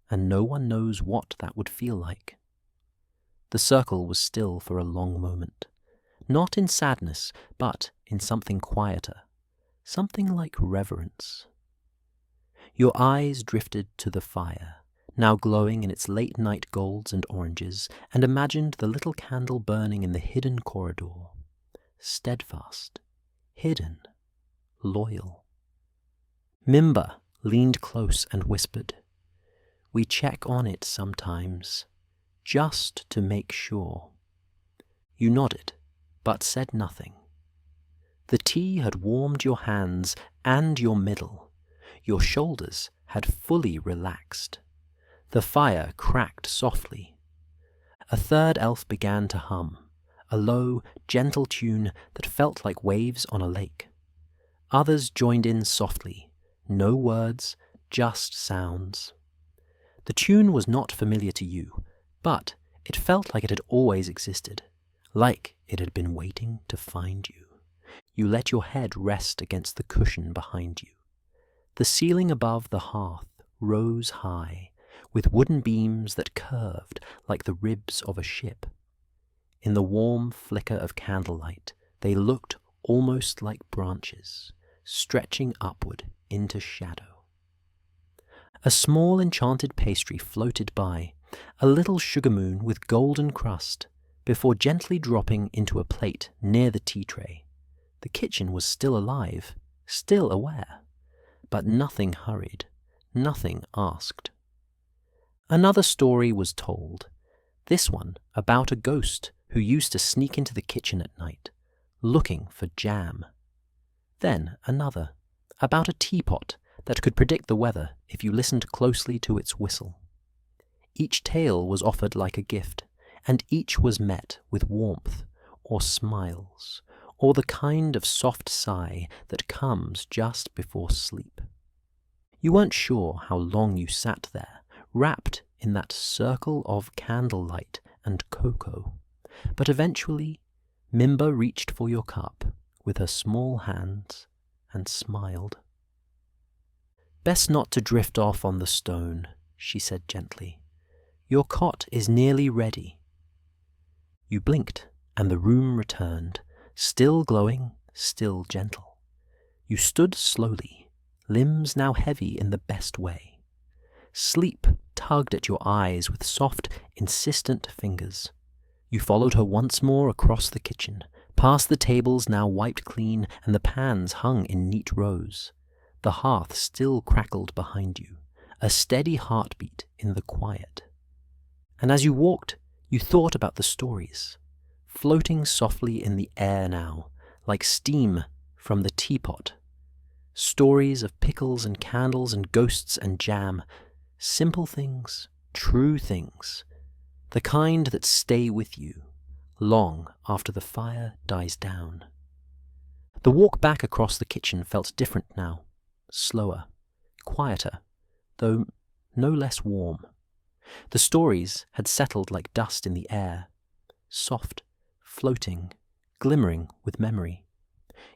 and no one knows what that would feel like." The circle was still for a long moment. Not in sadness, but in something quieter. Something like reverence. Your eyes drifted to the fire, now glowing in its late-night golds and oranges, and imagined the little candle burning in the hidden corridor. Steadfast, hidden, loyal. Mimba leaned close and whispered, "We check on it sometimes, just to make sure." You nodded, but said nothing. The tea had warmed your hands and your middle. Your shoulders had fully relaxed. The fire cracked softly. A third elf began to hum, a low, gentle tune that felt like waves on a lake. Others joined in softly, no words, just sounds. The tune was not familiar to you, but it felt like it had always existed, like it had been waiting to find you. You let your head rest against the cushion behind you. The ceiling above the hearth rose high, with wooden beams that curved like the ribs of a ship. In the warm flicker of candlelight, they looked almost like branches, stretching upward into shadow. A small enchanted pastry floated by, a little sugar moon with golden crust, before gently dropping into a plate near the tea tray. The kitchen was still alive, still aware, but nothing hurried, nothing asked. Another story was told, this one about a ghost who used to sneak into the kitchen at night, looking for jam. Then another, about a teapot that could predict the weather if you listened closely to its whistle. Each tale was offered like a gift, and each was met with warmth or smiles, or the kind of soft sigh that comes just before sleep. You weren't sure how long you sat there, wrapped in that circle of candlelight and cocoa, but eventually Mimba reached for your cup with her small hands and smiled. "Best not to drift off on the stone," she said gently. "Your cot is nearly ready." You blinked, and the room returned, still glowing, still gentle. You stood slowly, limbs now heavy in the best way. Sleep tugged at your eyes with soft, insistent fingers. You followed her once more across the kitchen, past the tables now wiped clean and the pans hung in neat rows. The hearth still crackled behind you, a steady heartbeat in the quiet. And as you walked, you thought about the stories, floating softly in the air now, like steam from the teapot. Stories of pickles and candles and ghosts and jam, simple things, true things, the kind that stay with you long after the fire dies down. The walk back across the kitchen felt different now, slower, quieter, though no less warm. The stories had settled like dust in the air, soft, floating, glimmering with memory.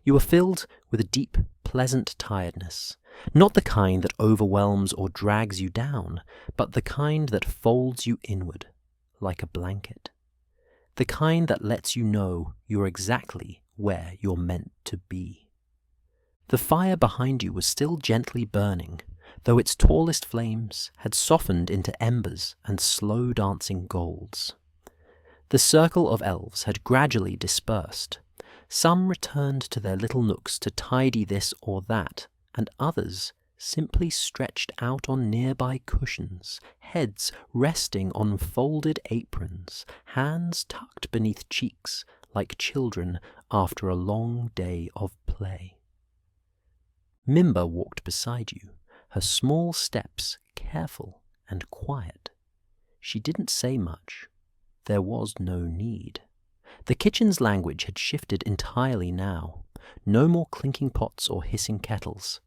You were filled with a deep, pleasant tiredness, not the kind that overwhelms or drags you down, but the kind that folds you inward, like a blanket. The kind that lets you know you're exactly where you're meant to be. The fire behind you was still gently burning, though its tallest flames had softened into embers and slow dancing golds. The circle of elves had gradually dispersed. Some returned to their little nooks to tidy this or that, and others simply stretched out on nearby cushions, heads resting on folded aprons, hands tucked beneath cheeks like children after a long day of play. Mimba walked beside you, her small steps careful and quiet. She didn't say much. There was no need. The kitchen's language had shifted entirely now. No more clinking pots or hissing kettles.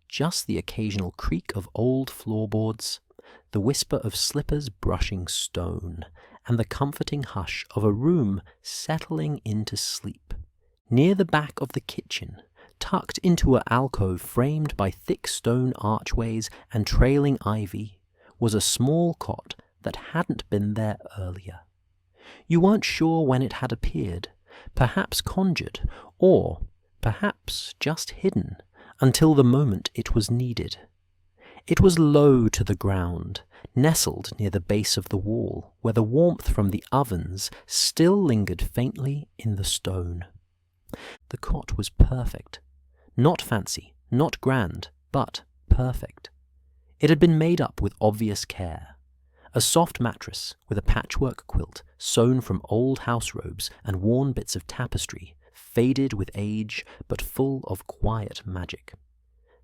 Just the occasional creak of old floorboards, the whisper of slippers brushing stone, and the comforting hush of a room settling into sleep. Near the back of the kitchen, tucked into an alcove framed by thick stone archways and trailing ivy, was a small cot that hadn't been there earlier. You weren't sure when it had appeared, perhaps conjured, or perhaps just hidden, until the moment it was needed. It was low to the ground, nestled near the base of the wall, where the warmth from the ovens still lingered faintly in the stone. The cot was perfect. Not fancy, not grand, but perfect. It had been made up with obvious care. A soft mattress with a patchwork quilt sewn from old house robes and worn bits of tapestry, faded with age but full of quiet magic.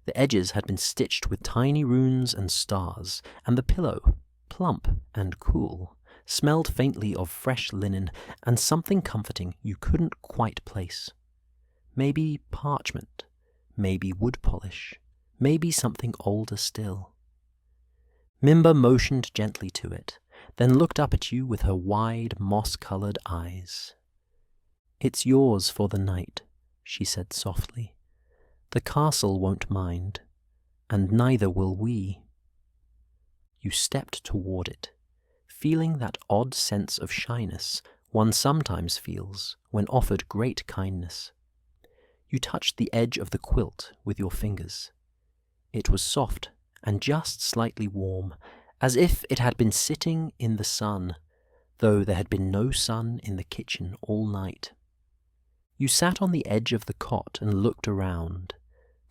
The edges had been stitched with tiny runes and stars, and the pillow, plump and cool, smelled faintly of fresh linen and something comforting you couldn't quite place. Maybe parchment, maybe wood polish, maybe something older still. Mimba motioned gently to it, then looked up at you with her wide, moss-coloured eyes. "It's yours for the night," she said softly. "The castle won't mind, and neither will we." You stepped toward it, feeling that odd sense of shyness one sometimes feels when offered great kindness. You touched the edge of the quilt with your fingers. It was soft and just slightly warm, as if it had been sitting in the sun, though there had been no sun in the kitchen all night. You sat on the edge of the cot and looked around.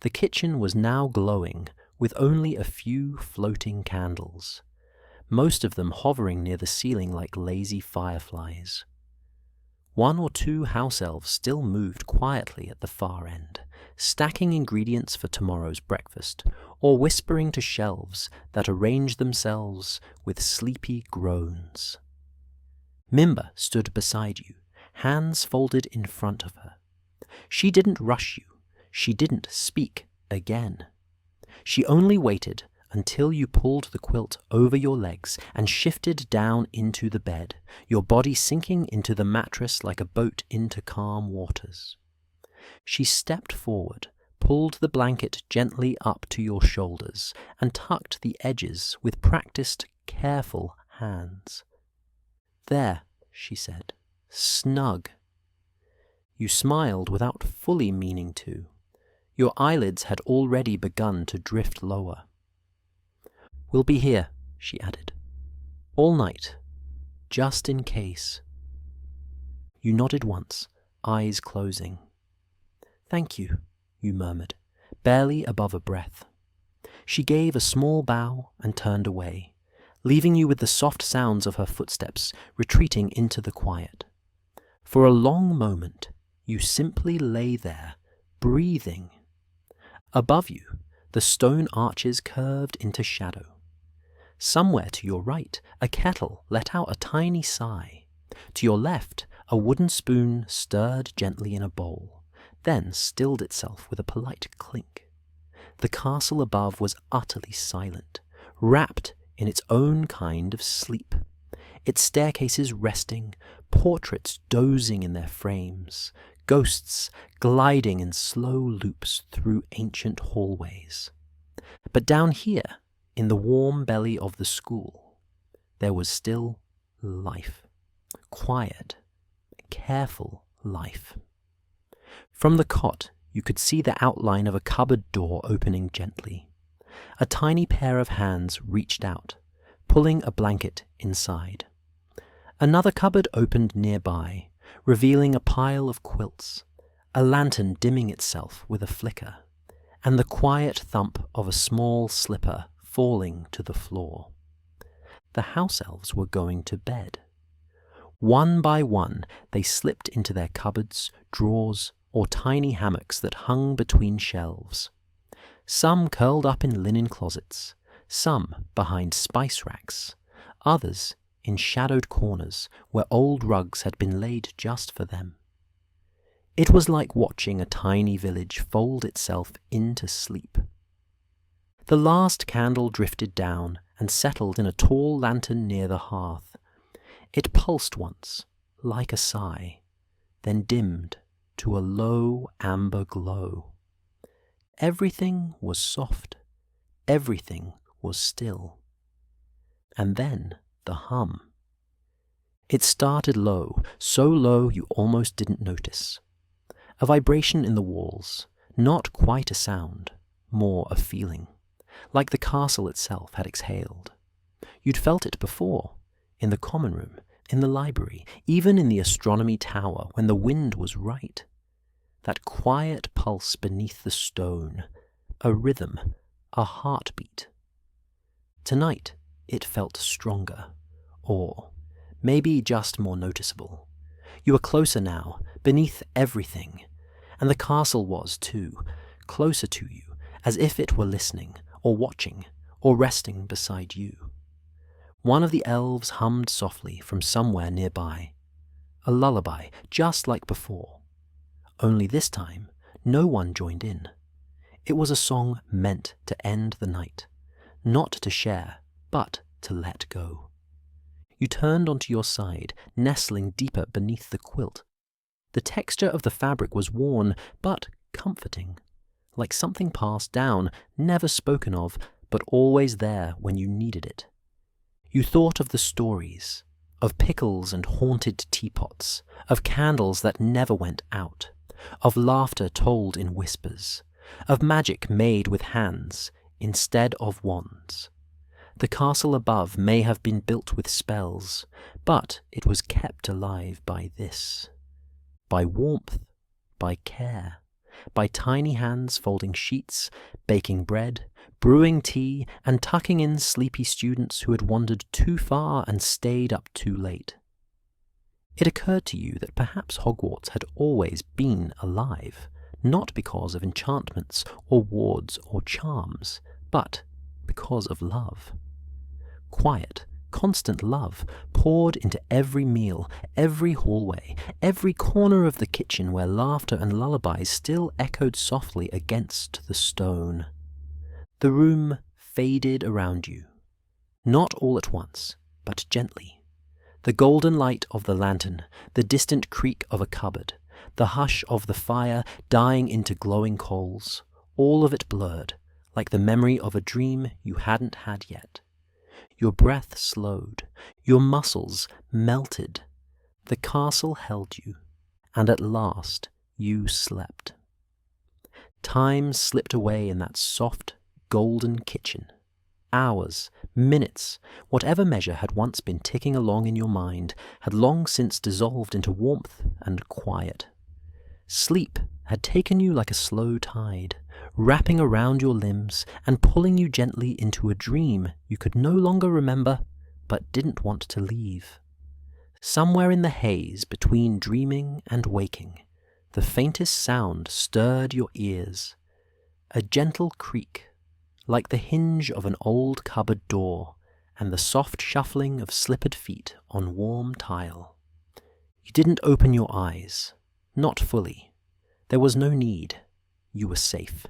The kitchen was now glowing, with only a few floating candles, most of them hovering near the ceiling like lazy fireflies. One or two house-elves still moved quietly at the far end, stacking ingredients for tomorrow's breakfast, or whispering to shelves that arranged themselves with sleepy groans. Mimba stood beside you, hands folded in front of her. She didn't rush you. She didn't speak again. She only waited until you pulled the quilt over your legs and shifted down into the bed, your body sinking into the mattress like a boat into calm waters. She stepped forward, pulled the blanket gently up to your shoulders, and tucked the edges with practiced, careful hands. "There," she said, "snug." You smiled without fully meaning to. Your eyelids had already begun to drift lower. "We'll be here," she added, "all night, just in case." You nodded once, eyes closing. "Thank you," you murmured, barely above a breath. She gave a small bow and turned away, leaving you with the soft sounds of her footsteps retreating into the quiet. For a long moment, you simply lay there, breathing. Above you, the stone arches curved into shadow. Somewhere to your right, a kettle let out a tiny sigh. To your left, a wooden spoon stirred gently in a bowl, then stilled itself with a polite clink. The castle above was utterly silent, wrapped in its own kind of sleep, its staircases resting, portraits dozing in their frames, ghosts gliding in slow loops through ancient hallways. But down here, in the warm belly of the school, there was still life. Quiet, careful life. From the cot, you could see the outline of a cupboard door opening gently. A tiny pair of hands reached out, pulling a blanket inside. Another cupboard opened nearby, revealing a pile of quilts, a lantern dimming itself with a flicker, and the quiet thump of a small slipper falling to the floor. The house-elves were going to bed. One by one, they slipped into their cupboards, drawers, or tiny hammocks that hung between shelves. Some curled up in linen closets, some behind spice racks, others in shadowed corners where old rugs had been laid just for them. It was like watching a tiny village fold itself into sleep. The last candle drifted down and settled in a tall lantern near the hearth. It pulsed once, like a sigh, then dimmed to a low amber glow. Everything was soft. Everything was still. And then the hum. It started low, so low you almost didn't notice. A vibration in the walls, not quite a sound, more a feeling, like the castle itself had exhaled. You'd felt it before, in the common room, in the library, even in the astronomy tower when the wind was right. That quiet pulse beneath the stone, a rhythm, a heartbeat. Tonight it felt stronger, or maybe just more noticeable. You were closer now, beneath everything, and the castle was too, closer to you, as if it were listening, or watching, or resting beside you. One of the elves hummed softly from somewhere nearby, a lullaby just like before. Only this time, no one joined in. It was a song meant to end the night, not to share, but to let go. You turned onto your side, nestling deeper beneath the quilt. The texture of the fabric was worn, but comforting, like something passed down, never spoken of, but always there when you needed it. You thought of the stories, of pickles and haunted teapots, of candles that never went out, of laughter told in whispers, of magic made with hands instead of wands. The castle above may have been built with spells, but it was kept alive by this. By warmth, by care, by tiny hands folding sheets, baking bread, brewing tea, and tucking in sleepy students who had wandered too far and stayed up too late. It occurred to you that perhaps Hogwarts had always been alive, not because of enchantments or wards or charms, but because of love. Quiet, constant love poured into every meal, every hallway, every corner of the kitchen where laughter and lullabies still echoed softly against the stone. The room faded around you, not all at once, but gently. The golden light of the lantern, the distant creak of a cupboard, the hush of the fire dying into glowing coals, all of it blurred, like the memory of a dream you hadn't had yet. Your breath slowed, your muscles melted. The castle held you, and at last you slept. Time slipped away in that soft, golden kitchen. Hours, minutes, whatever measure had once been ticking along in your mind had long since dissolved into warmth and quiet. Sleep had taken you like a slow tide, wrapping around your limbs and pulling you gently into a dream you could no longer remember but didn't want to leave. Somewhere in the haze between dreaming and waking, the faintest sound stirred your ears, a gentle creak, like the hinge of an old cupboard door and the soft shuffling of slippered feet on warm tile. You didn't open your eyes, not fully. There was no need. You were safe.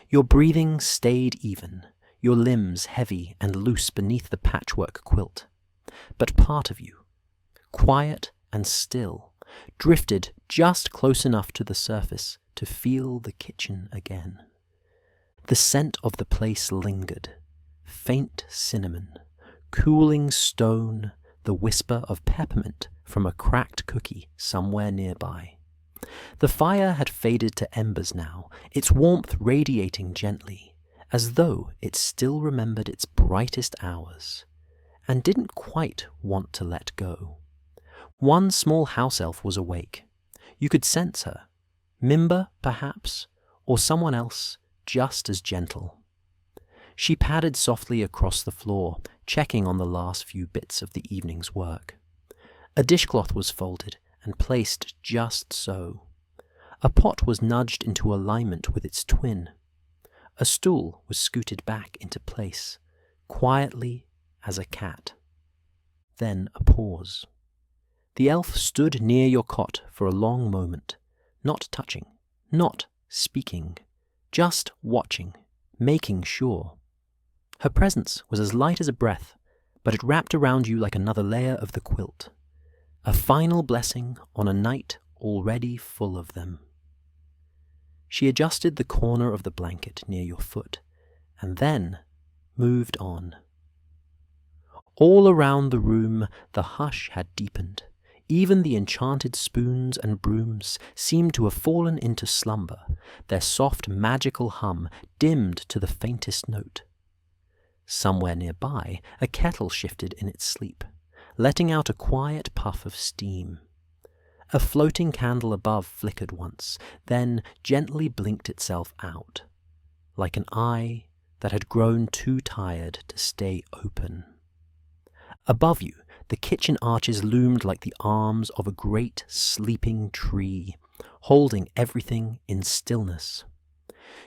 Your breathing stayed even, your limbs heavy and loose beneath the patchwork quilt. But part of you, quiet and still, drifted just close enough to the surface to feel the kitchen again. The scent of the place lingered, faint cinnamon, cooling stone, the whisper of peppermint from a cracked cookie somewhere nearby. The fire had faded to embers now, its warmth radiating gently, as though it still remembered its brightest hours, and didn't quite want to let go. One small house-elf was awake. You could sense her. Mimba, perhaps, or someone else just as gentle. She padded softly across the floor, checking on the last few bits of the evening's work. A dishcloth was folded and placed just so. A pot was nudged into alignment with its twin. A stool was scooted back into place, quietly as a cat. Then a pause. The elf stood near your cot for a long moment, not touching, not speaking, just watching, making sure. Her presence was as light as a breath, but it wrapped around you like another layer of the quilt. A final blessing on a night already full of them. She adjusted the corner of the blanket near your foot, and then moved on. All around the room the hush had deepened. Even the enchanted spoons and brooms seemed to have fallen into slumber, their soft magical hum dimmed to the faintest note. Somewhere nearby, a kettle shifted in its sleep, letting out a quiet puff of steam. A floating candle above flickered once, then gently blinked itself out, like an eye that had grown too tired to stay open. Above you, the kitchen arches loomed like the arms of a great sleeping tree, holding everything in stillness.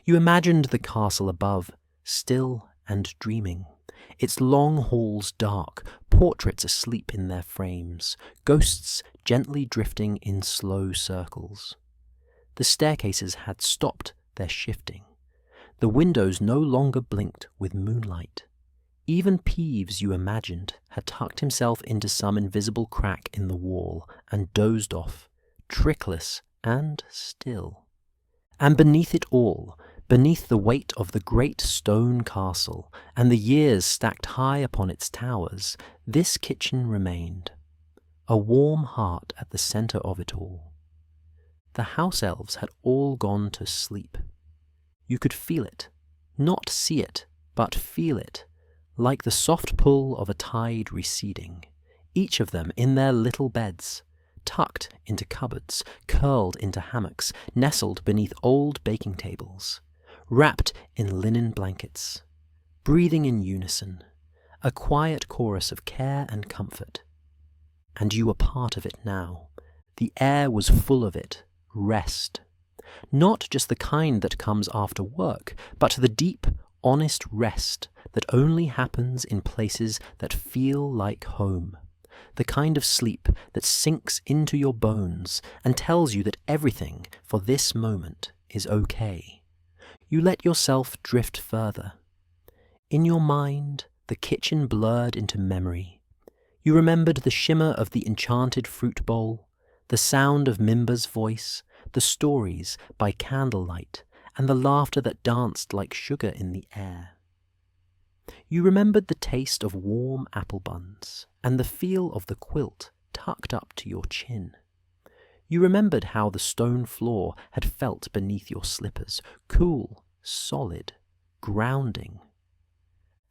You imagined the castle above, still and dreaming, its long halls dark, portraits asleep in their frames, ghosts gently drifting in slow circles. The staircases had stopped their shifting. The windows no longer blinked with moonlight. Even Peeves, you imagined, had tucked himself into some invisible crack in the wall and dozed off, trickless and still. And beneath it all, beneath the weight of the great stone castle and the years stacked high upon its towers, this kitchen remained, a warm heart at the centre of it all. The House-Elves had all gone to sleep. You could feel it, not see it, but feel it, like the soft pull of a tide receding, each of them in their little beds, tucked into cupboards, curled into hammocks, nestled beneath old baking tables, wrapped in linen blankets, breathing in unison, a quiet chorus of care and comfort. And you were part of it now. The air was full of it, rest. Not just the kind that comes after work, but the deep, honest rest that only happens in places that feel like home. The kind of sleep that sinks into your bones and tells you that everything for this moment is okay. You let yourself drift further. In your mind, the kitchen blurred into memory. You remembered the shimmer of the enchanted fruit bowl, the sound of Mimba's voice, the stories by candlelight, and the laughter that danced like sugar in the air. You remembered the taste of warm apple buns and the feel of the quilt tucked up to your chin. You remembered how the stone floor had felt beneath your slippers, cool, solid, grounding.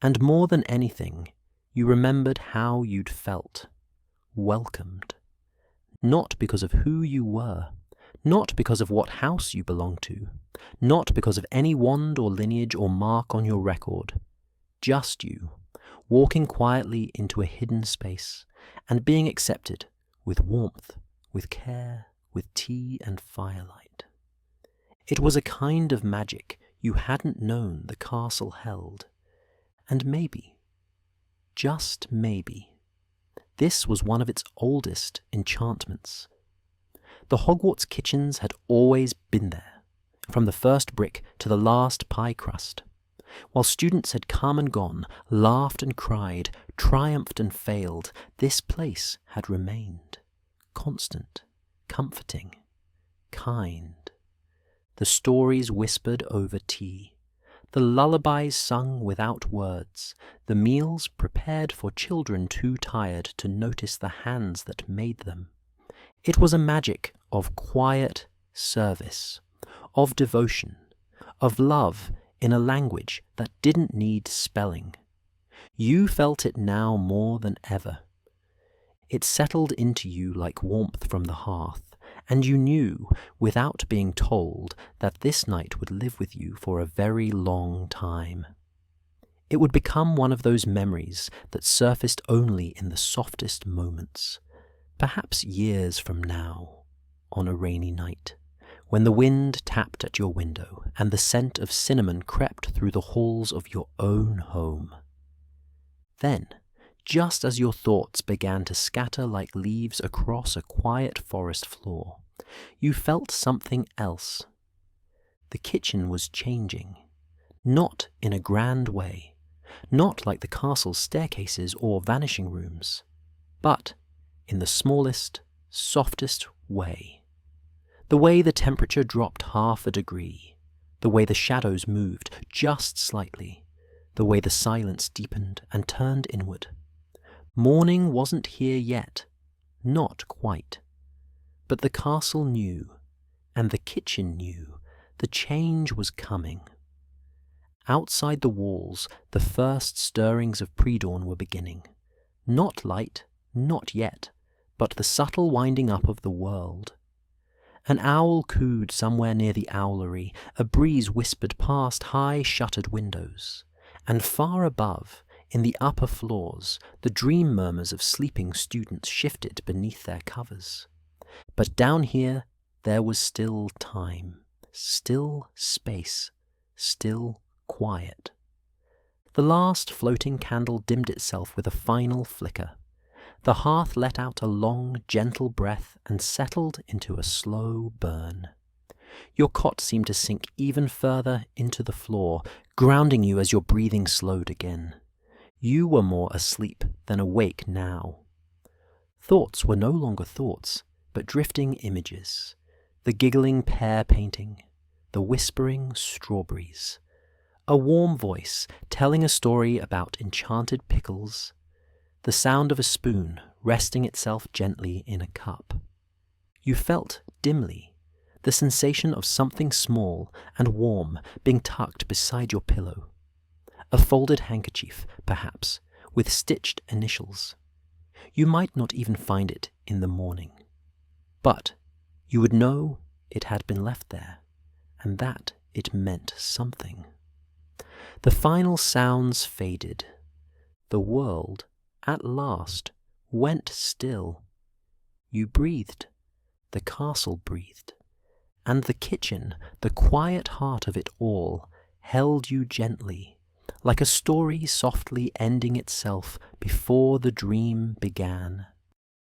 And more than anything, you remembered how you'd felt, welcomed. Not because of who you were, not because of what house you belonged to, not because of any wand or lineage or mark on your record. Just you, walking quietly into a hidden space and being accepted with warmth, with care, with tea and firelight. It was a kind of magic you hadn't known the castle held. And maybe, just maybe, this was one of its oldest enchantments. The Hogwarts kitchens had always been there, from the first brick to the last pie crust. While students had come and gone, laughed and cried, triumphed and failed, this place had remained, constant, comforting, kind. The stories whispered over tea, the lullabies sung without words, the meals prepared for children too tired to notice the hands that made them. It was a magic of quiet service, of devotion, of love in a language that didn't need spelling. You felt it now more than ever. It settled into you like warmth from the hearth, and you knew, without being told, that this night would live with you for a very long time. It would become one of those memories that surfaced only in the softest moments, perhaps years from now, on a rainy night, when the wind tapped at your window and the scent of cinnamon crept through the halls of your own home. Then, just as your thoughts began to scatter like leaves across a quiet forest floor, you felt something else. The kitchen was changing, not in a grand way, not like the castle's staircases or vanishing rooms, but in the smallest, softest way. The way the temperature dropped half a degree, the way the shadows moved just slightly, the way the silence deepened and turned inward, Morning wasn't here yet, not quite. But the castle knew, and the kitchen knew, the change was coming. Outside the walls, the first stirrings of pre-dawn were beginning. Not light, not yet, but the subtle winding up of the world. An owl cooed somewhere near the owlery, a breeze whispered past high-shuttered windows, and far above, in the upper floors, the dream murmurs of sleeping students shifted beneath their covers. But down here, there was still time, still space, still quiet. The last floating candle dimmed itself with a final flicker. The hearth let out a long, gentle breath and settled into a slow burn. Your cot seemed to sink even further into the floor, grounding you as your breathing slowed again. You were more asleep than awake now. Thoughts were no longer thoughts, but drifting images. The giggling pear painting, the whispering strawberries. A warm voice telling a story about enchanted pickles. The sound of a spoon resting itself gently in a cup. You felt dimly the sensation of something small and warm being tucked beside your pillow. A folded handkerchief, perhaps, with stitched initials. You might not even find it in the morning. But you would know it had been left there, and that it meant something. The final sounds faded. The world, at last, went still. You breathed. The castle breathed. And the kitchen, the quiet heart of it all, held you gently, like a story softly ending itself before the dream began.